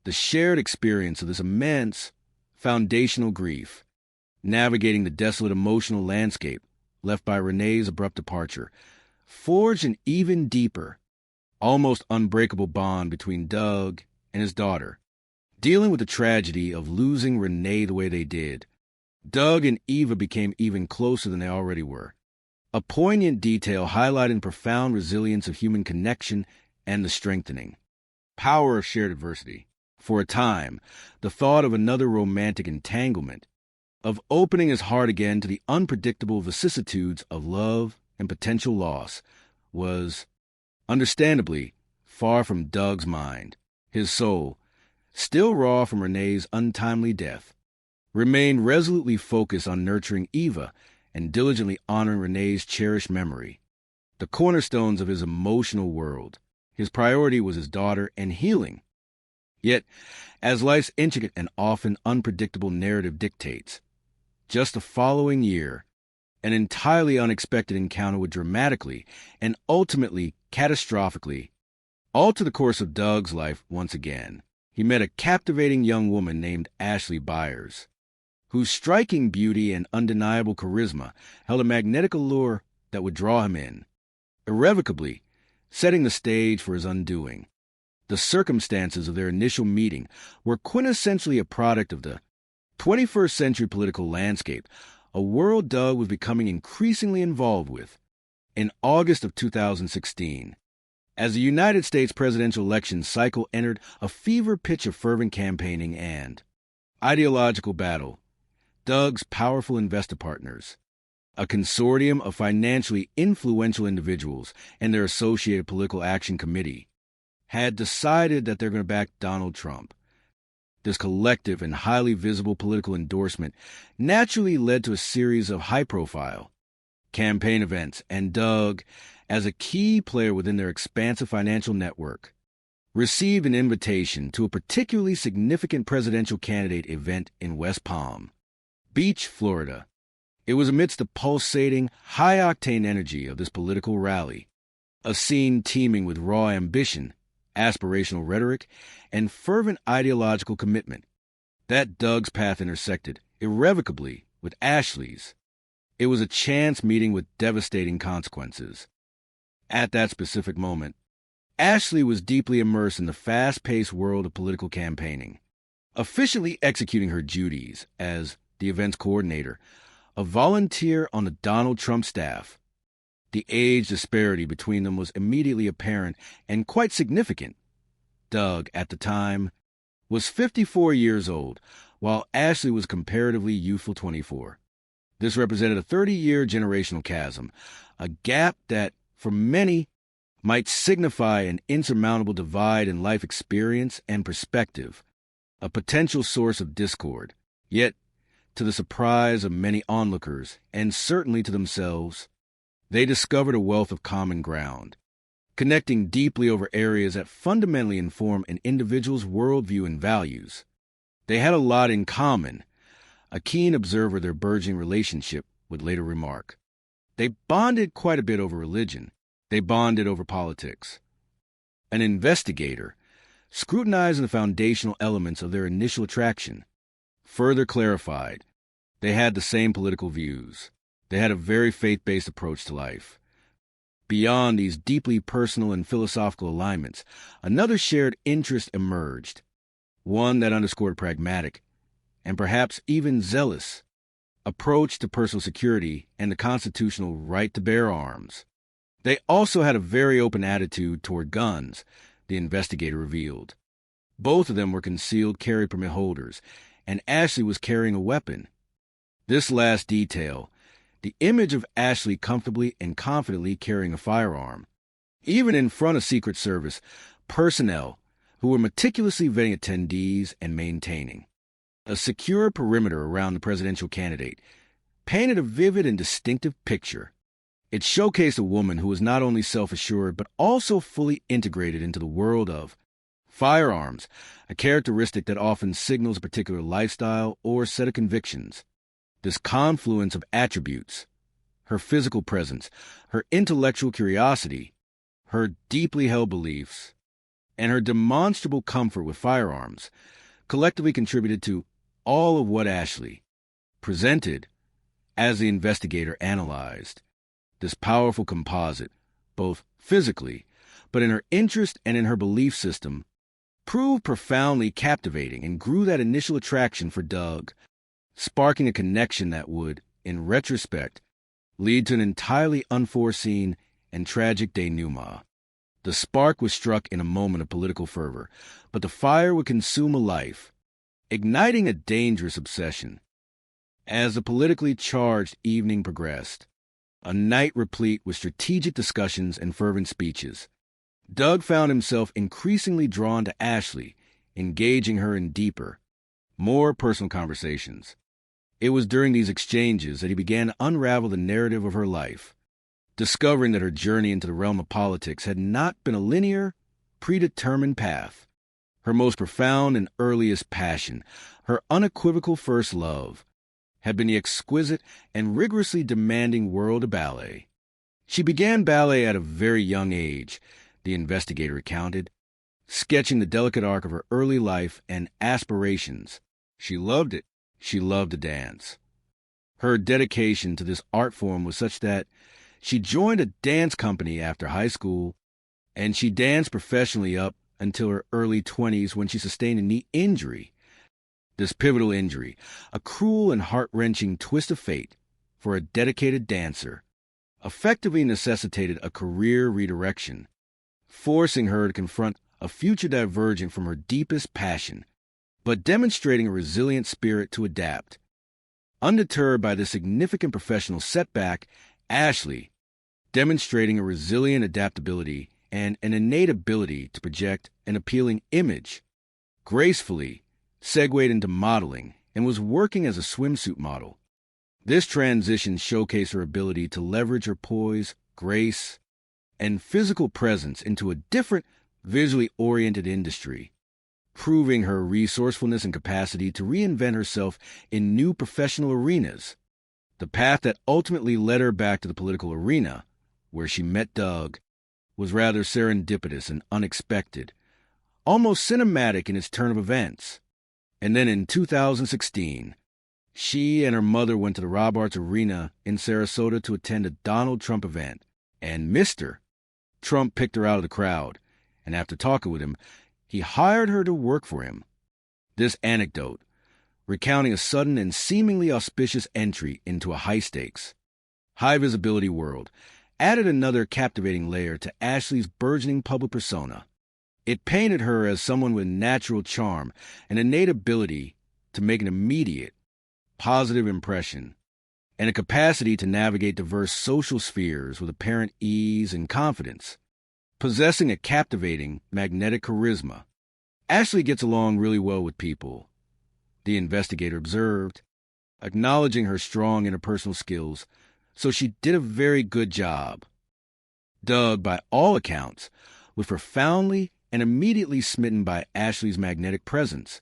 The shared experience of this immense, foundational grief, navigating the desolate emotional landscape left by Renee's abrupt departure, forged an even deeper, almost unbreakable bond between Doug and his daughter. Dealing with the tragedy of losing Renee the way they did, Doug and Eva became even closer than they already were. A poignant detail highlighting profound resilience of human connection and the strengthening power of shared adversity. For a time, the thought of another romantic entanglement, of opening his heart again to the unpredictable vicissitudes of love and potential loss, was, understandably, far from Doug's mind. His soul, still raw from Renee's untimely death, remained resolutely focused on nurturing Eva and diligently honoring Renee's cherished memory, the cornerstones of his emotional world. His priority was his daughter and healing. Yet, as life's intricate and often unpredictable narrative dictates, just the following year, an entirely unexpected encounter would dramatically and ultimately catastrophically alter the course of Doug's life once again. He met a captivating young woman named Ashley Byers, whose striking beauty and undeniable charisma held a magnetic allure that would draw him in, irrevocably setting the stage for his undoing. The circumstances of their initial meeting were quintessentially a product of the 21st century political landscape, a world Doug was becoming increasingly involved with. In August of 2016, as the United States presidential election cycle entered a fever pitch of fervent campaigning and ideological battle, Doug's powerful investor partners, a consortium of financially influential individuals and their associated political action committee, had decided that they're going to back Donald Trump. This collective and highly visible political endorsement naturally led to a series of high-profile campaign events, and Doug, as a key player within their expansive financial network, received an invitation to a particularly significant presidential candidate event in West Palm Beach, Florida. It was amidst the pulsating, high-octane energy of this political rally, a scene teeming with raw ambition, aspirational rhetoric, and fervent ideological commitment, that Doug's path intersected irrevocably with Ashley's. It was a chance meeting with devastating consequences. At that specific moment, Ashley was deeply immersed in the fast-paced world of political campaigning, efficiently executing her duties as the events coordinator, a volunteer on the Donald Trump staff. The age disparity between them was immediately apparent and quite significant. Doug, at the time, was 54 years old, while Ashley was comparatively youthful 24. This represented a 30-year generational chasm, a gap that, for many, might signify an insurmountable divide in life experience and perspective, a potential source of discord. Yet, to the surprise of many onlookers, and certainly to themselves, they discovered a wealth of common ground, connecting deeply over areas that fundamentally inform an individual's worldview and values. They had a lot in common, a keen observer of their burgeoning relationship would later remark. They bonded quite a bit over religion. They bonded over politics. An investigator, scrutinizing the foundational elements of their initial attraction, further clarified they had the same political views. They had a very faith-based approach to life. Beyond these deeply personal and philosophical alignments, another shared interest emerged, one that underscored pragmatic, and perhaps even zealous, approach to personal security and the constitutional right to bear arms. They also had a very open attitude toward guns, the investigator revealed. Both of them were concealed carry permit holders, and Ashley was carrying a weapon. This last detail, the image of Ashley comfortably and confidently carrying a firearm, even in front of Secret Service personnel who were meticulously vetting attendees and maintaining a secure perimeter around the presidential candidate, painted a vivid and distinctive picture. It showcased a woman who was not only self-assured but also fully integrated into the world of firearms, a characteristic that often signals a particular lifestyle or set of convictions. This confluence of attributes, her physical presence, her intellectual curiosity, her deeply held beliefs, and her demonstrable comfort with firearms, collectively contributed to all of what Ashley presented as the investigator analyzed. This powerful composite, both physically, but in her interest and in her belief system, proved profoundly captivating and grew that initial attraction for Doug, sparking a connection that would, in retrospect, lead to an entirely unforeseen and tragic denouement. The spark was struck in a moment of political fervor, but the fire would consume a life, igniting a dangerous obsession. As the politically charged evening progressed, a night replete with strategic discussions and fervent speeches, Doug found himself increasingly drawn to Ashley, engaging her in deeper, more personal conversations. It was during these exchanges that he began to unravel the narrative of her life, discovering that her journey into the realm of politics had not been a linear, predetermined path. Her most profound and earliest passion, her unequivocal first love, had been the exquisite and rigorously demanding world of ballet. She began ballet at a very young age, the investigator recounted, sketching the delicate arc of her early life and aspirations. She loved it. She loved to dance. Her dedication to this art form was such that she joined a dance company after high school, and she danced professionally up until her early 20s when she sustained a knee injury. This pivotal injury, a cruel and heart-wrenching twist of fate for a dedicated dancer, effectively necessitated a career redirection, forcing her to confront a future divergent from her deepest passion, but demonstrating a resilient spirit to adapt. Undeterred by this significant professional setback, Ashley, demonstrating a resilient adaptability and an innate ability to project an appealing image, gracefully segued into modeling and was working as a swimsuit model. This transition showcased her ability to leverage her poise, grace, and physical presence into a different, visually oriented industry, proving her resourcefulness and capacity to reinvent herself in new professional arenas. The path that ultimately led her back to the political arena, where she met Doug, was rather serendipitous and unexpected, almost cinematic in its turn of events. And then in 2016, she and her mother went to the Rob Arts Arena in Sarasota to attend a Donald Trump event, and Mr. Trump picked her out of the crowd, and after talking with him, he hired her to work for him. This anecdote, recounting a sudden and seemingly auspicious entry into a high-stakes, high-visibility world, added another captivating layer to Ashley's burgeoning public persona. It painted her as someone with natural charm and innate ability to make an immediate, positive impression, and a capacity to navigate diverse social spheres with apparent ease and confidence. Possessing a captivating, magnetic charisma, Ashley gets along really well with people, the investigator observed, acknowledging her strong interpersonal skills, so she did a very good job. Doug, by all accounts, was profoundly and immediately smitten by Ashley's magnetic presence,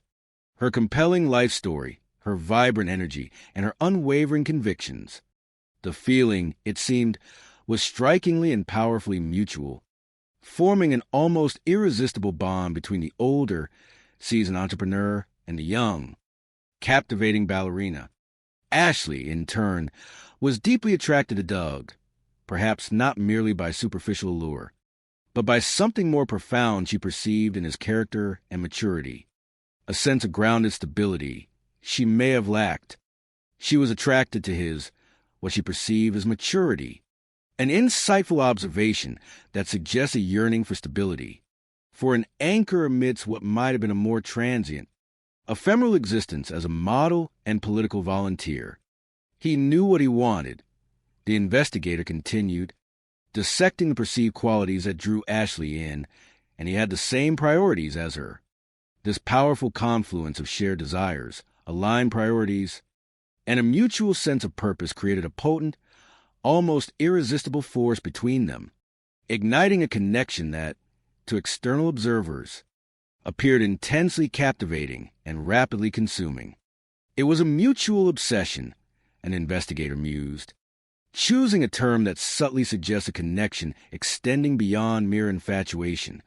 her compelling life story, her vibrant energy, and her unwavering convictions. The feeling, it seemed, was strikingly and powerfully mutual, forming an almost irresistible bond between the older, seasoned entrepreneur and the young, captivating ballerina. Ashley, in turn, was deeply attracted to Doug, perhaps not merely by superficial allure, but by something more profound she perceived in his character and maturity, a sense of grounded stability she may have lacked. She was attracted to his, what she perceived as maturity, an insightful observation that suggests a yearning for stability, for an anchor amidst what might have been a more transient, ephemeral existence as a model and political volunteer. He knew what he wanted, the investigator continued, dissecting the perceived qualities that drew Ashley in, and he had the same priorities as her. This powerful confluence of shared desires, aligned priorities, and a mutual sense of purpose created a potent, almost irresistible force between them, igniting a connection that, to external observers, appeared intensely captivating and rapidly consuming. It was a mutual obsession, an investigator mused, choosing a term that subtly suggests a connection extending beyond mere infatuation,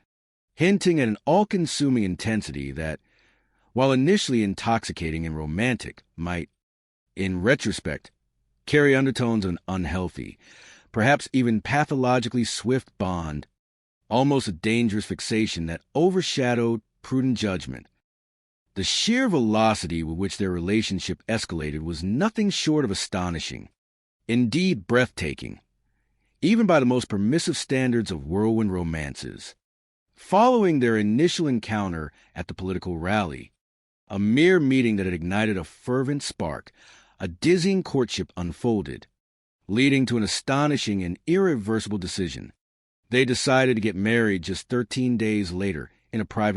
hinting at an all-consuming intensity that, while initially intoxicating and romantic, might, in retrospect, carry undertones of an unhealthy, perhaps even pathologically swift bond, almost a dangerous fixation that overshadowed prudent judgment. The sheer velocity with which their relationship escalated was nothing short of astonishing, indeed breathtaking, even by the most permissive standards of whirlwind romances. Following their initial encounter at the political rally, a mere meeting that had ignited a fervent spark, a dizzying courtship unfolded, leading to an astonishing and irreversible decision. They decided to get married just 13 days later in a private